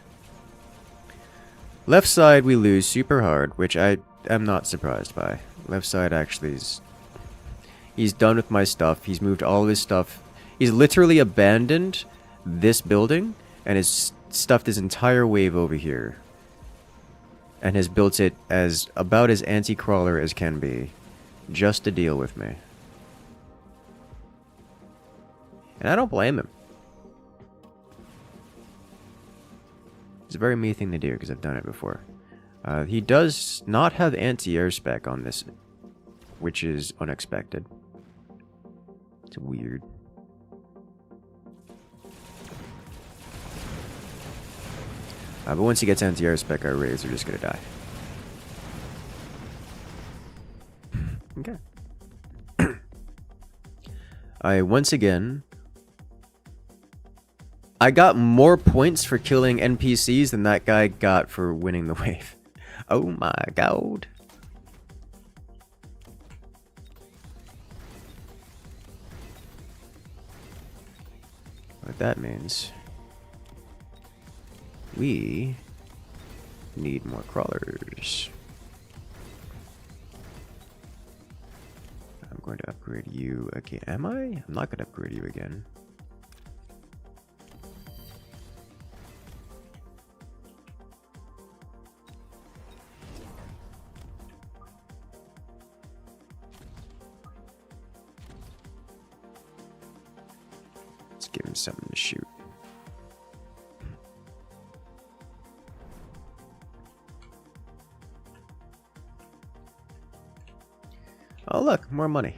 Left side we lose super hard, which I am not surprised by. Left side actually is... He's done with my stuff. He's moved all of his stuff. He's literally abandoned this building and has stuffed his entire wave over here and has built it as about as anti-crawler as can be just to deal with me. And I don't blame him. It's a very me thing to do because I've done it before. He does not have anti-air spec on this, which is unexpected. It's weird. But once he gets anti-air spec, our raids are just gonna die. Okay. Once again, I got more points for killing NPCs than that guy got for winning the wave. Oh my god. What that means... we need more crawlers. I'm going to upgrade you again. Am I? I'm not going to upgrade you again. Let's give him something to shoot. Oh look, more money.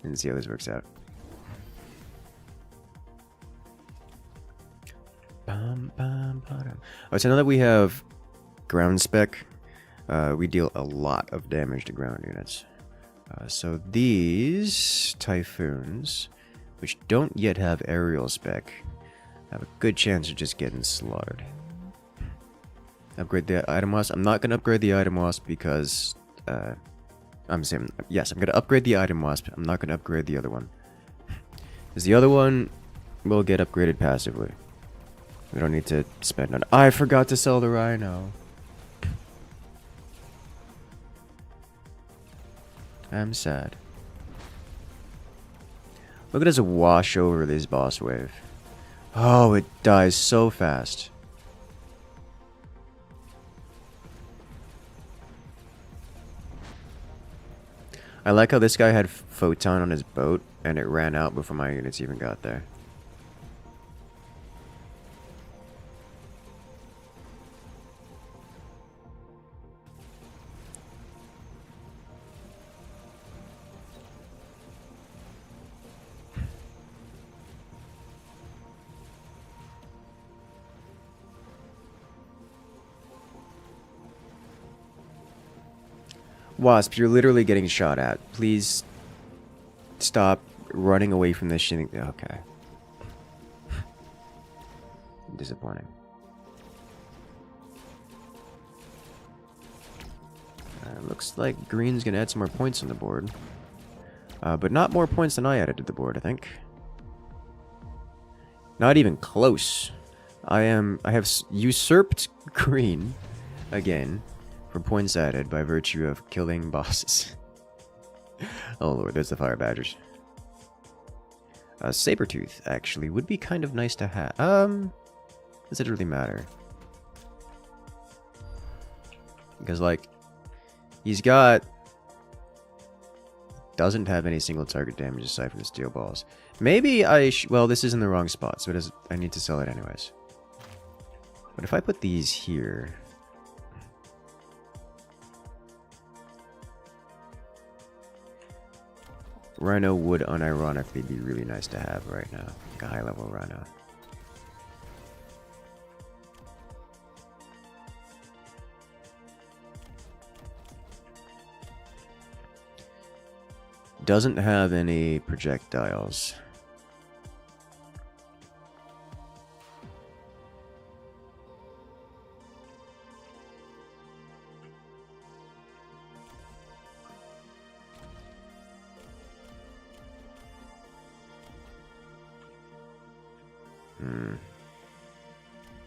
Let's see how this works out. Oh, so now that we have ground spec, we deal a lot of damage to ground units. So these typhoons, which don't yet have aerial spec, have a good chance of just getting slaughtered. Upgrade the item wasp. I'm not going to upgrade the item wasp because... I'm saying, yes, I'm going to upgrade the item wasp. I'm not going to upgrade the other one. Because the other one will get upgraded passively. We don't need to spend on... I forgot to sell the rhino. I'm sad. Look at us wash over this boss wave. Oh, it dies so fast. I like how this guy had photon on his boat, and it ran out before my units even got there. Wasp, you're literally getting shot at. Please stop running away from this shit. Okay. Disappointing. Looks like green's gonna add some more points on the board. But not more points than I added to the board, I think. Not even close. I have usurped green again for points added by virtue of killing bosses. Oh lord, there's the fire badgers. Sabertooth actually would be kind of nice to have. Does it really matter? Because like he's got doesn't have any single target damage aside from the steel balls. Maybe well, this is in the wrong spot, so I need to sell it anyways. But if I put these here, Rhino would unironically be really nice to have right now, like a high level Rhino. Doesn't have any projectiles. Hmm.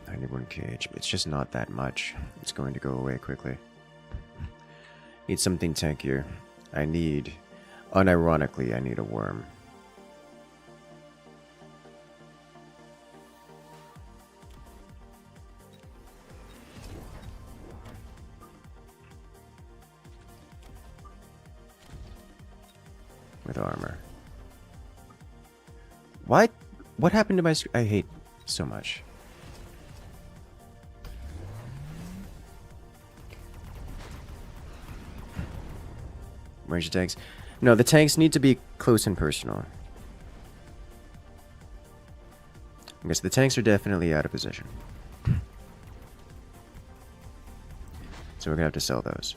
91 cage, but it's just not that much. It's going to go away quickly. Need something tankier. Unironically, I need a worm. With armor. What? What happened to my I hate so much. Where's your tanks? No, the tanks need to be close and personal. I guess the tanks are definitely out of position. So we're gonna have to sell those.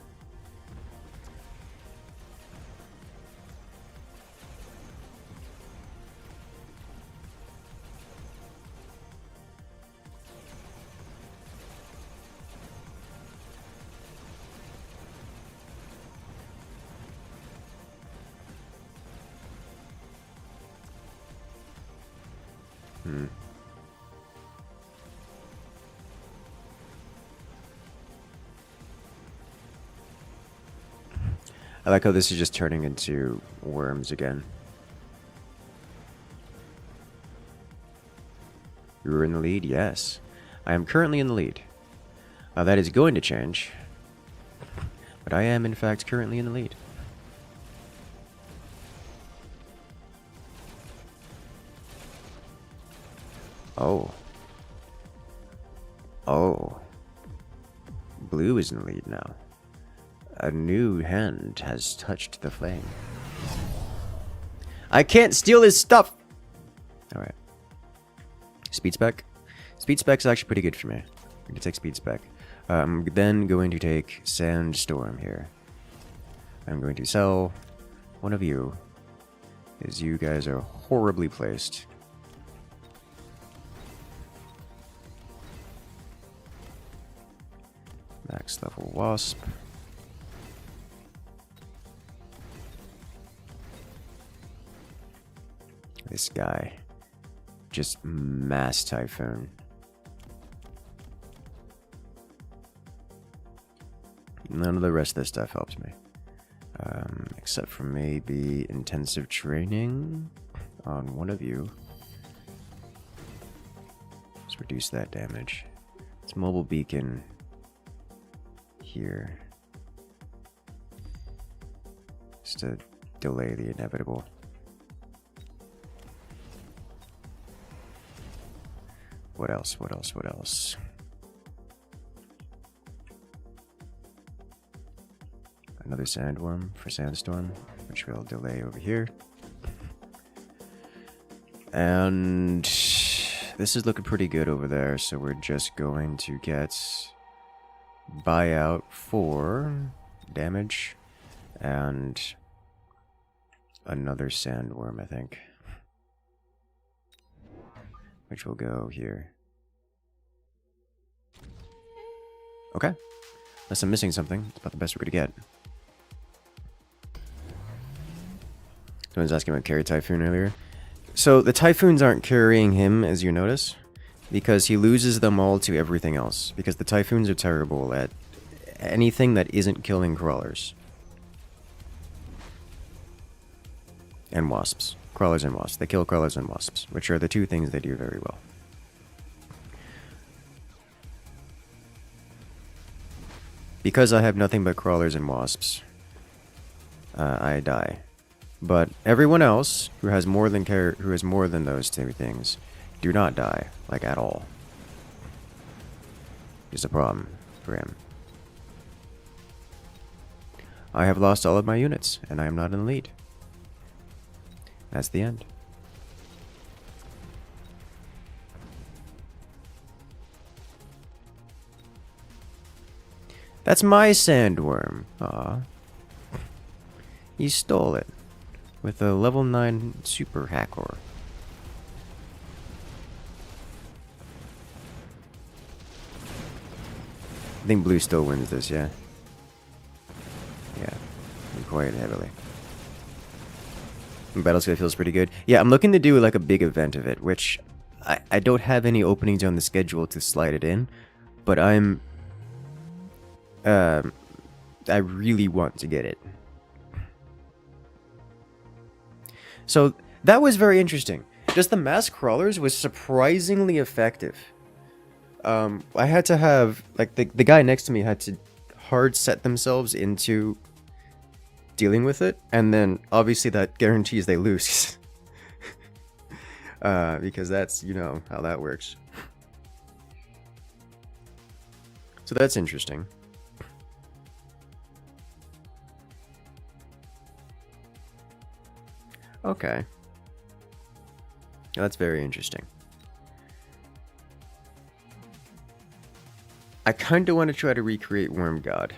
I like how this is just turning into worms again. You're in the lead? Yes. I am currently in the lead. That is going to change. But I am, in fact, currently in the lead. Oh. Oh. Blue is in the lead now. A new hand has touched the flame. I can't steal his stuff! Alright. Speed spec? Speed spec is actually pretty good for me. I can take speed spec. I'm then going to take Sandstorm here. I'm going to sell one of you, as you guys are horribly placed. Max level Wasp. This guy. Just mass Typhoon. None of the rest of this stuff helps me. Except for maybe intensive training on one of you. Let's reduce that damage. It's mobile beacon here. Just to delay the inevitable. What else? What else? What else? Another Sandworm for Sandstorm, which we'll delay over here. And this is looking pretty good over there, so we're just going to get buyout for damage and another Sandworm, I think, which will go here. Okay, unless I'm missing something, it's about the best we're gonna get. Someone's asking about Carry Typhoon earlier. So the Typhoons aren't carrying him, as you notice, because he loses them all to everything else. Because the Typhoons are terrible at anything that isn't killing crawlers. And wasps. Crawlers and wasps. They kill crawlers and wasps, which are the two things they do very well. Because I have nothing but crawlers and wasps, I die. But everyone else who has more than those two things do not die, like at all. It's a problem for him. I have lost all of my units, and I am not in the lead. That's the end. That's my Sandworm. Aw. He stole it. With a level 9 super hacker. I think blue still wins this, yeah. Yeah, quite heavily. Battlescape feels pretty good. Yeah, I'm looking to do like a big event of it, which I don't have any openings on the schedule to slide it in, but I really want to get it. So that was very interesting. Just the mass crawlers was surprisingly effective. I had to have, like, the guy next to me had to hard set themselves into dealing with it, and then obviously that guarantees they lose. Because that's, you know, how that works. So that's interesting. Okay. That's very interesting. I kind of want to try to recreate Worm God.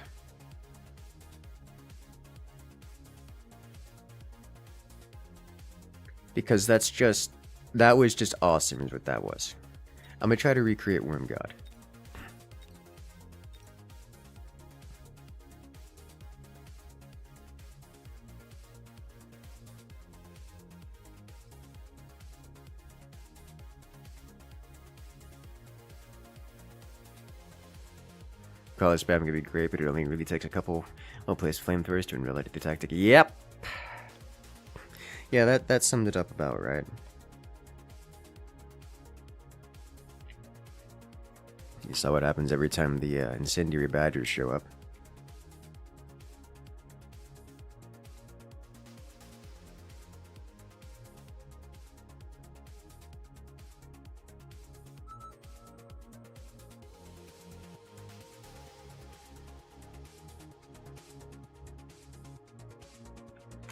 Because that was just awesome is what that was. I'm going to try to recreate Worm God. College spam can be great, but it only really takes a couple well-placed flamethrowers to unreal the tactic. Yep! Yeah, that summed it up about right. You saw what happens every time the incendiary badgers show up.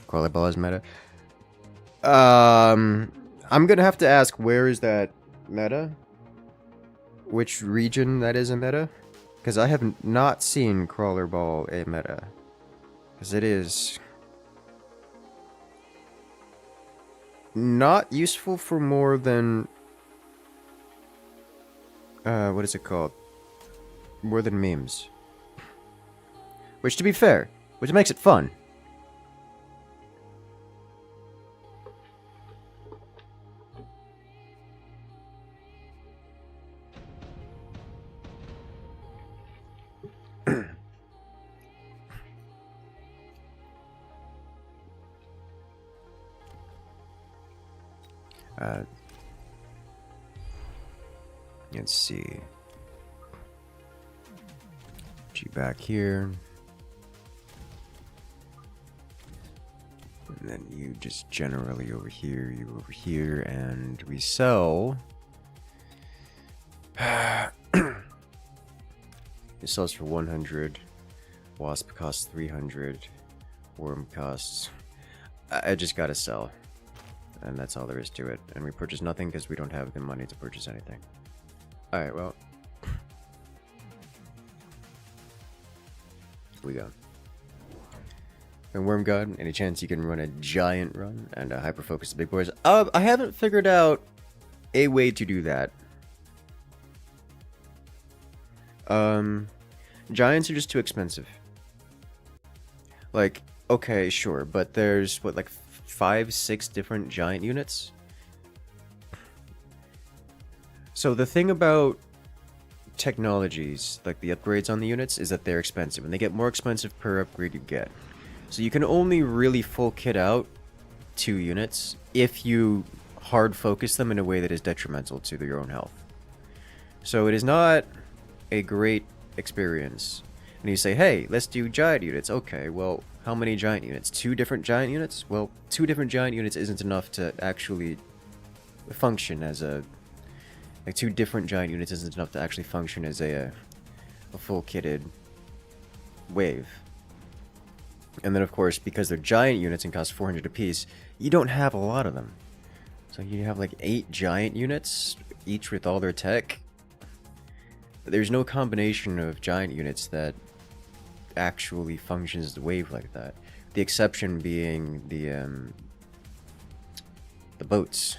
Crawler ball is meta. I'm gonna have to ask where is that meta? Which region that is a meta? Because I have not seen Crawler Ball a meta. Because it is not useful for more than what is it called? More than memes. Which, to be fair, which makes it fun. Let's see. G back here. And then you just generally over here, you over here, and we sell. It sells for 100. Wasp costs 300. Worm costs. I just gotta sell. And that's all there is to it. And we purchase nothing because we don't have the money to purchase anything. Alright, well. We go. And Worm God, any chance you can run a giant run and hyper focus the big boys? I haven't figured out a way to do that. Giants are just too expensive. Like, okay, sure, but there's what, like 5-6 different giant units? So the thing about technologies, like the upgrades on the units, is that they're expensive, and they get more expensive per upgrade you get. So you can only really full kit out 2 units if you hard focus them in a way that is detrimental to your own health. So it is not a great experience. And you say, hey, let's do giant units. Okay, well, how many giant units? 2 different giant units? Well, 2 different giant units isn't enough to actually function as a... Like, 2 different giant units isn't enough to actually function as a full kitted wave. And then, of course, because they're giant units and cost 400 apiece, you don't have a lot of them. So you have like 8 giant units, each with all their tech. There's no combination of giant units that actually functions as a wave like that. The exception being the boats.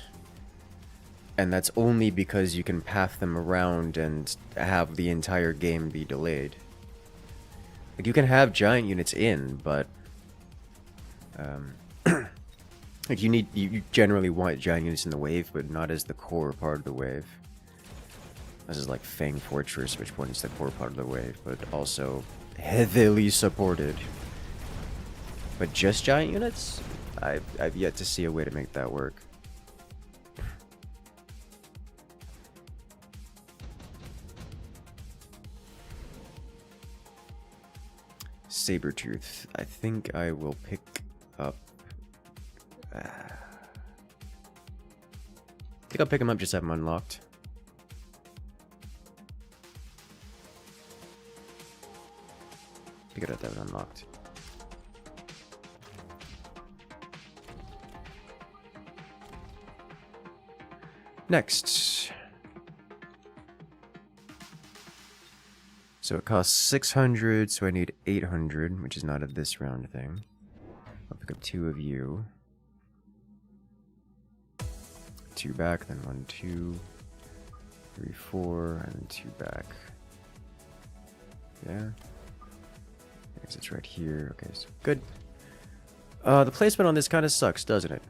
And that's only because you can path them around and have the entire game be delayed. Like, you can have giant units in, but like you generally want giant units in the wave, but not as the core part of the wave. This is like Fang Fortress, which one is the core part of the wave, but also heavily supported. But just giant units? I've yet to see a way to make that work. Sabertooth. I think I will pick up... I think I'll pick him up, just have him unlocked. Pick it up, that was unlocked. Next. So it costs 600, so I need 800, which is not a this round thing. I'll pick up 2 of you. 2 back, then 1, 2, 3, 4, and 2 back. Yeah. I guess it's right here. Okay, so good. The placement on this kind of sucks, doesn't it?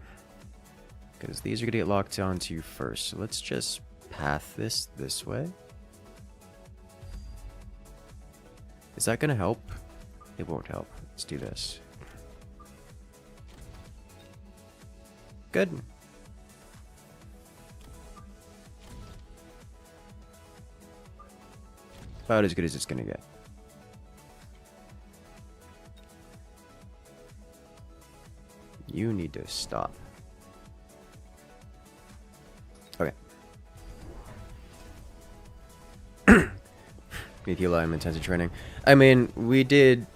Because these are going to get locked onto first. So let's just path this way. Is that going to help? It won't help. Let's do this. Good. About as good as it's going to get. You need to stop. Okay. Need heal item intensive training. I mean,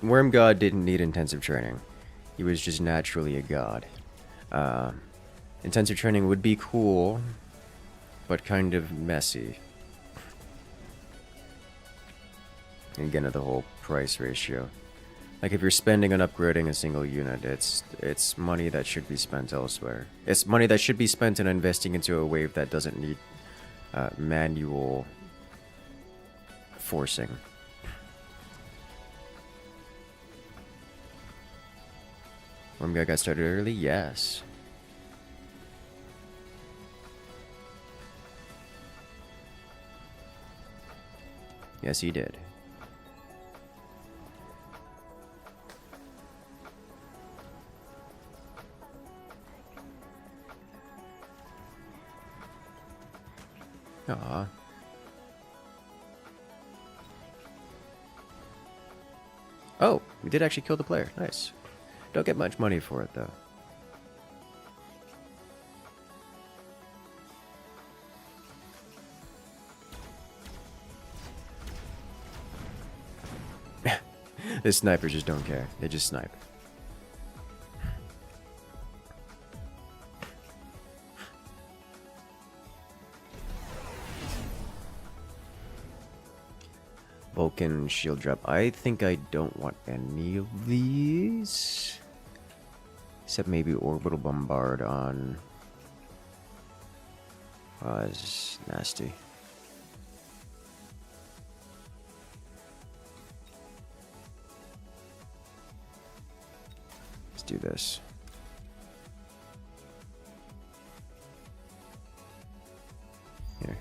Worm God didn't need intensive training. He was just naturally a god. Intensive training would be cool, but kind of messy. And again, the whole price ratio. Like, if you're spending on upgrading a single unit, it's money that should be spent elsewhere. It's money that should be spent in investing into a wave that doesn't need manual forcing. Worm guy got started early? Yes. Yes, he did. Aww. Oh, we did actually kill the player. Nice. Don't get much money for it, though. The snipers just don't care. They just snipe. Vulcan shield drop. I think I don't want any of these. Except maybe orbital bombard on... Oh, this is nasty. Let's do this. Here.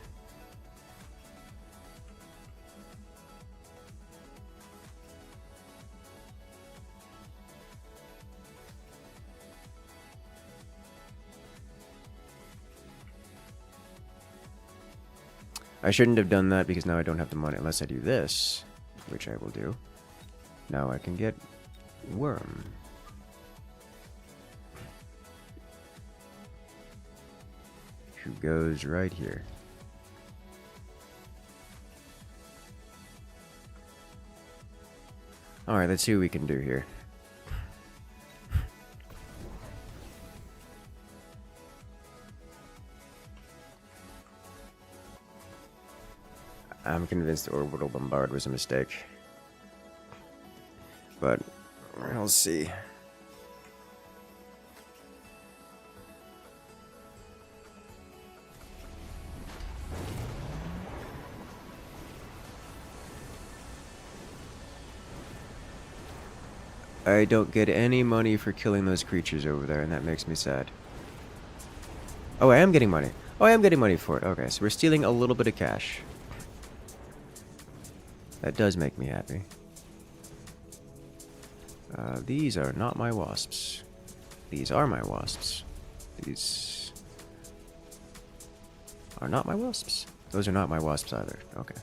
I shouldn't have done that because now I don't have the money unless I do this, which I will do. Now I can get worm. Who goes right here. Alright, let's see what we can do here. I'm convinced orbital bombard was a mistake. But we'll see. I don't get any money for killing those creatures over there, and that makes me sad. Oh, I am getting money. Oh, I am getting money for it. Okay, so we're stealing a little bit of cash. That does make me happy. These are not my wasps. These are my wasps. These are not my wasps. Those are not my wasps either. Okay.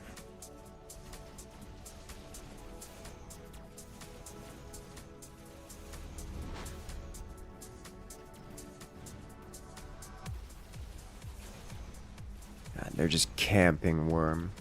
God, they're just camping worm.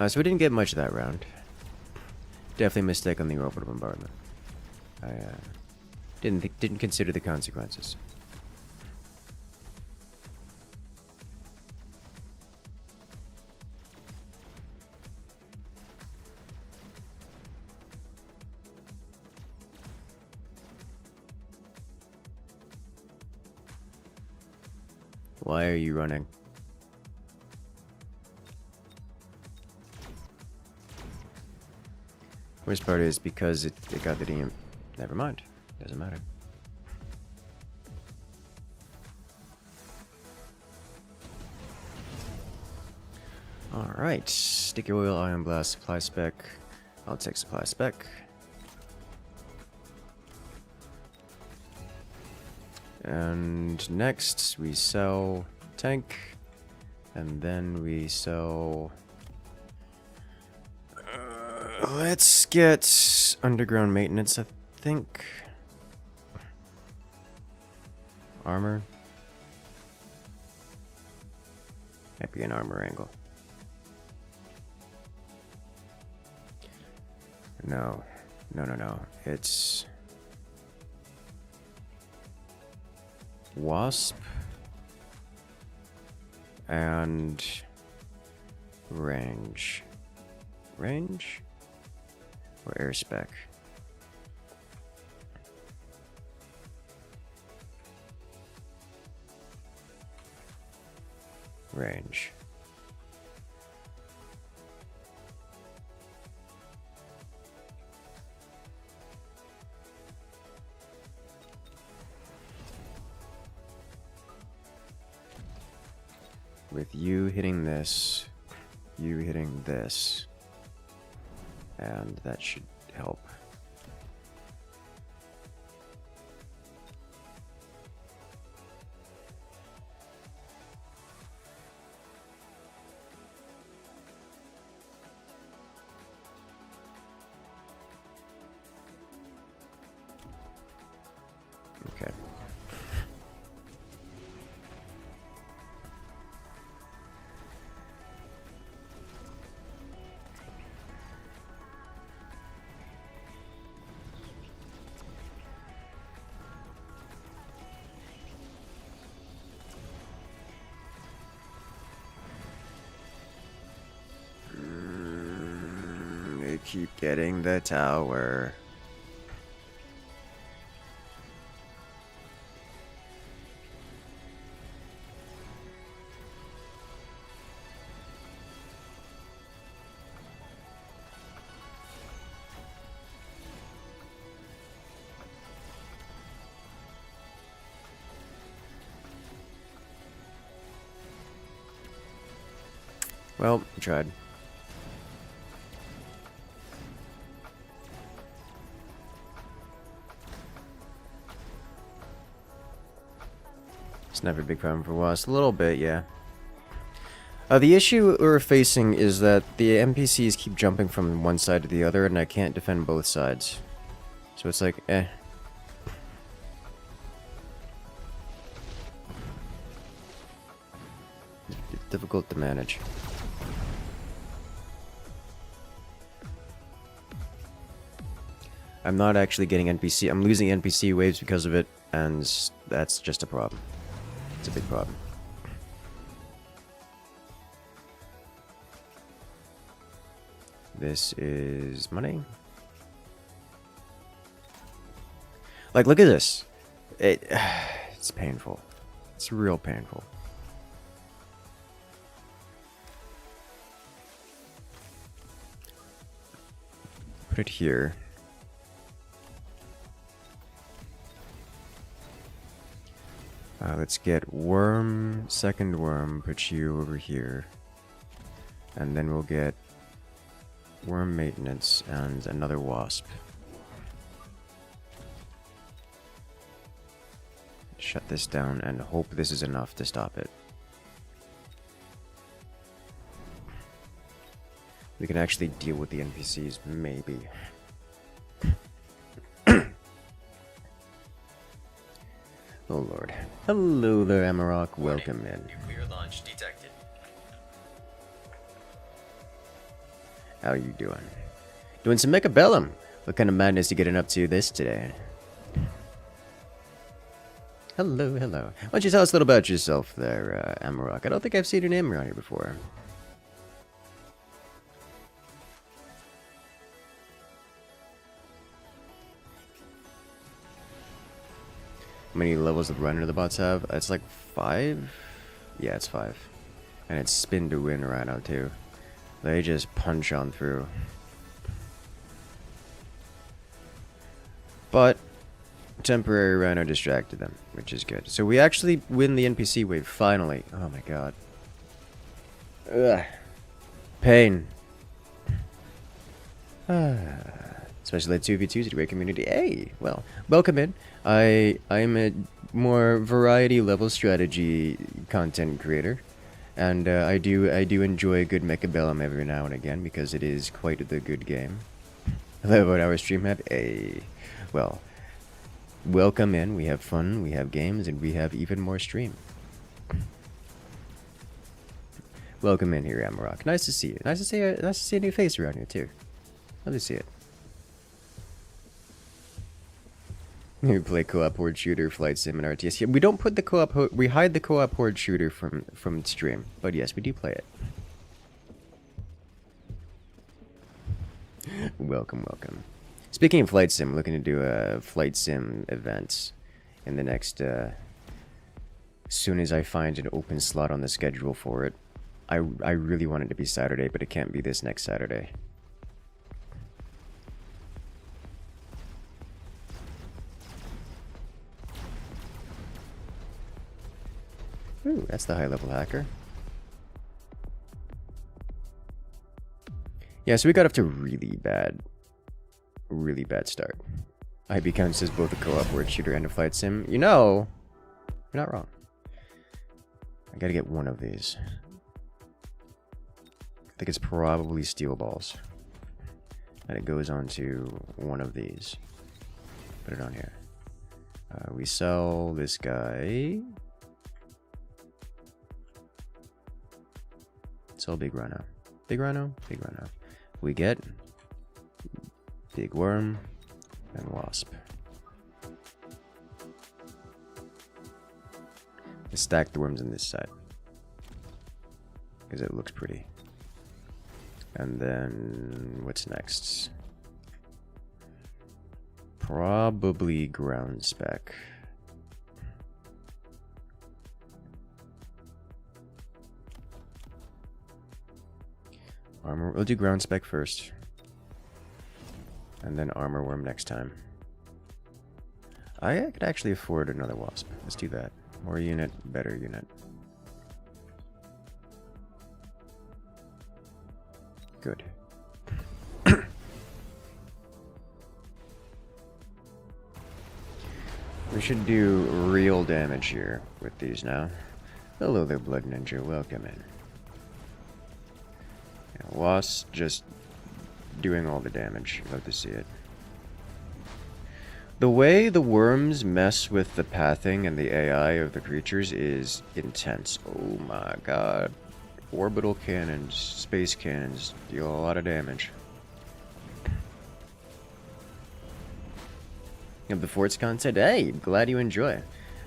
So we didn't get much that round. Definitely a mistake on the orbital bombardment. I didn't consider the consequences. Why are you running? Worst part is because it got the DM. Never mind. Doesn't matter. Alright. Sticky oil, ion blast, supply spec. I'll take supply spec. And next we sell tank. And then we sell... let's get underground maintenance, I think. Armor. Might be an armor angle. No. No. It's... wasp. And... range. Range? Or air spec. Range. With you hitting this, you hitting this. And that should help. I keep getting the tower. Well, tried. It's never a big problem for us. A little bit, yeah. The issue we're facing is that the NPCs keep jumping from one side to the other, and I can't defend both sides. So it's like, eh. It's difficult to manage. I'm not actually getting NPC. I'm losing NPC waves because of it, and that's just a problem. It's a big problem. This is money. Like, look at this. It's painful. It's real painful. Put it here. Let's get worm, second worm, put you over here. And then we'll get worm maintenance and another wasp. Shut this down and hope this is enough to stop it. We can actually deal with the NPCs, maybe. Oh lord. Hello there, Amarok. Welcome in. Nuclear launch detected. How you doing? Doing some Mecha Bellum. What kind of madness you getting up to this today? Hello, hello. Why don't you tell us a little about yourself there, Amarok? I don't think I've seen your name around here before. How many levels of runner the bots have? It's like 5? Yeah, it's 5. And it's spin to win right now too. They just punch on through. But temporary rhino distracted them, which is good. So we actually win the NPC wave, finally. Oh my god. Ugh. Pain. Especially at 2v2s, great community. Hey, well, welcome in. I'm a more variety level strategy content creator. And I do enjoy a good Mecha Bellum every now and again because it is quite the good game. Hello, about our stream have a well. Welcome in. We have fun. We have games, and we have even more stream. Welcome in here, Amarok. Nice to see you. Nice to see a new face around here too. Love to see it. We play co-op horde shooter, flight sim, and RTS. Yeah, we don't put the co-op. We hide the co-op horde shooter from stream, but yes, we do play it. Welcome, welcome. Speaking of flight sim, looking to do a flight sim event in the next. As soon as I find an open slot on the schedule for it, I really want it to be Saturday, but it can't be this next Saturday. Ooh, that's the high-level hacker. Yeah, so we got off to a really bad start. IB counts as both a co-op horde shooter and a flight sim. You know, you're not wrong. I gotta get one of these. I think it's probably steel balls. And it goes on to one of these. Put it on here. We sell this guy. Sell big rhino. Big rhino? Big rhino. We get big worm and wasp. Let's stack the worms on this side because it looks pretty. And then what's next? Probably ground spec. Armor. We'll do ground spec first. And then armor worm next time. I could actually afford another wasp. Let's do that. More unit, better unit. Good. We should do real damage here with these now. Hello there, Blood Ninja. Welcome in. Yeah, Wasp just doing all the damage. Love to see it. The way the worms mess with the pathing and the AI of the creatures is intense. Oh my god. Orbital cannons, space cannons deal a lot of damage. Of the forts content, hey, glad you enjoy.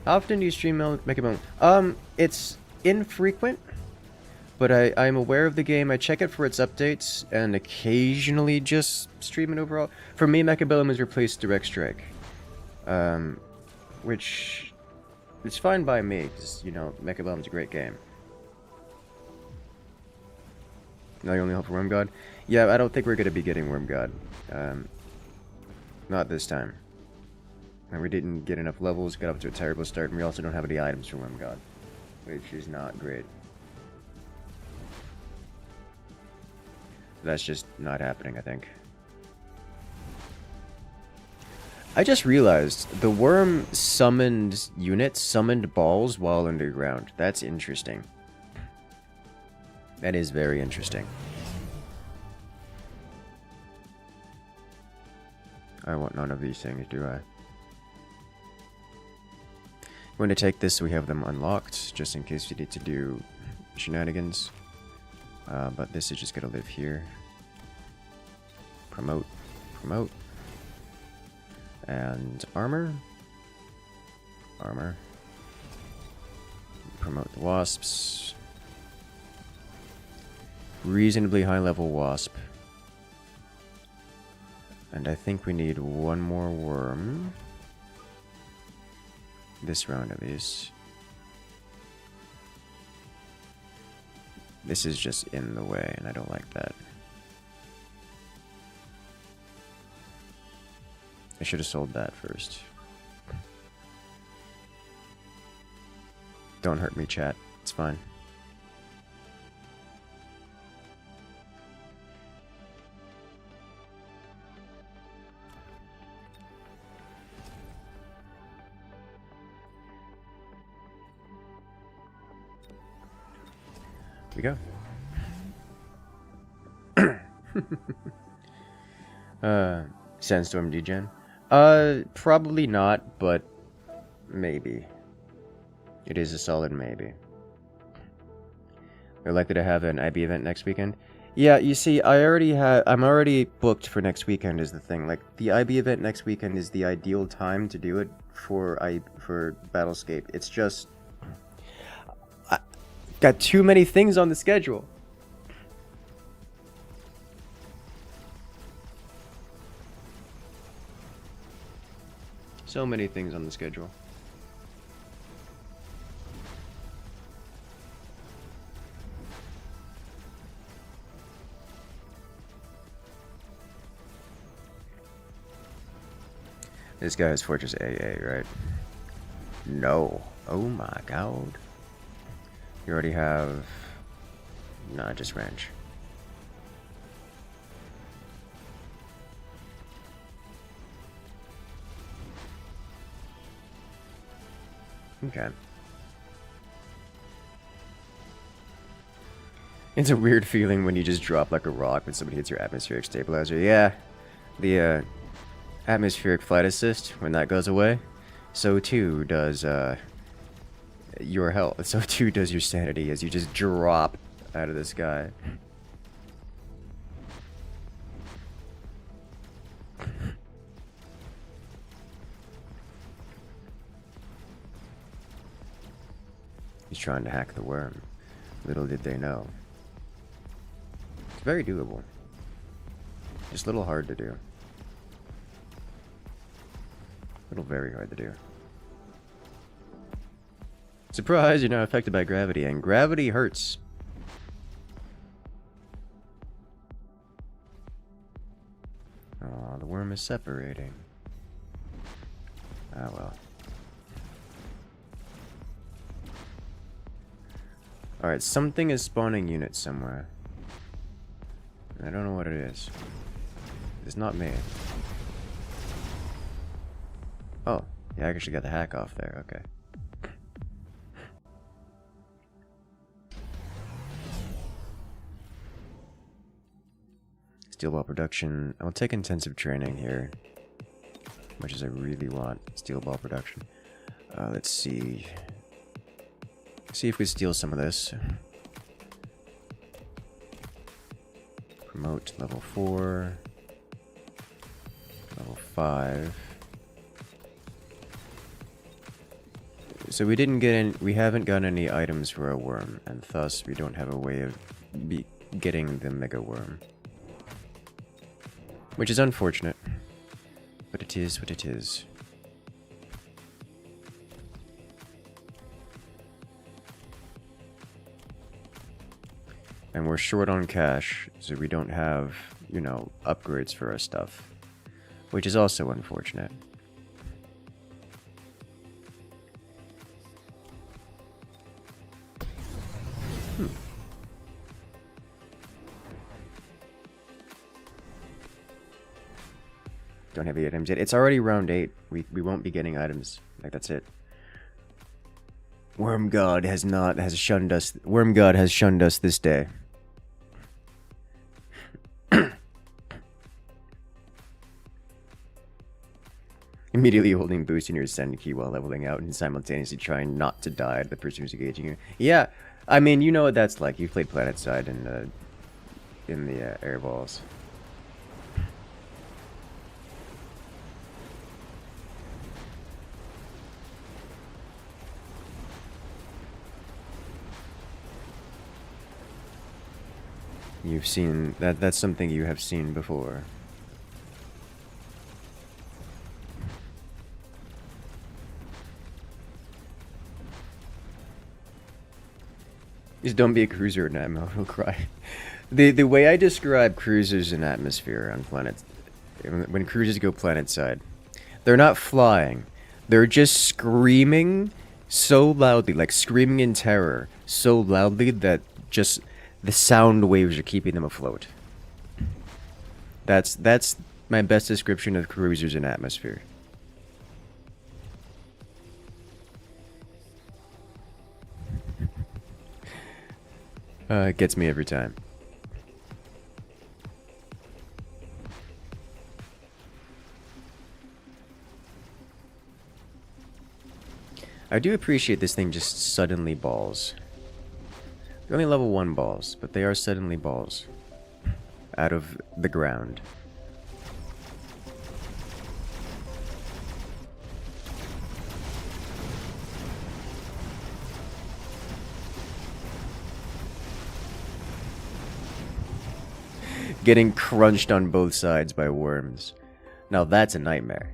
How often do you stream Mechabellum? It's infrequent, but I'm aware of the game. I check it for its updates, and occasionally just stream it overall. For me, Mechabellum has replaced Direct Strike, which is fine by me, because, you know, Mechabellum's a great game. Now you only hope for Worm God? Yeah, I don't think we're going to be getting Worm God. Not this time. And we didn't get enough levels, got up to a terrible start, and we also don't have any items for Worm God, which is not great. That's just not happening, I think. I just realized the worm summoned units, summoned balls while underground. That's interesting. That is very interesting. I want none of these things, do I? I'm going to take this so we have them unlocked, just in case we need to do shenanigans. But this is just going to live here. Promote. Promote. And armor. Armor. Promote the wasps. Reasonably high level wasp. And I think we need one more worm. This round at least. This is just in the way, and I don't like that. I should have sold that first. Don't hurt me, chat. It's fine. We go. Sandstorm degen? Probably not, but maybe. It is a solid maybe. We're likely to have an IB event next weekend. Yeah, you see, I'm already booked for next weekend is the thing. Like, the IB event next weekend is the ideal time to do it for Battlescape. It's just... got too many things on the schedule. So many things on the schedule. This guy is Fortress AA, right? No. Oh my god. You already have... Nah, just ranch. Okay. It's a weird feeling when you just drop like a rock when somebody hits your atmospheric stabilizer. Yeah, the atmospheric flight assist, when that goes away, so too does your health. So too does your sanity as you just drop out of the sky. He's trying to hack the worm. Little did they know. very doable. Just a little hard to do. A little very hard to do. Surprise, you're not affected by gravity, and gravity hurts. Oh, the worm is separating. Ah, well. Alright, something is spawning units somewhere. I don't know what it is. It's not me. Oh, yeah, I actually got the hack off there, okay. Steel ball production. I'll take intensive training here. Much as I really want steel ball production. Let's see. See if we steal some of this. Promote level 4. Level 5. So we didn't get in, we haven't got any items for a worm, and thus we don't have a way of getting the mega worm. Which is unfortunate. But it is what it is. And we're short on cash, so we don't have, you know, upgrades for our stuff. Which is also unfortunate. Don't have the items yet. It's already round 8. We won't be getting items. Like, that's it. Worm God has shunned us. Worm God has shunned us this day. Immediately holding boost in your send key while leveling out and simultaneously trying not to die to the person who's engaging you. Yeah, I mean, you know what that's like. You've played PlanetSide in the air balls. You've seen that's something you have seen before. Just don't be a cruiser in Atmo, he'll cry. The way I describe cruisers in atmosphere on planets, when cruisers go planet side, they're not flying. They're just screaming so loudly, like screaming in terror, so loudly that just the sound waves are keeping them afloat. That's my best description of cruisers in atmosphere. It gets me every time. I do appreciate this thing just suddenly balls. They're only level 1 balls, but they are suddenly balls. Out of the ground. Getting crunched on both sides by worms. Now that's a nightmare.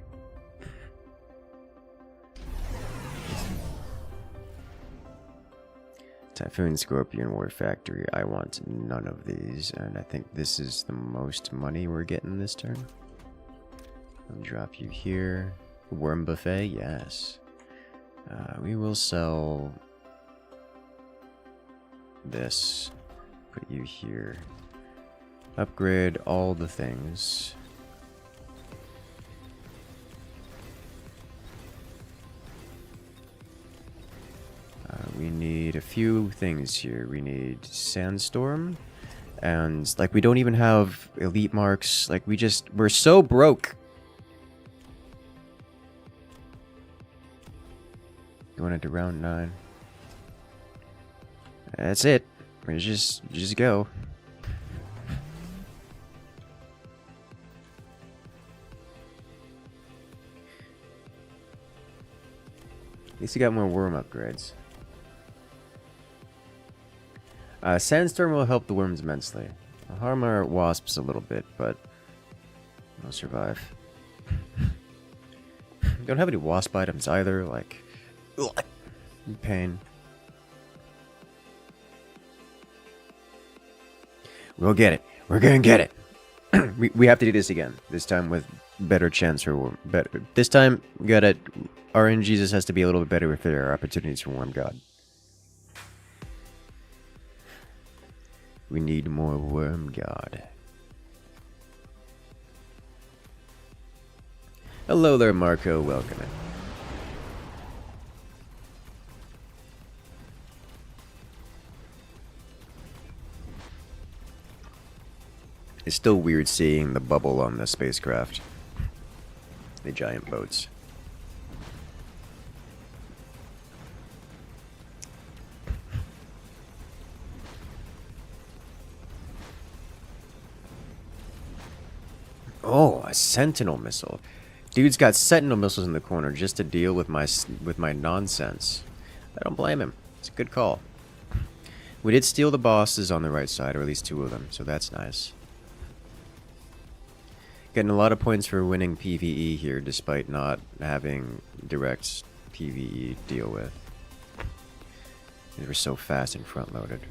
Typhoon, Scorpion, War Factory. I want none of these, and I think this is the most money we're getting this turn. I'll drop you here. Worm Buffet, yes. We will sell this. Put you here. Upgrade all the things. We need a few things here. We need Sandstorm. And, like, we don't even have elite marks. Like, we're so broke. Going into round 9. That's it. We just go. At least you got more worm upgrades. Sandstorm will help the worms immensely. I'll harm our wasps a little bit, but they'll survive. Don't have any wasp items either, like... Ugh, pain. We'll get it. We're gonna get it. we have to do this again. This time with better chance or better. This time, we gotta... RNG just has to be a little bit better with their opportunities for Worm God. We need more Worm God. Hello there, Marco. Welcome in. It's still weird seeing the bubble on the spacecraft. The giant boats. Oh, a sentinel missile. Dude's got sentinel missiles in the corner just to deal with my nonsense. I don't blame him. It's a good call. We did steal the bosses on the right side, or at least 2 of them, so that's nice. Getting a lot of points for winning PvE here, despite not having direct PvE to deal with. They were so fast and front-loaded.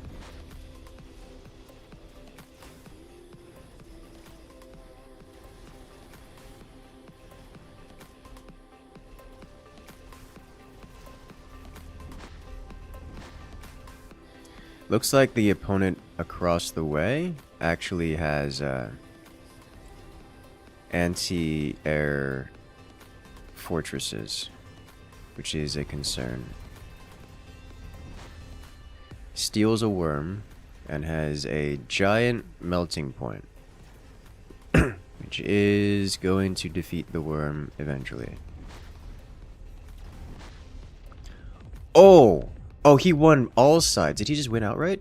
Looks like the opponent across the way actually has anti-air fortresses, which is a concern. Steals a worm and has a giant melting point, which is going to defeat the worm eventually. Oh! Oh, he won all sides. Did he just win outright?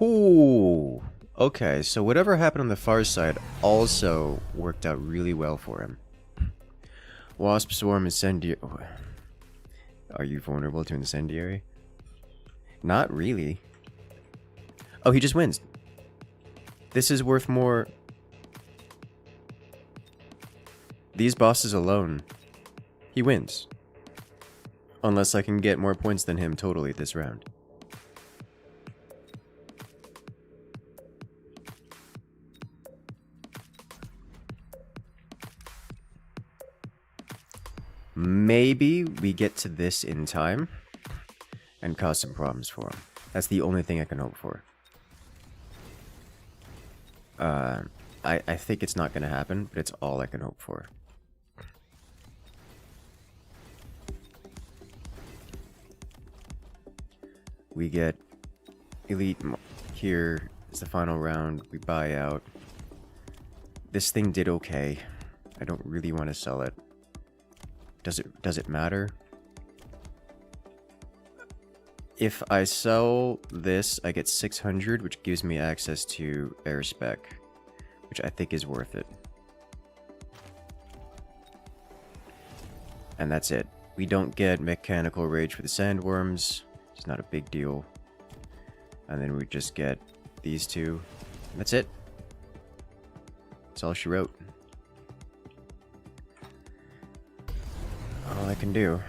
Ooh. Okay, so whatever happened on the far side also worked out really well for him. Wasp Swarm Incendiary. Oh. Are you vulnerable to Incendiary? Not really. Oh, he just wins. This is worth more. These bosses alone. He wins. Unless I can get more points than him totally this round. Maybe we get to this in time and cause some problems for him. That's the only thing I can hope for. I think it's not going to happen, but it's all I can hope for. We get elite here. It's the final round. We buy out. This thing did okay. I don't really want to sell it. Does it matter? If I sell this, I get 600, which gives me access to air spec, which I think is worth it. And that's it. We don't get mechanical rage for the sandworms. It's not a big deal. And then we just get these 2. That's it. That's all she wrote. All I can do.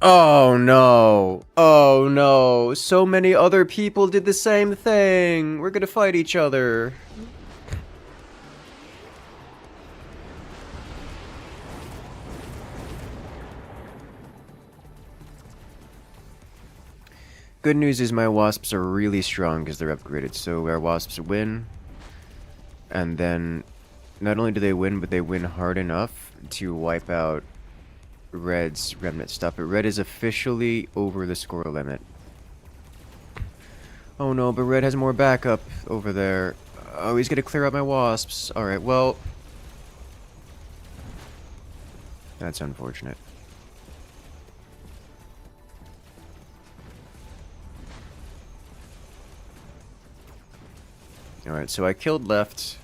Oh no! Oh no! So many other people did the same thing! We're gonna fight each other. Good news is my wasps are really strong because they're upgraded, so our wasps win. And then, not only do they win, but they win hard enough to wipe out Red's remnant stuff. But Red is officially over the score limit. Oh no, but Red has more backup over there. Oh, he's gonna clear out my wasps. Alright, well... That's unfortunate. Alright, so I killed left.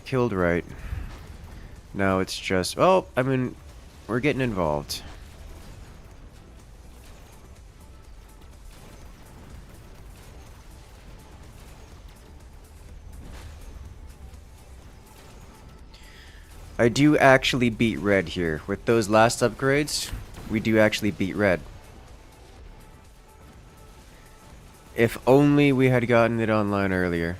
Killed right. Now it's just... Oh, I mean, we're getting involved. I do actually beat red here. With those last upgrades, we do actually beat red. If only we had gotten it online earlier.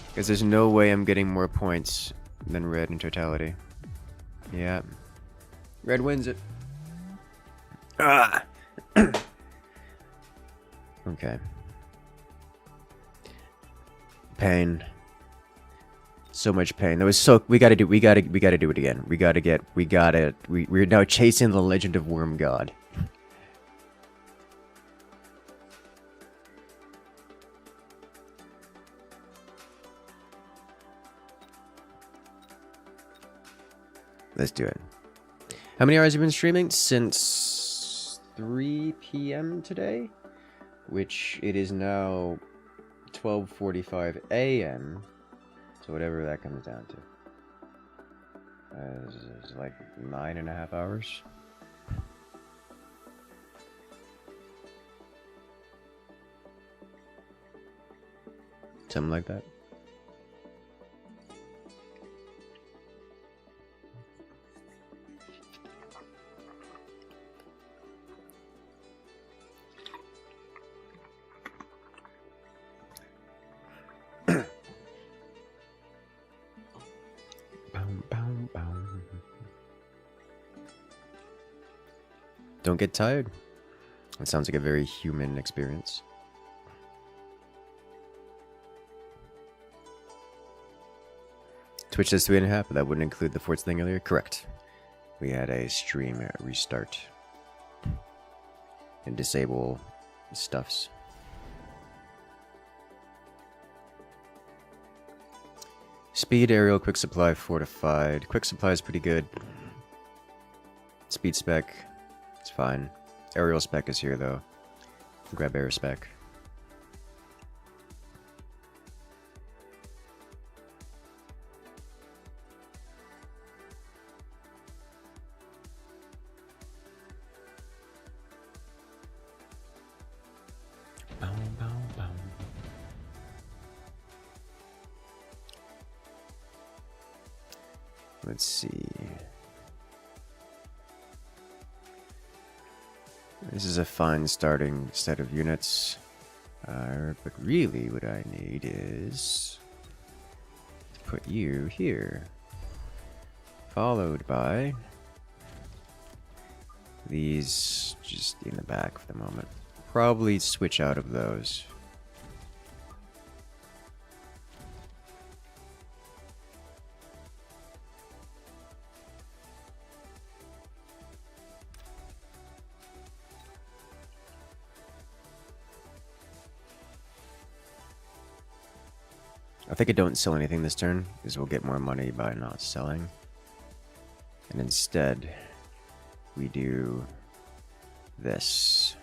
Because there's no way I'm getting more points than red in totality. Yeah. Red wins it. Ah! Okay. Pain. So much pain. That was so. We gotta do it again. We're now chasing the legend of Worm God. Let's do it. How many hours have you been streaming? Since 3 p.m. today? Which it is now 12:45 a.m. So whatever that comes down to. It's like 9.5 hours. Something like that. Don't get tired. It sounds like a very human experience. Twitch says 3.5, but that wouldn't include the Forts thing earlier? Correct. We had a stream restart. And disable stuffs. Speed, aerial, quick supply, fortified. Quick supply is pretty good. Speed spec, it's fine. Aerial spec is here though. Grab air spec. Let's see. This is a fine starting set of units. But really what I need is to put you here. Followed by these just in the back for the moment. Probably switch out of those. I think I don't sell anything this turn, because we'll get more money by not selling. And instead, we do this.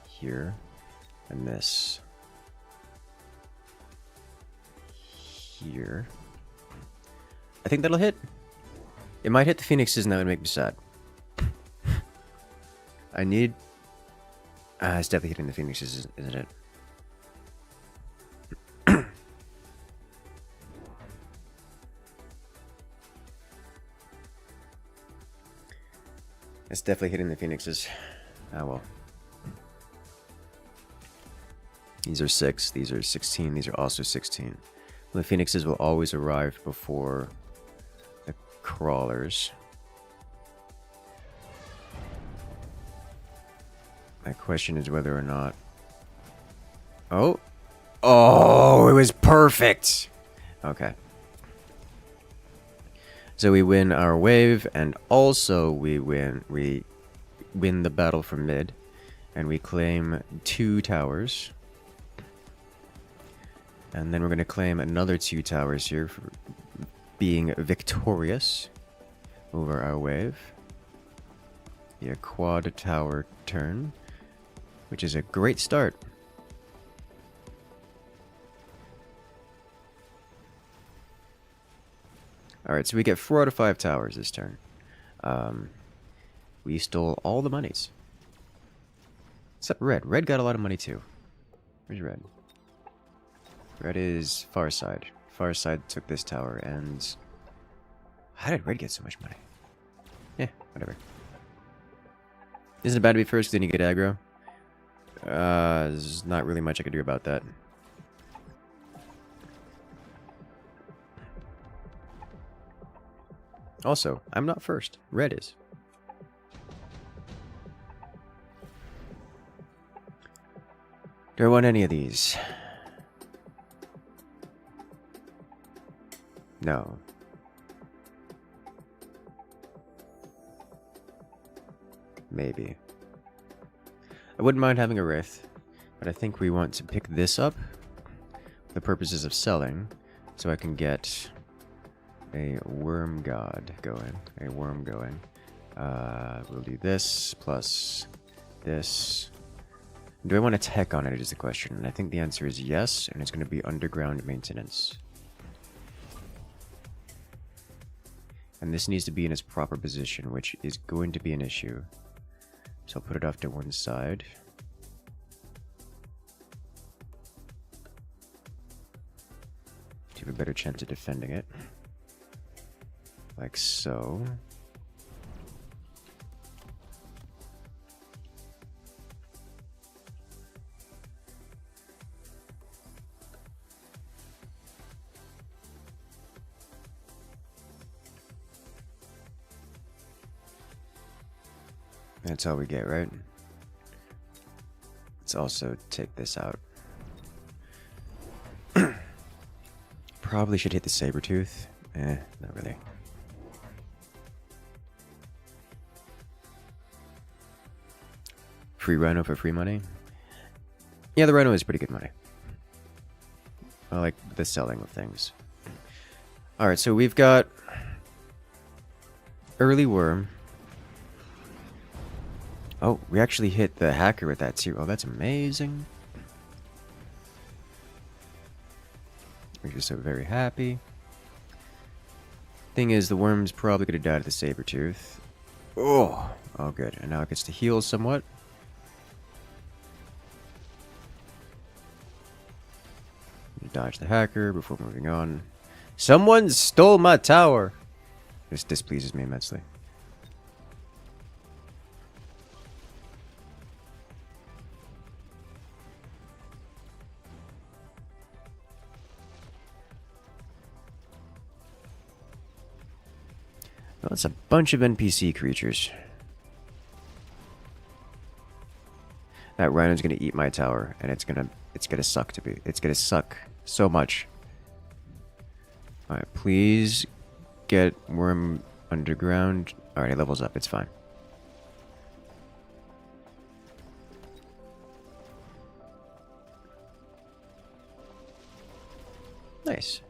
Here. And this. Here. I think that'll hit. It might hit the Phoenixes and that would make me sad. I need... it's definitely hitting the Phoenixes, isn't it? It's definitely hitting the Phoenixes. Ah, well. These are 6, these are 16, these are also 16. The Phoenixes will always arrive before the crawlers. My question is whether or not... Oh! Oh, it was perfect! Okay. So we win our wave, and also we win the battle from mid, and we claim 2 towers. And then we're going to claim another 2 towers here for being victorious over our wave. Yeah, quad tower turn, which is a great start. Alright, so we get 4 out of 5 towers this turn. We stole all the monies. Except Red. Red got a lot of money too. Where's Red? Red is far side. Far side took this tower, and how did red get so much money? Yeah, whatever. Isn't it bad to be first, then you get aggro? There's not really much I could do about that. Also, I'm not first. Red is. Do I want any of these? No. Maybe. I wouldn't mind having a Wraith, but I think we want to pick this up for the purposes of selling, so I can get a worm god going. A worm going. We'll do this plus this. Do I want a tech on it is the question, and I think the answer is yes, and it's going to be underground maintenance. And this needs to be in its proper position, which is going to be an issue. So I'll put it off to one side. To have a better chance of defending it. Like so. That's all we get, right? Let's also take this out. Probably should hit the Sabertooth. Not really. Free Rhino for free money? Yeah, the Rhino is pretty good money. I like the selling of things. Alright, so we've got early worm. Oh, we actually hit the hacker with that too. Oh, that's amazing. We're just so very happy. Thing is, the worm's probably going to die to the Sabertooth. Oh, good. And now it gets to heal somewhat. Dodge the hacker before moving on. Someone stole my tower! This displeases me immensely. Well, that's a bunch of NPC creatures. That rhino's gonna eat my tower, and it's gonna suck to be. It's gonna suck so much. Alright, please get worm underground. Alright, it levels up, it's fine. Nice.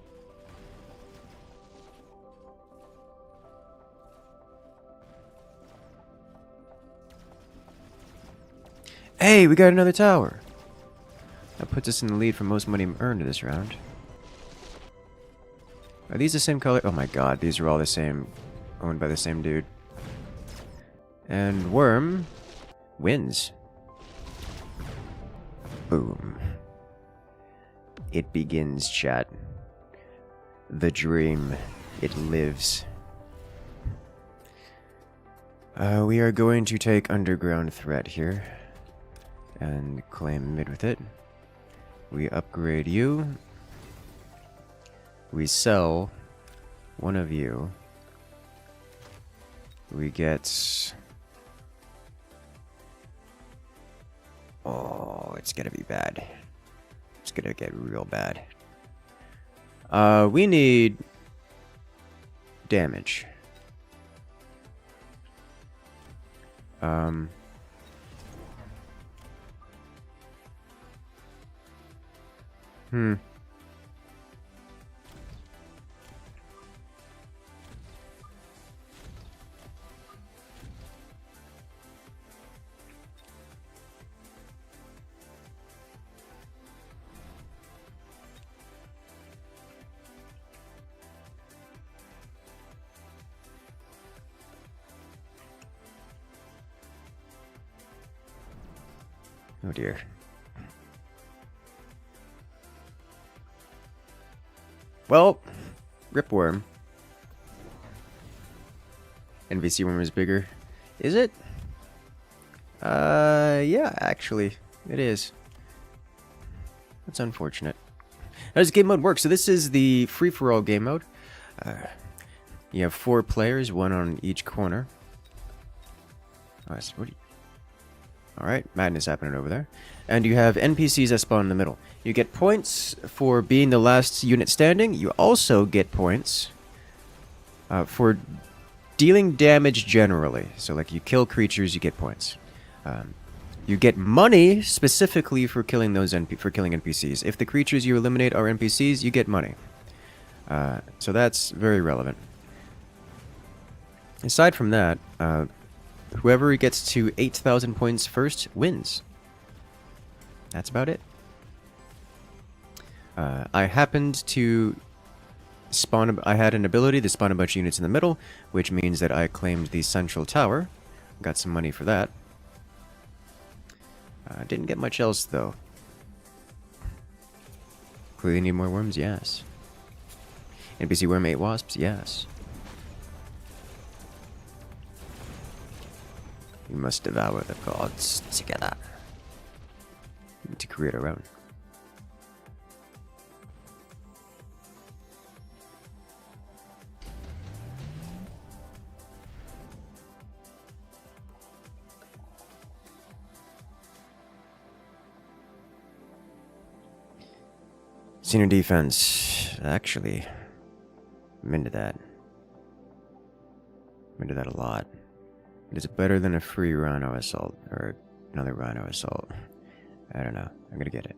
Hey, we got another tower. That puts us in the lead for most money earned this round. Are these the same color? Oh my god, these are all the same. Owned by the same dude. And Worm wins. Boom. It begins, chat. The dream. It lives. We are going to take Underground Threat here. And claim mid with it. We upgrade you. We sell one of you. We get... Oh, it's gonna be bad. It's gonna get real bad. We need damage. Oh dear. Well, Ripworm. NVC worm is bigger. Is it? Yeah, actually, it is. That's unfortunate. How does game mode work? So this is the free-for-all game mode. You have 4 players, 1 on each corner. Alright, madness happening over there. And you have NPCs that spawn in the middle. You get points for being the last unit standing. You also get points for dealing damage generally. So like you kill creatures, you get points. You get money specifically for killing those NPCs. If the creatures you eliminate are NPCs, you get money. So that's very relevant. Aside from that, whoever gets to 8,000 points first wins. That's about it. I happened to spawn... I had an ability to spawn a bunch of units in the middle, which means that I claimed the central tower. Got some money for that. Didn't get much else, though. Clearly need more worms? Yes. NPC worm 8 wasps? Yes. We must devour the gods together. To create our own. Senior defense. Actually, I'm into that. I'm into that a lot. It is better than a free rhino assault, or another rhino assault. I don't know. I'm gonna get it.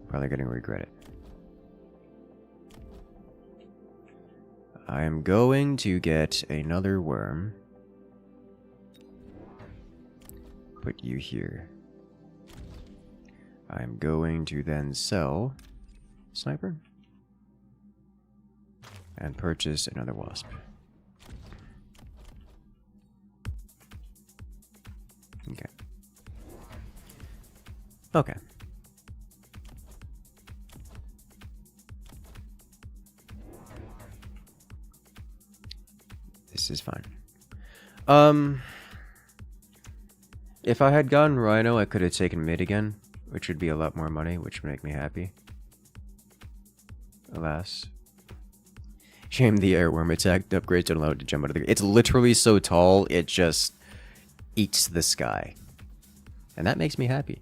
Probably gonna regret it. I am going to get another worm. Put you here. I'm going to then sell sniper and purchase another wasp. Okay. Okay. This is fine. If I had gotten Rhino, I could have taken mid again, which would be a lot more money, which would make me happy. Alas. Shame the airworm attack upgrades don't allow it to jump out of the... It's literally so tall, it just eats the sky. And that makes me happy.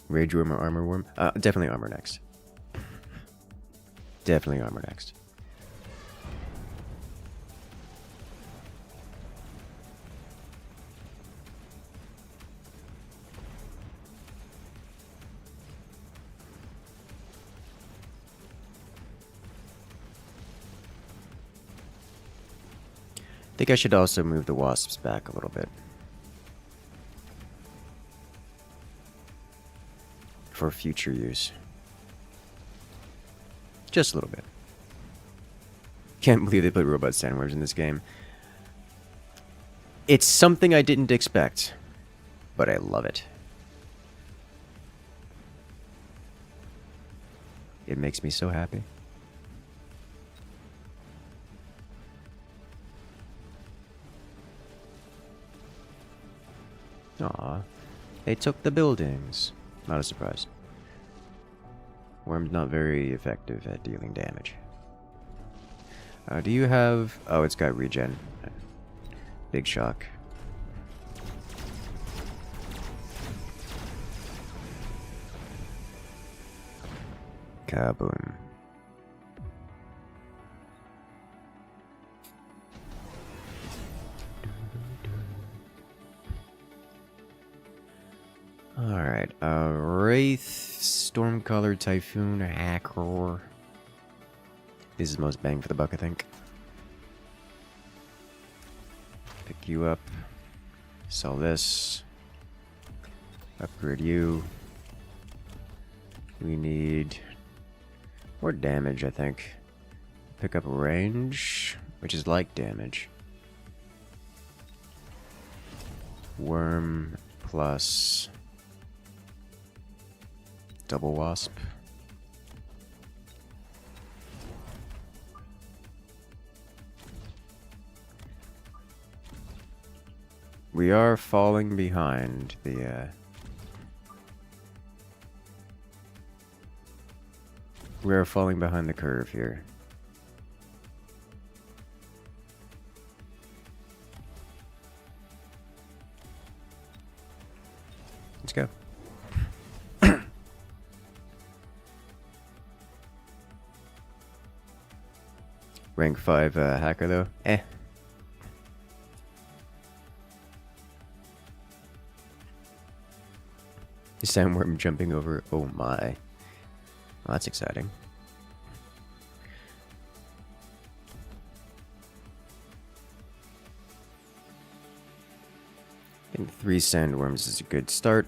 Rage worm or armor worm? Definitely armor next. Definitely armor next. I think I should also move the wasps back a little bit. For future use. Just a little bit. Can't believe they put robot sandworms in this game. It's something I didn't expect, but I love it. It makes me so happy. Aw, they took the buildings. Not a surprise. Worm's not very effective at dealing damage. Do you have... Oh, it's got regen. Big shock. Kaboom. Alright, Wraith, Stormcaller, Typhoon, Hackroar. This is most bang for the buck, I think. Pick you up. Sell this. Upgrade you. We need More damage, I think. Pick up range, which is like damage. Worm plus double wasp. We are falling behind the we are falling behind the curve here. Let's go. Rank 5 hacker though. Eh. Sandworm jumping over. Oh my. Well, that's exciting. I think 3 sandworms is a good start.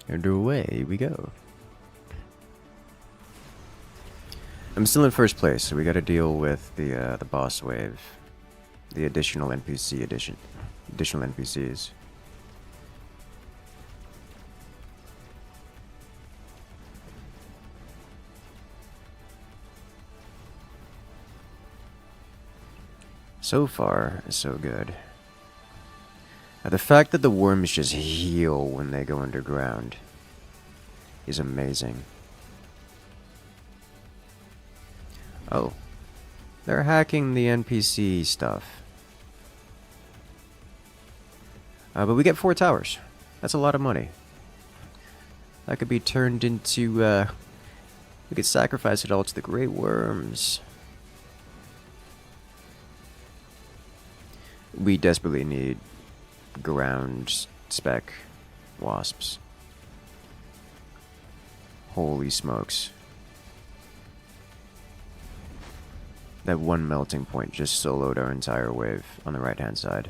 And away we go. I'm still in first place, so we gotta deal with the boss wave. The additional NPCs. So far, so good. Now, the fact that the worms just heal when they go underground is amazing. Oh. They're hacking the NPC stuff. But we get 4 towers. That's a lot of money. That could be turned into, we could sacrifice it all to the Great Worms. We desperately need ground spec wasps. Holy smokes. That one melting point just soloed our entire wave on the right-hand side.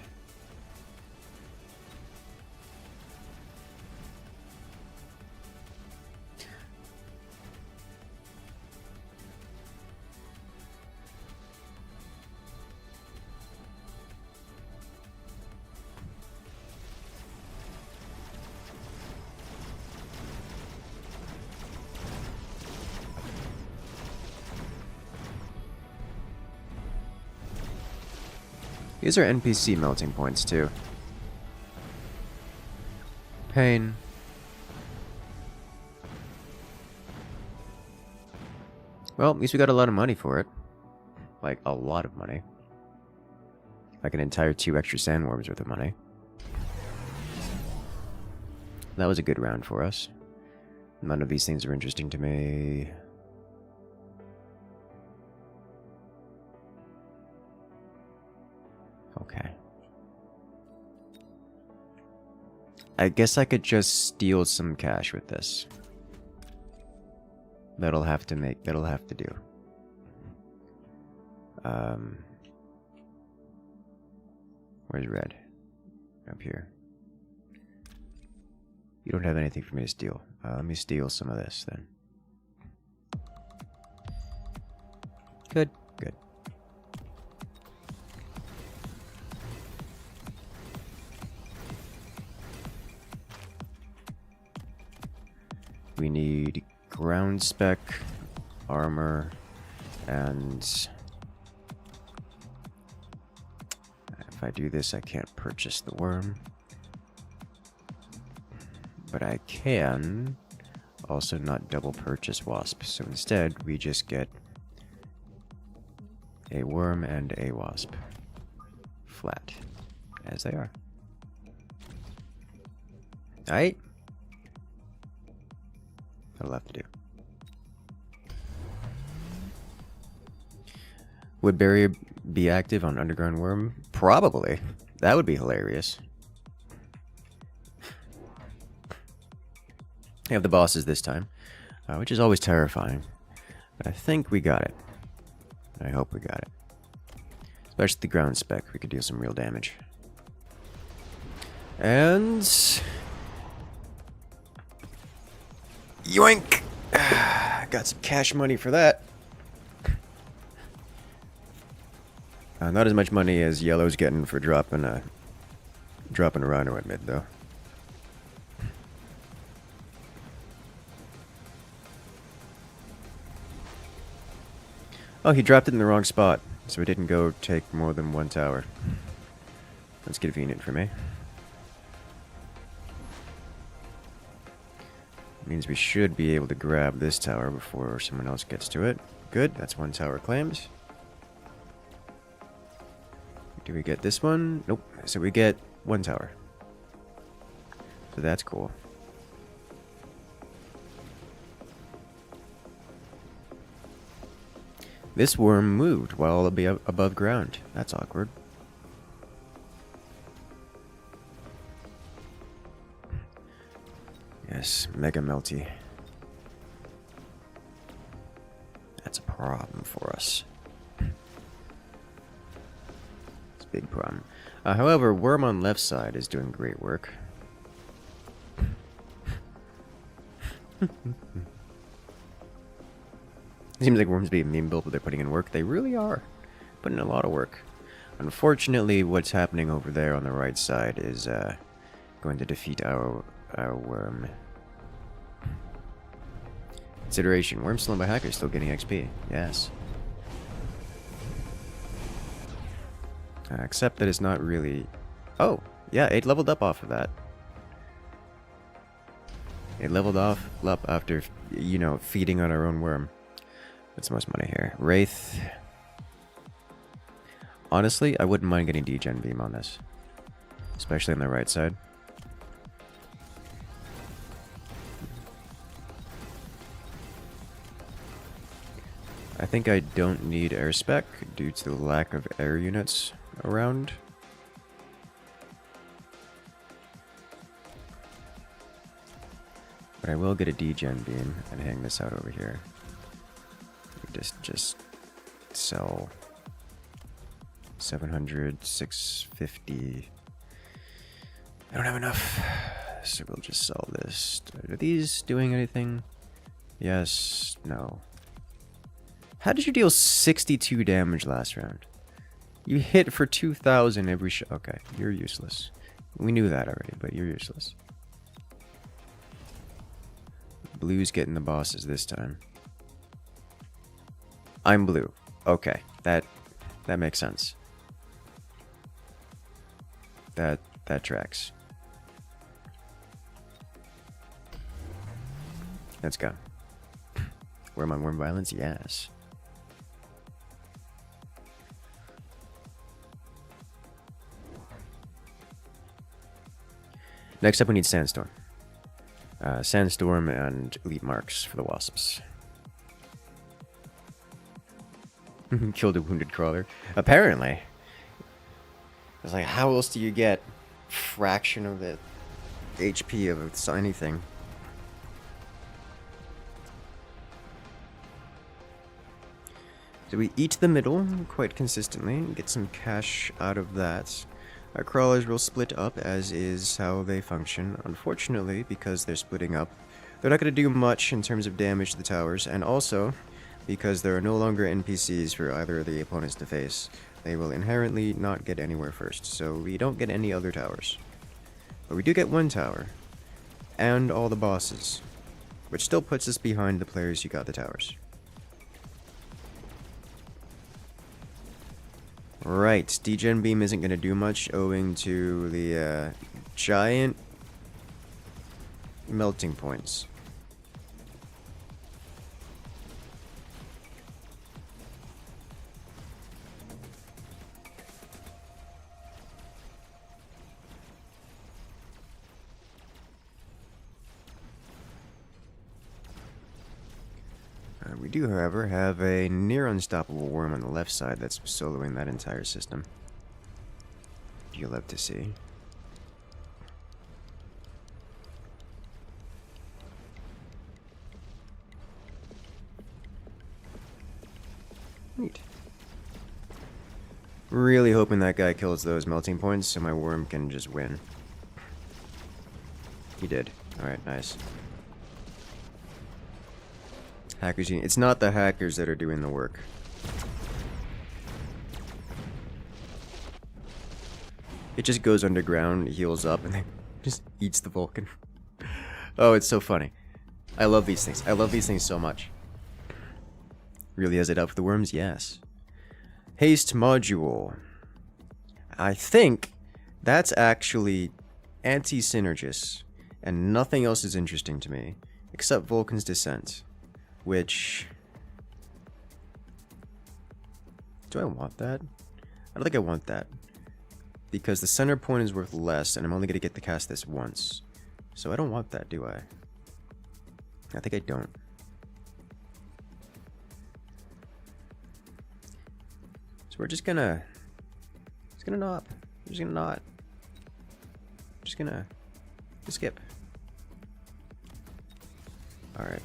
These are NPC melting points, too. Pain. Well, at least we got a lot of money for it. Like, a lot of money. Like an entire 2 extra sandworms worth of money. That was a good round for us. None of these things are interesting to me. Okay. I guess I could just steal some cash with this. That'll have to do. Where's red? Up here. You don't have anything for me to steal. Let me steal some of this then. Good, good. We need ground spec, armor, and if I do this, I can't purchase the worm. But I can also not double purchase wasp. So instead, we just get a worm and a wasp. Flat. As they are. Alright. That'll have to do. Would barrier be active on underground worm? Probably. That would be hilarious. We have the bosses this time, which is always terrifying. But I think we got it. I hope we got it. Especially the ground spec, we could deal some real damage. And Yoink! Got some cash money for that. Not as much money as Yellow's getting for dropping a Rhino at mid, though. Oh, he dropped it in the wrong spot, so it didn't go take more than one tower. That's convenient for me. Means we should be able to grab this tower before someone else gets to it. Good, that's one tower claimed. Do we get this one? Nope. So we get one tower. So that's cool. This worm moved while above ground. That's awkward. Yes, mega melty. That's a problem for us. It's a big problem. However, worm on left side is doing great work. Seems like worms being meme built, but they're putting in work. They really are putting in a lot of work. Unfortunately, what's happening over there on the right side is going to defeat our worm. Consideration: worm stolen by hackers still getting XP. Yes. Except that it's not really. Oh, yeah, it leveled up off of that. It leveled up after, you know, feeding on our own worm. What's the most money here? Wraith. Honestly, I wouldn't mind getting degen beam on this, especially on the right side. I think I don't need air spec due to the lack of air units around. But I will get a degen beam and hang this out over here. Just sell 700, 650. I don't have enough, so we'll just sell this. Are these doing anything? Yes, no. How did you deal 62 damage last round? You hit for 2,000 every shot. Okay, you're useless. We knew that already, but you're useless. Blue's getting the bosses this time. I'm blue. Okay, that makes sense. That tracks. Let's go. Where am I? Worm violence? Yes. Next up, we need Sandstorm. Sandstorm and elite marks for the wasps. Killed a wounded crawler. Apparently. It's like, how else do you get fraction of the HP of anything? So we eat the middle quite consistently and get some cash out of that. Our crawlers will split up, as is how they function. Unfortunately, because they're splitting up, they're not going to do much in terms of damage to the towers, and also, because there are no longer NPCs for either of the opponents to face, they will inherently not get anywhere first, so we don't get any other towers. But we do get one tower, and all the bosses, which still puts us behind the players who got the towers. Right, degen beam isn't going to do much owing to the giant melting points. We do, however, have a near unstoppable worm on the left side that's soloing that entire system. You'll love to see. Neat. Really hoping that guy kills those melting points so my worm can just win. He did. Alright, nice. Hackers Union. It's not the hackers that are doing the work. It just goes underground, heals up, and then just eats the Vulcan. Oh, it's so funny. I love these things. I love these things so much. Really has it up for the worms? Yes. Haste module. I think that's actually anti-synergist, and nothing else is interesting to me, except Vulcan's Descent, which... Do I want that? I don't think I want that. Because the center point is worth less, and I'm only going to get to cast this once. So I don't want that, do I? I think I don't. So we're just gonna... Just gonna not. Just gonna not. Just gonna... Just skip. Alright.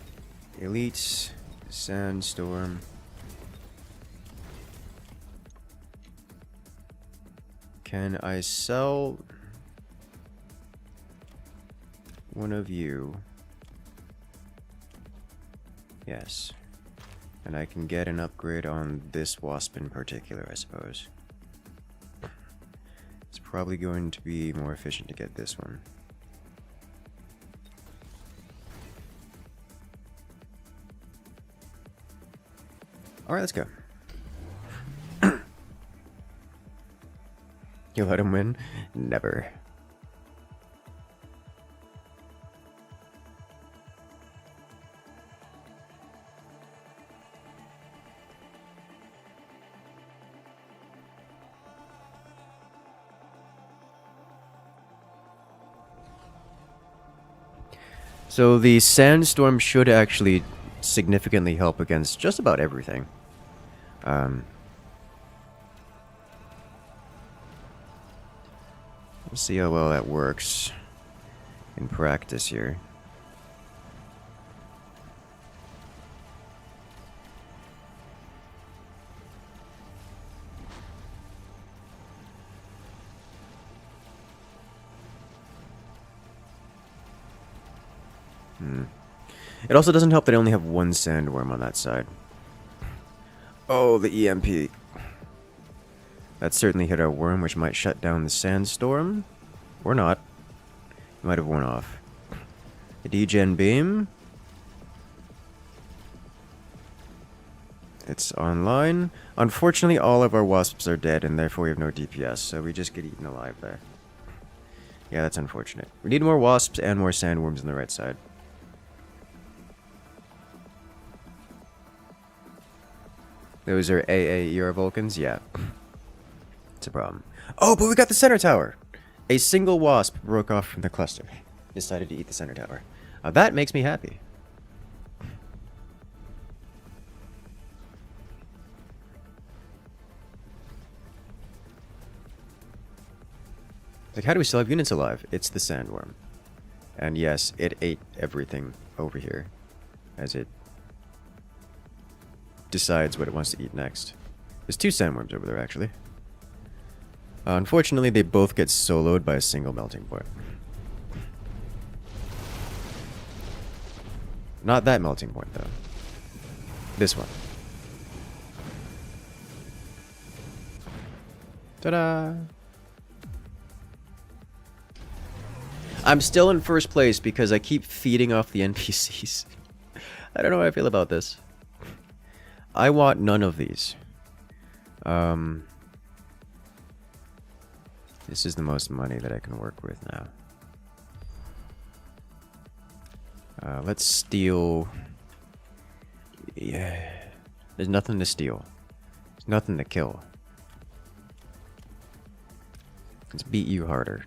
Elite. Sandstorm. Can I sell one of you? Yes. And I can get an upgrade on this wasp in particular, I suppose. It's probably going to be more efficient to get this one. Alright, let's go. You let him win? Never. So the Sandstorm should actually significantly help against just about everything. We'll see how well that works in practice here. It also doesn't help that I only have one Sandworm on that side. Oh, the EMP. That certainly hit our worm, which might shut down the Sandstorm. Or not. It might have worn off. The degen beam. It's online. Unfortunately, all of our wasps are dead, and therefore we have no DPS, so we just get eaten alive there. Yeah, that's unfortunate. We need more wasps and more sandworms on the right side. Those are AA Vulcans? Yeah. It's a problem. Oh, but we got the center tower! A single wasp broke off from the cluster. Decided to eat the center tower. That makes me happy. Like, how do we still have units alive? It's the Sandworm. And yes, it ate everything over here. As it decides what it wants to eat next. There's two Sandworms over there, actually. Unfortunately, they both get soloed by a single melting point. Not that melting point, though. This one. Ta-da! I'm still in first place because I keep feeding off the NPCs. I don't know how I feel about this. I want none of these. This is the most money that I can work with now. Let's steal... Yeah. There's nothing to steal. There's nothing to kill. Let's beat you harder.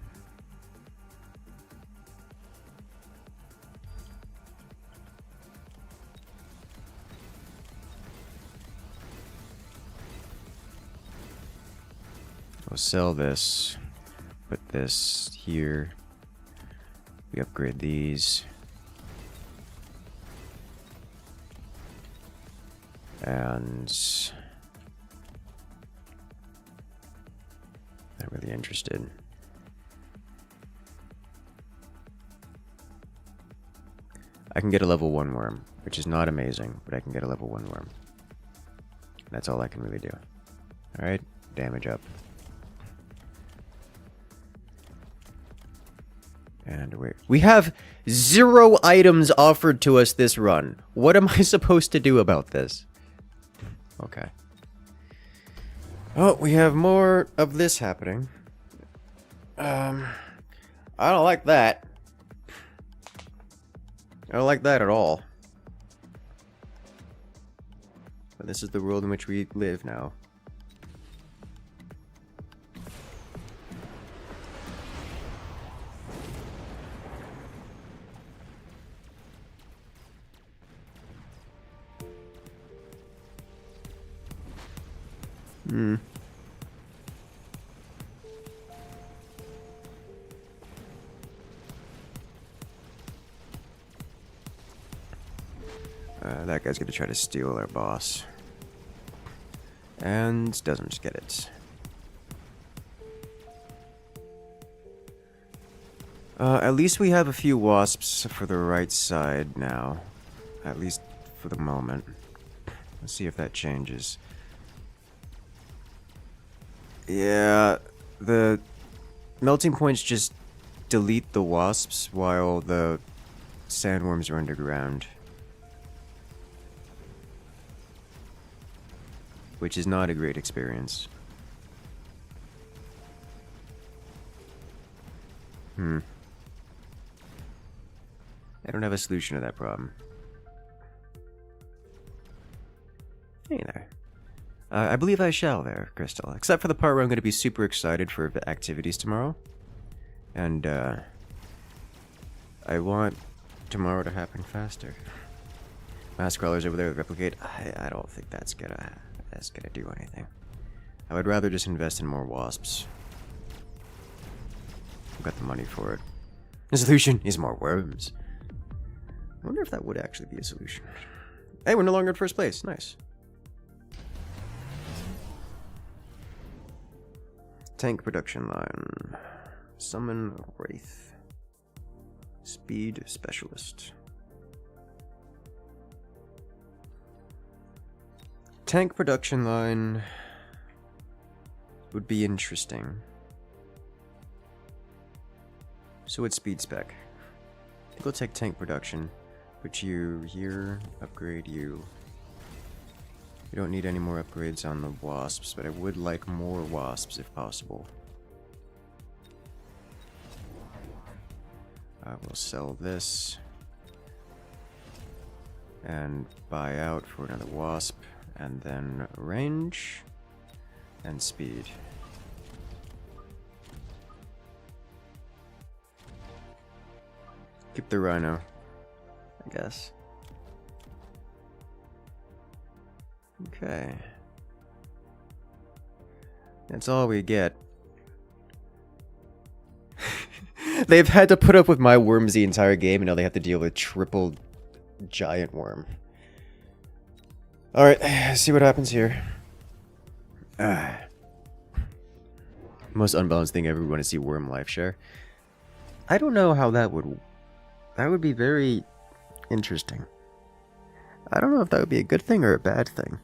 We'll sell this. Put this here. We upgrade these. And... not really interested. I can get a level 1 worm, which is not amazing, but I can get a level 1 worm. That's all I can really do. Alright, damage up. And wait. We have 0 items offered to us this run. What am I supposed to do about this? Okay. Oh, we have more of this happening. I don't like that. I don't like that at all. But this is the world in which we live now. That guy's gonna try to steal our boss. And doesn't get it. At least we have a few wasps for the right side now. At least for the moment. Let's see if that changes. Yeah, the melting points just delete the wasps while the sandworms are underground. Which is not a great experience. I don't have a solution to that problem. Hey there. I believe I shall there, Crystal. Except for the part where I'm going to be super excited for the activities tomorrow. And, I want tomorrow to happen faster. Mass crawlers over there with replicate. I don't think that's gonna do anything. I would rather just invest in more wasps. I've got the money for it. The solution is more worms. I wonder if that would actually be a solution. Hey, we're no longer in first place. Nice. Tank production line. Summon Wraith. Speed specialist. Tank production line would be interesting. So it's speed spec. I think we'll take tank production. Put you here, upgrade you. We don't need any more upgrades on the wasps, but I would like more wasps if possible. We'll sell this. And buy out for another wasp. And then range and speed. Keep the rhino, I guess. Okay. That's all we get. They've had to put up with my worms the entire game, and now they have to deal with triple giant worm. Alright, see what happens here. Most unbalanced thing ever, we want to see worm life share. I don't know how that would... That would be very interesting. I don't know if that would be a good thing or a bad thing.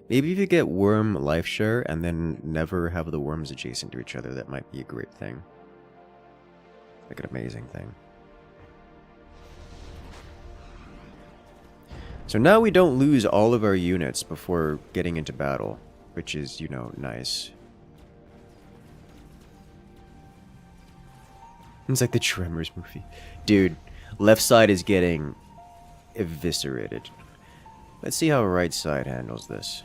Maybe if you get worm life share and then never have the worms adjacent to each other, that might be a great thing. Like an amazing thing. So now we don't lose all of our units before getting into battle, which is, you know, nice. It's like the Tremors movie. Dude, left side is getting eviscerated. Let's see how right side handles this.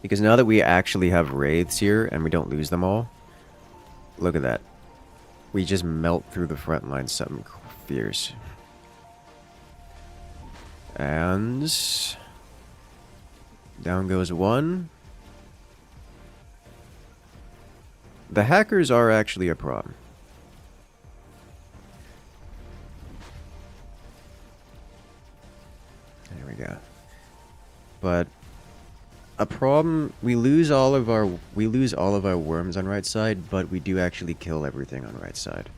Because now that we actually have wraiths here and we don't lose them all, look at that. We just melt through the front line something fierce. And down goes one. The hackers are actually a problem. There we go. But a problem, we lose all of our worms on right side, but we do actually kill everything on right side.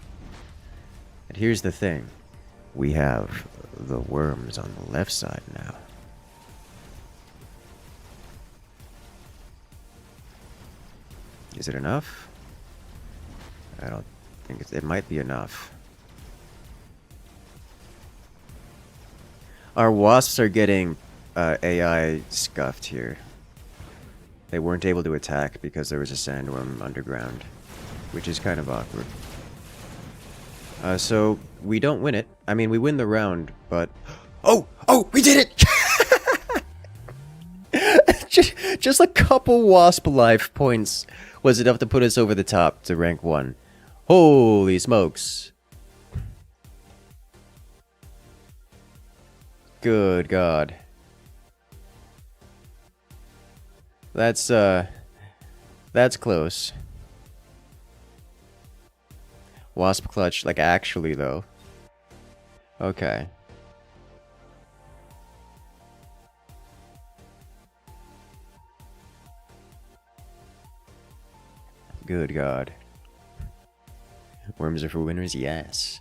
And here's the thing. We have the worms on the left side now. Is it enough? I don't think it might be enough. Our wasps are getting AI scuffed here. They weren't able to attack because there was a sandworm underground, which is kind of awkward. So we don't win it. I mean, we win the round, but oh, we did it! just a couple wasp life points was enough to put us over the top to rank 1. Holy smokes! Good God. That's close. Wasp clutch, like actually though. Okay. Good God. Worms are for winners? Yes.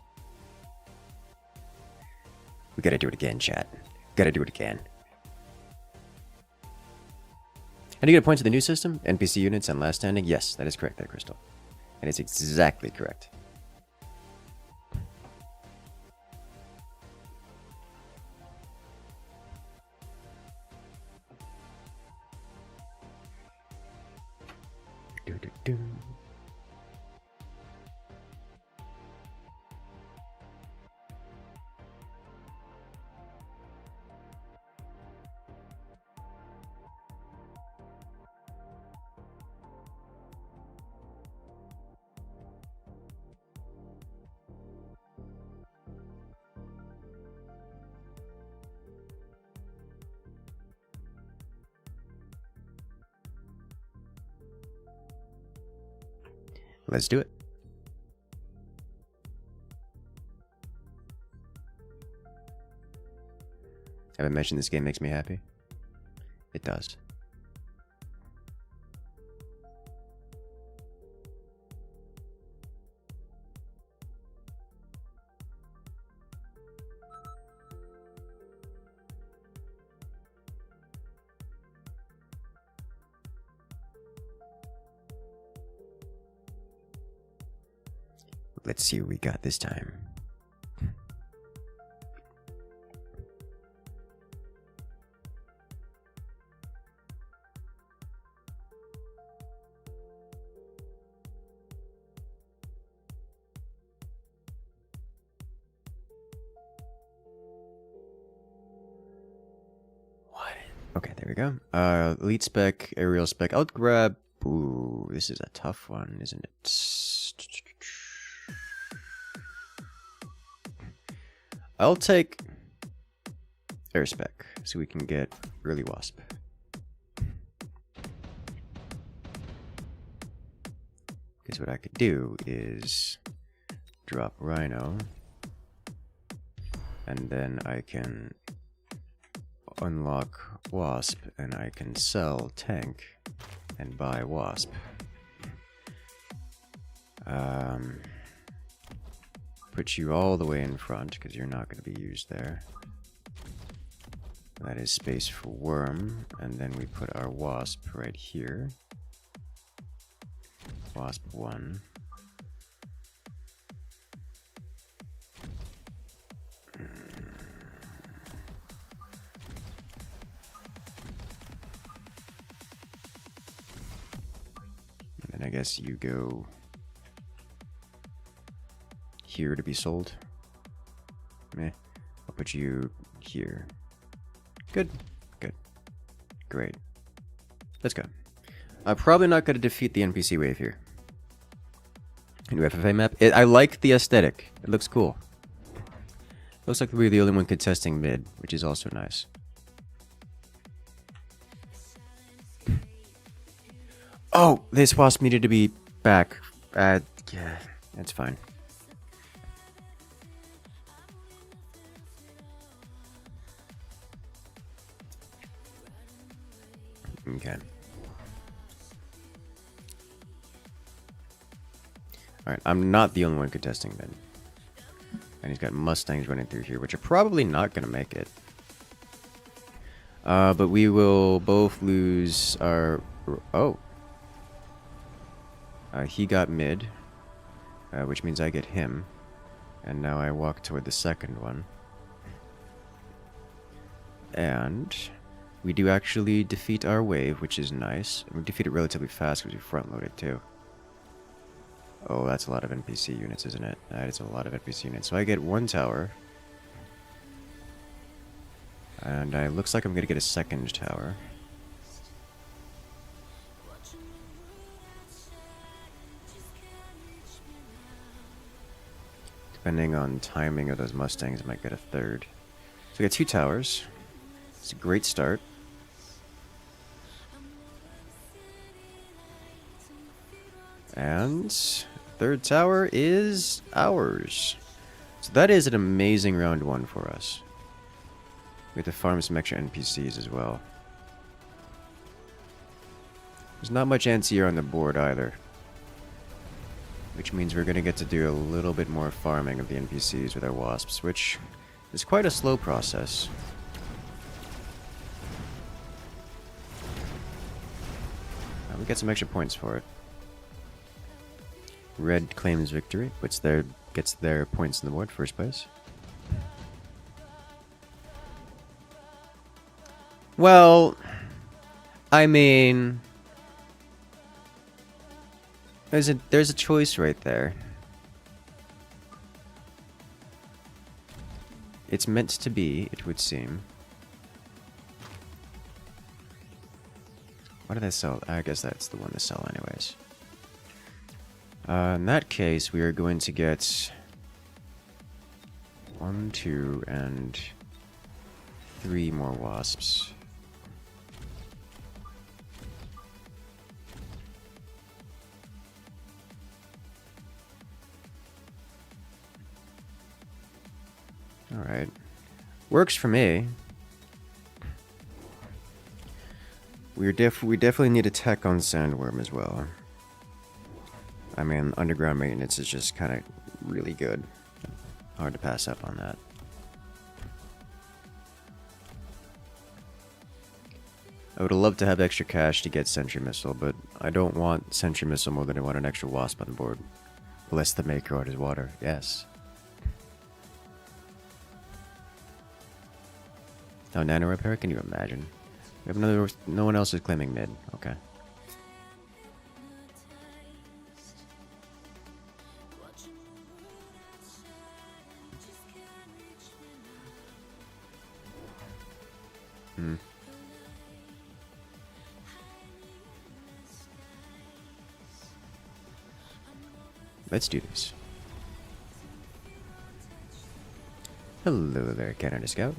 We gotta do it again, chat. Gotta do it again. And you get a point to the new system? NPC units and last standing? Yes, that is correct there, Crystal. And it's exactly correct. Do. Let's do it. Have I mentioned this game makes me happy? It does. Let's see what we got this time. What? Okay, there we go. Elite spec, aerial spec. I'll grab. Ooh, this is a tough one, isn't it? I'll take air spec so we can get early wasp. Because what I could do is drop rhino, and then I can unlock wasp, and I can sell tank and buy wasp. Put you all the way in front because you're not going to be used there. That is space for worm, and then we put our wasp right here. Wasp 1. And then I guess you go here to be sold. Meh. I'll put you here. Good. Good. Great. Let's go. I'm probably not going to defeat the NPC wave here. New FFA map. I like the aesthetic. It looks cool. Looks like we're the only one contesting mid, which is also nice. Oh, this wasp needed to be back. Yeah, that's fine. Okay. Alright, I'm not the only one contesting then. And he's got Mustangs running through here, which are probably not going to make it. But we will both lose our... Oh. He got mid, which means I get him. And now I walk toward the second one. And we do actually defeat our wave, which is nice. And we defeat it relatively fast because we front-loaded too. Oh, that's a lot of NPC units, isn't it? That is a lot of NPC units. So I get one tower. And it looks like I'm going to get a second tower. Depending on timing of those Mustangs, I might get a third. So we got 2 towers. It's a great start. And third tower is ours. So that is an amazing round 1 for us. We have to farm some extra NPCs as well. There's not much NC on the board either. Which means we're going to get to do a little bit more farming of the NPCs with our wasps, which is quite a slow process. We get some extra points for it. Red claims victory, gets their points in the board, first place. Well, I mean, there's a choice right there. It's meant to be, it would seem. What did I sell? I guess that's the one to sell anyways. In that case, we are going to get 1, 2, and 3 more wasps. Alright. Works for me. We definitely need a tech on Sandworm as well. I mean, underground maintenance is just kind of really good. Hard to pass up on that. I would love to have extra cash to get Sentry Missile, but I don't want Sentry Missile more than I want an extra Wasp on the board. Bless the Maker out his water, yes. Oh, Nano Repair, can you imagine? We have another, no one else is claiming mid, okay. Let's do this. Hello there, Canada Scout.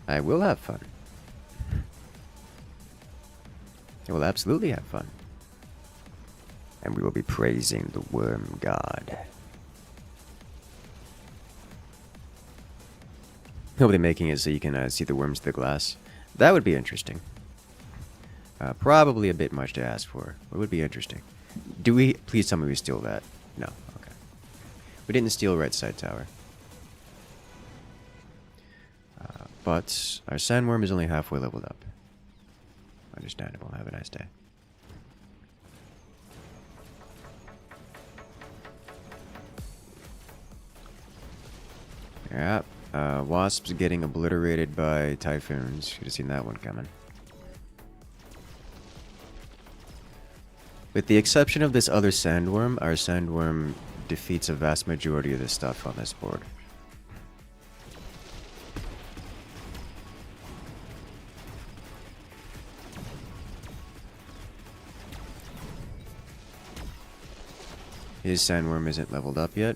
I will have fun. I will absolutely have fun. And we will be praising the worm god. He'll be making it so you can see the worms through the glass. That would be interesting. Probably a bit much to ask for. It would be interesting. Do we... Please tell me we steal that. No. Okay. We didn't steal right side tower. But our Sandworm is only halfway leveled up. Understandable. Have a nice day. Yeah. Wasps getting obliterated by typhoons. Should have seen that one coming. With the exception of this other Sandworm, our Sandworm defeats a vast majority of the stuff on this board. His Sandworm isn't leveled up yet,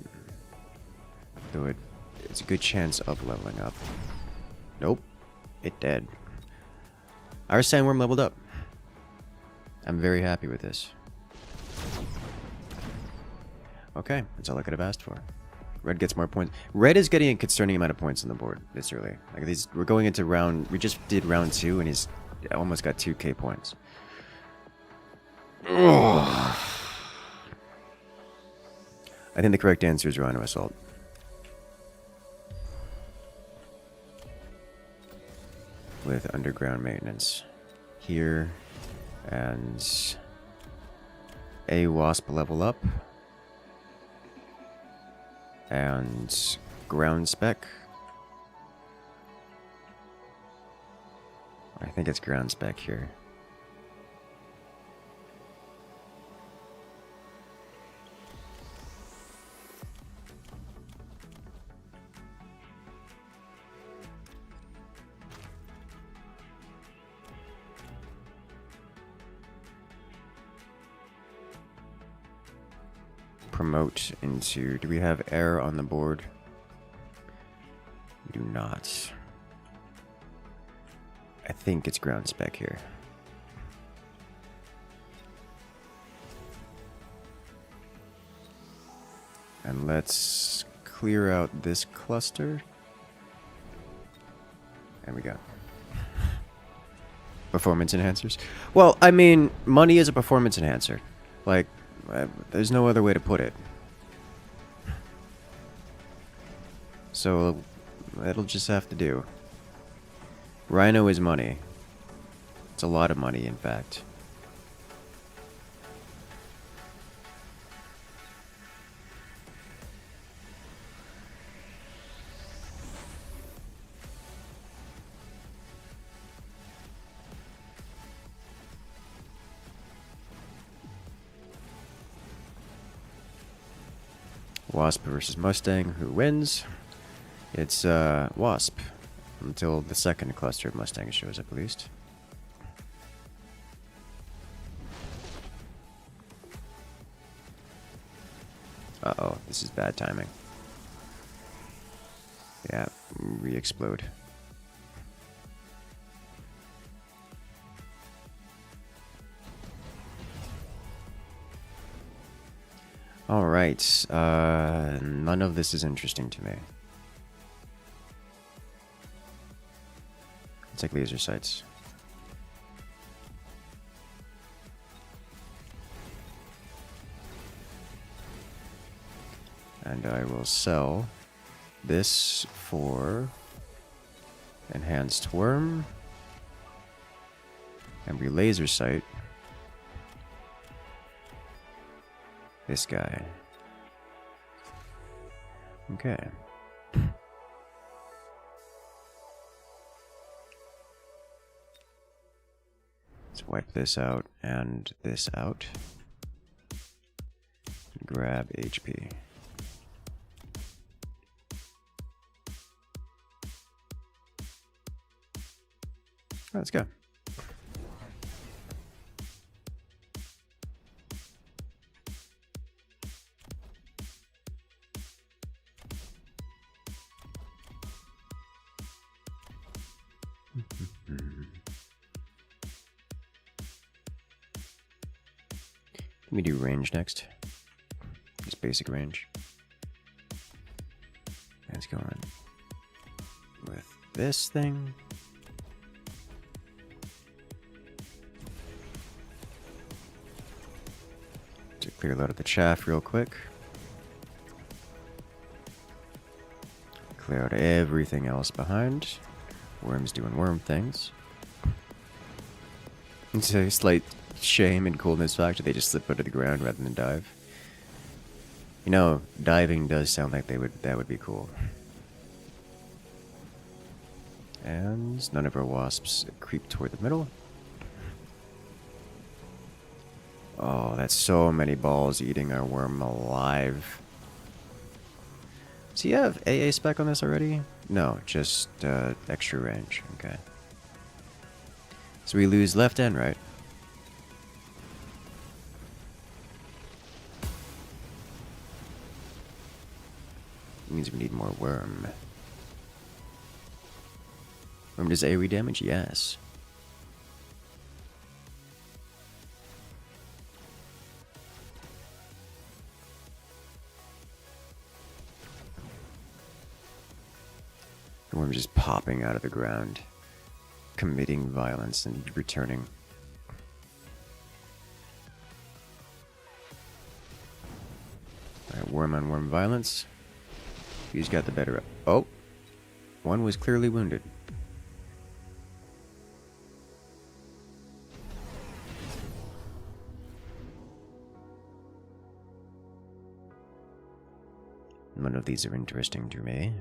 though it's a good chance of leveling up. Nope, it dead. Our Sandworm leveled up. I'm very happy with this. Okay, that's all I could have asked for. Red gets more points. Red is getting a concerning amount of points on the board this early. Like we're going into round. We just did round 2, and he's almost got 2k points. Ugh. I think the correct answer is Rhino Assault. With underground maintenance here, and a wasp level up, and ground spec. I think it's ground spec here. Promote into... Do we have air on the board? We do not. I think it's ground spec here. And let's clear out this cluster. And we go. Performance enhancers. Well, I mean, money is a performance enhancer. Like, there's no other way to put it. So, it'll just have to do. Rhino is money. It's a lot of money, in fact. Wasp versus Mustang, who wins? It's Wasp, until the second cluster of Mustang shows up at least. Uh-oh, this is bad timing. Yeah, re-explode. Alright, none of this is interesting to me. Let's take laser sights. And I will sell this for enhanced worm and laser sight this guy. Okay. Let's wipe this out and this out. Grab HP. Let's go. Let me do range next. Just basic range. Let's go on with this thing. To clear a load of the chaff real quick. Clear out everything else behind. Worms doing worm things. It's a slight shame and coolness factor. They just slip under the ground rather than dive. You know, diving does sound like that would be cool. And none of our wasps creep toward the middle. Oh, that's so many balls eating our worm alive. So you have AA spec on this already? No, just extra range. Okay. So we lose left and right. Means we need more worm. Worm does AoE damage? Yes. The worm just popping out of the ground, committing violence and returning. Alright, worm on worm violence. He's got the better. Oh! One was clearly wounded. None of these are interesting to me.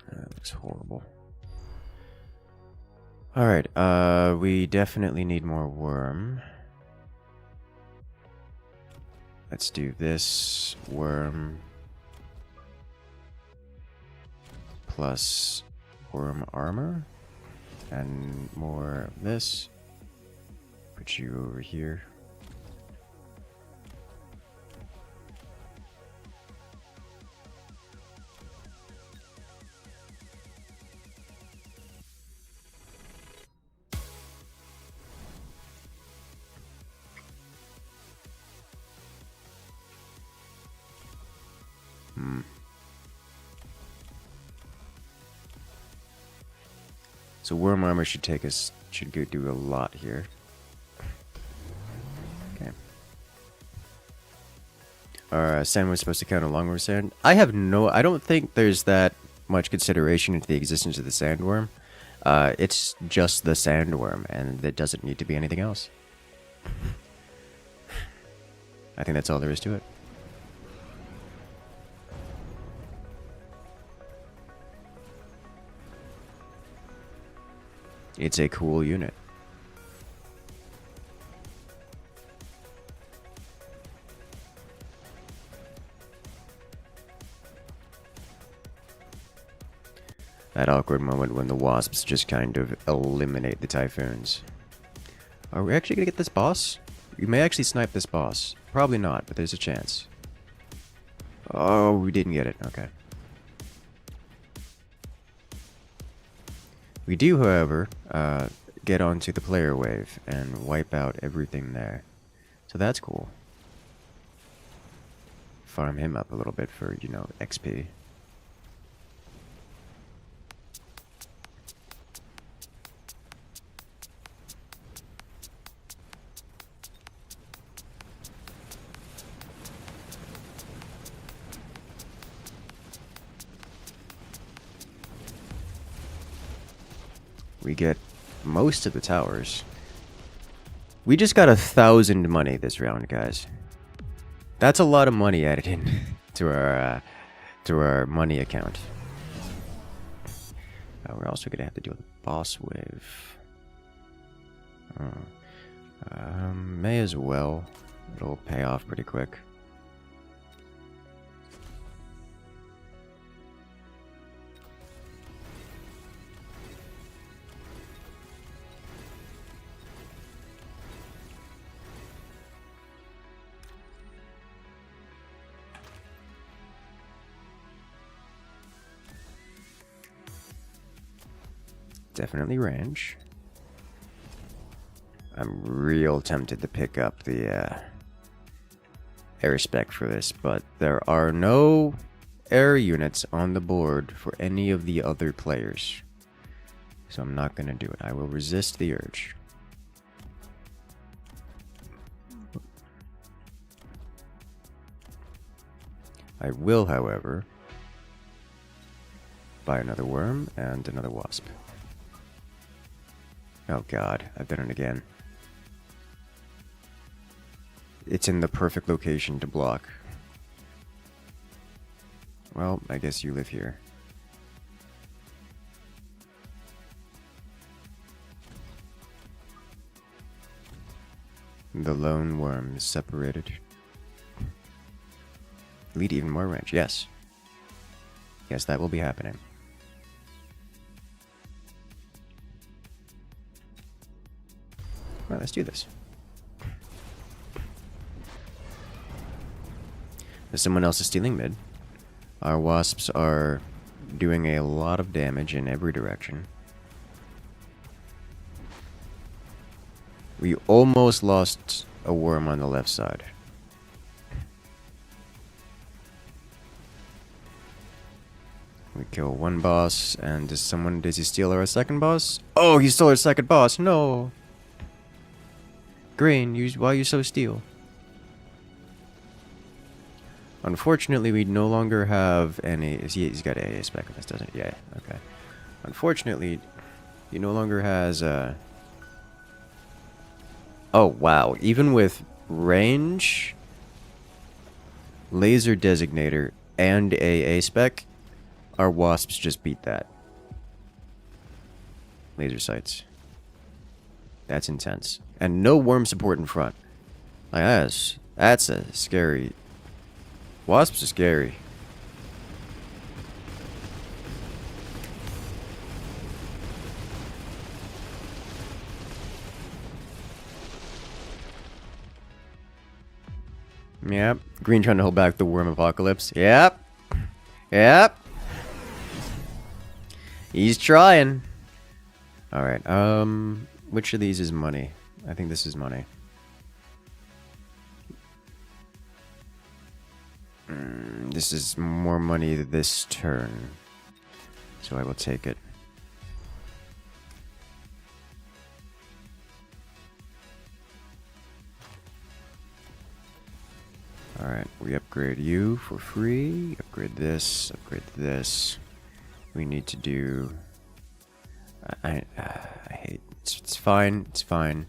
That looks horrible. Alright, we definitely need more worm. Let's do this worm plus worm armor and more of this. Put you over here. So worm armor should take us, should go do a lot here. Okay. Sand was supposed to counter longworm sand. I don't think there's that much consideration into the existence of the sandworm. It's just the sandworm, and it doesn't need to be anything else. I think that's all there is to it. It's a cool unit. That awkward moment when the wasps just kind of eliminate the typhoons. Are we actually gonna get this boss? We may actually snipe this boss. Probably not, but there's a chance. Oh, we didn't get it. Okay. We do, however, get onto the player wave and wipe out everything there. So that's cool. Farm him up a little bit for, you know, XP. We get most of the towers. We just got 1,000 money this round, guys. That's a lot of money added in to our money account. We're also gonna have to deal with the boss wave. May as well. It'll pay off pretty quick. Definitely range. I'm real tempted to pick up the air spec for this, but there are no air units on the board for any of the other players. So I'm not going to do it. I will resist the urge. I will, however, buy another worm and another wasp. Oh god, I've done it again. It's in the perfect location to block. Well, I guess you live here. The lone worm is separated. Lead even more range, yes. Yes, that will be happening. Alright, let's do this. Someone else is stealing mid. Our wasps are doing a lot of damage in every direction. We almost lost a worm on the left side. We kill one boss, and does he steal our second boss? Oh, he stole our second boss, no! Green, why you so steal? Unfortunately, we no longer have any... He's got AA spec on this, doesn't he? Yeah, okay. Unfortunately, he no longer has... Oh, wow. Even with range, laser designator, and AA spec, our wasps just beat that. Laser sights. That's intense. And no worm support in front. Like, that's a scary... Wasps are scary. Yep. Green trying to hold back the worm apocalypse. Yep. Yep. He's trying. Alright, which of these is money? I think this is money. This is more money this turn. So I will take it. Alright, we upgrade you for free. Upgrade this, upgrade this. We need to do... I hate... It's fine, it's fine.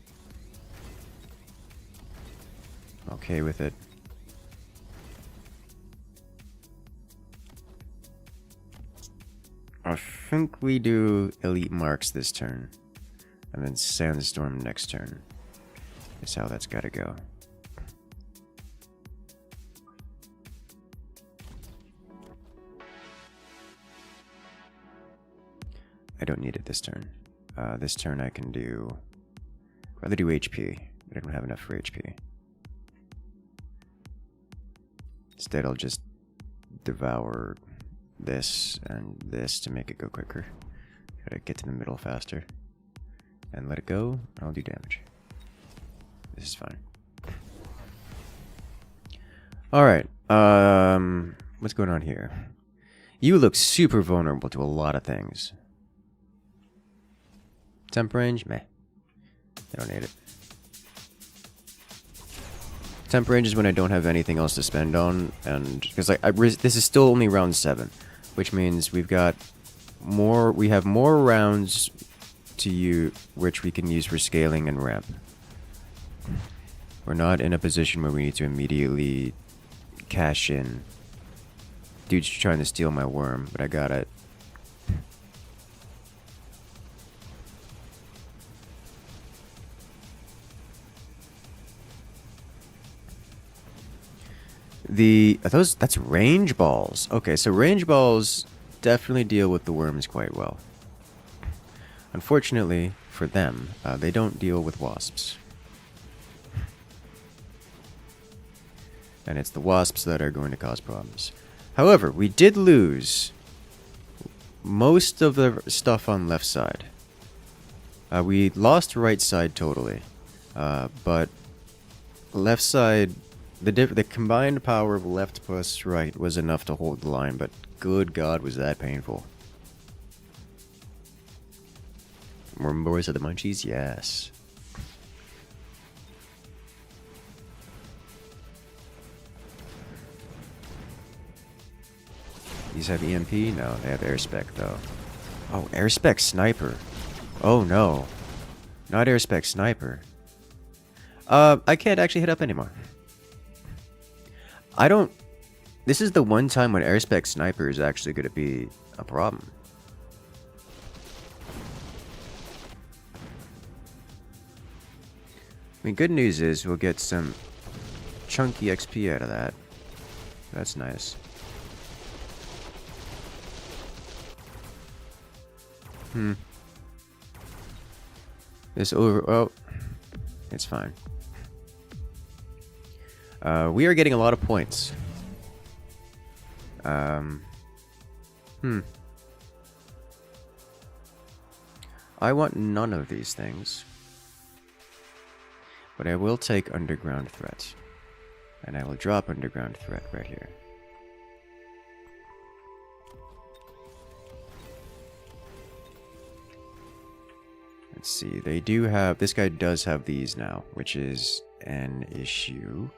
Okay with it. I think we do Elite Marks this turn. And then Sandstorm next turn. Is how that's gotta go. I don't need it this turn. This turn I can do... I'd rather do HP, but I don't have enough for HP. Instead I'll just devour this and this to make it go quicker. Gotta get to the middle faster. And let it go, and I'll do damage. This is fine. Alright, what's going on here? You look super vulnerable to a lot of things. Temp range? Meh. I don't need it. Temp range is when I don't have anything else to spend on, and because like this is still only round 7, which means we have more rounds to use, which we can use for scaling and ramp. We're not in a position where we need to immediately cash in. Dude's trying to steal my worm, but I got it. That's range balls. Okay, so range balls definitely deal with the worms quite well. Unfortunately for them, they don't deal with wasps. And it's the wasps that are going to cause problems. However, we did lose most of the stuff on left side. We lost right side totally, but left side... The combined power of left plus right was enough to hold the line, but good God, was that painful. Worm boys are the munchies? Yes. These have EMP? No, they have air spec though. Oh, air spec sniper. Oh no. Not air spec sniper. I can't actually hit up anymore. This is the one time when airspec sniper is actually going to be a problem. I mean, good news is we'll get some chunky XP out of that. That's nice. This over... Oh. It's fine. We are getting a lot of points. I want none of these things. But I will take Underground Threat. And I will drop Underground Threat right here. Let's see, they do have... This guy does have these now, which is an issue.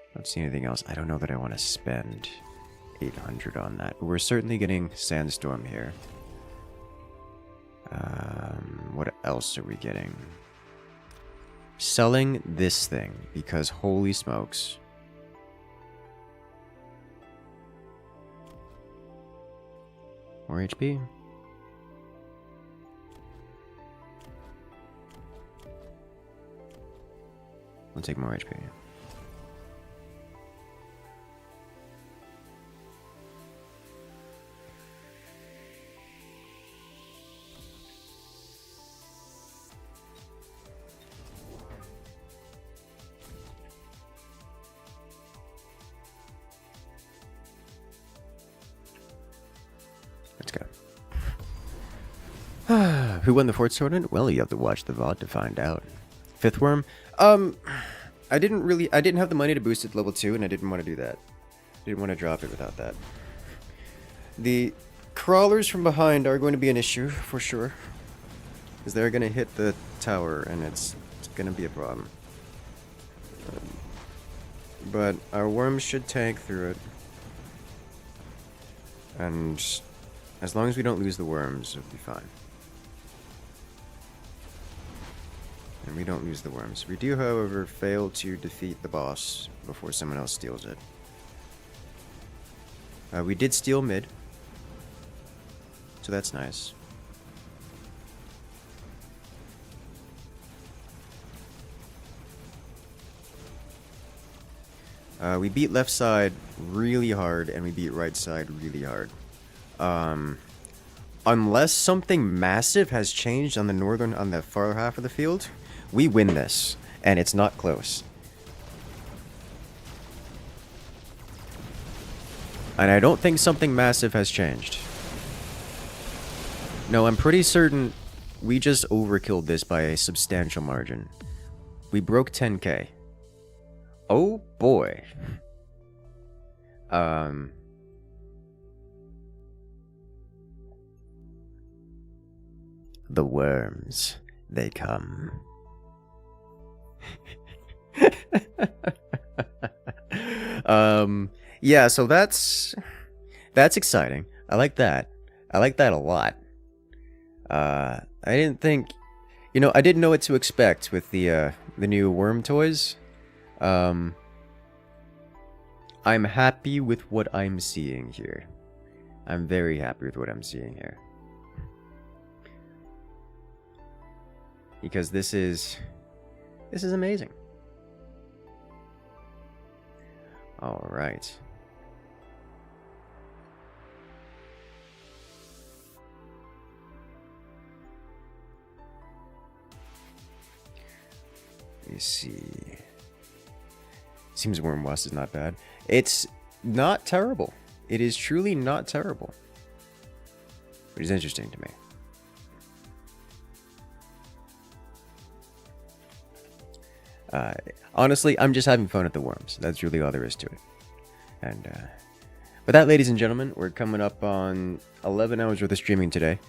I don't see anything else. I don't know that I want to spend 800 on that. But we're certainly getting Sandstorm here. What else are we getting? Selling this thing, because holy smokes. More HP? We'll take more HP. Let's go. Who won the Forts tournament? Well, you have to watch the VOD to find out. Fifth Worm? I didn't have the money to boost it to level 2, and I didn't want to do that. I didn't want to drop it without that. The crawlers from behind are going to be an issue, for sure. Because they're going to hit the tower, and it's going to be a problem. But our worms should tank through it. And as long as we don't lose the worms, it'll be fine. And we don't lose the worms. We do, however, fail to defeat the boss before someone else steals it. We did steal mid. So that's nice. We beat left side really hard, and we beat right side really hard. Unless something massive has changed on the far half of the field, we win this, and it's not close. And I don't think something massive has changed. No, I'm pretty certain we just overkilled this by a substantial margin. We broke 10k. Oh boy. The worms, they come. Yeah, so that's exciting. I like that. I like that a lot. I didn't think, I didn't know what to expect with the new worm toys. I'm happy with what I'm seeing here. I'm very happy with what I'm seeing here. Because this is amazing. All right. Let me see. Seems Worm West is not bad. It's not terrible. It is truly not terrible. Which is interesting to me. Honestly, I'm just having fun with the worms. That's really all there is to it. And, but that, ladies and gentlemen, we're coming up on 11 hours worth of streaming today.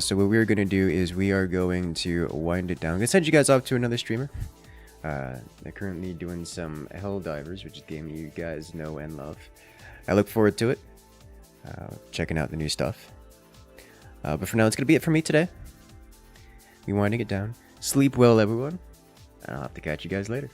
So what we're going to do is we are going to wind it down. I'm going to send you guys off to another streamer. They're currently doing some Helldivers, which is a game you guys know and love. I look forward to it. Checking out the new stuff. But for now, it's going to be it for me today. Be winding it down. Sleep well, everyone. And I'll have to catch you guys later.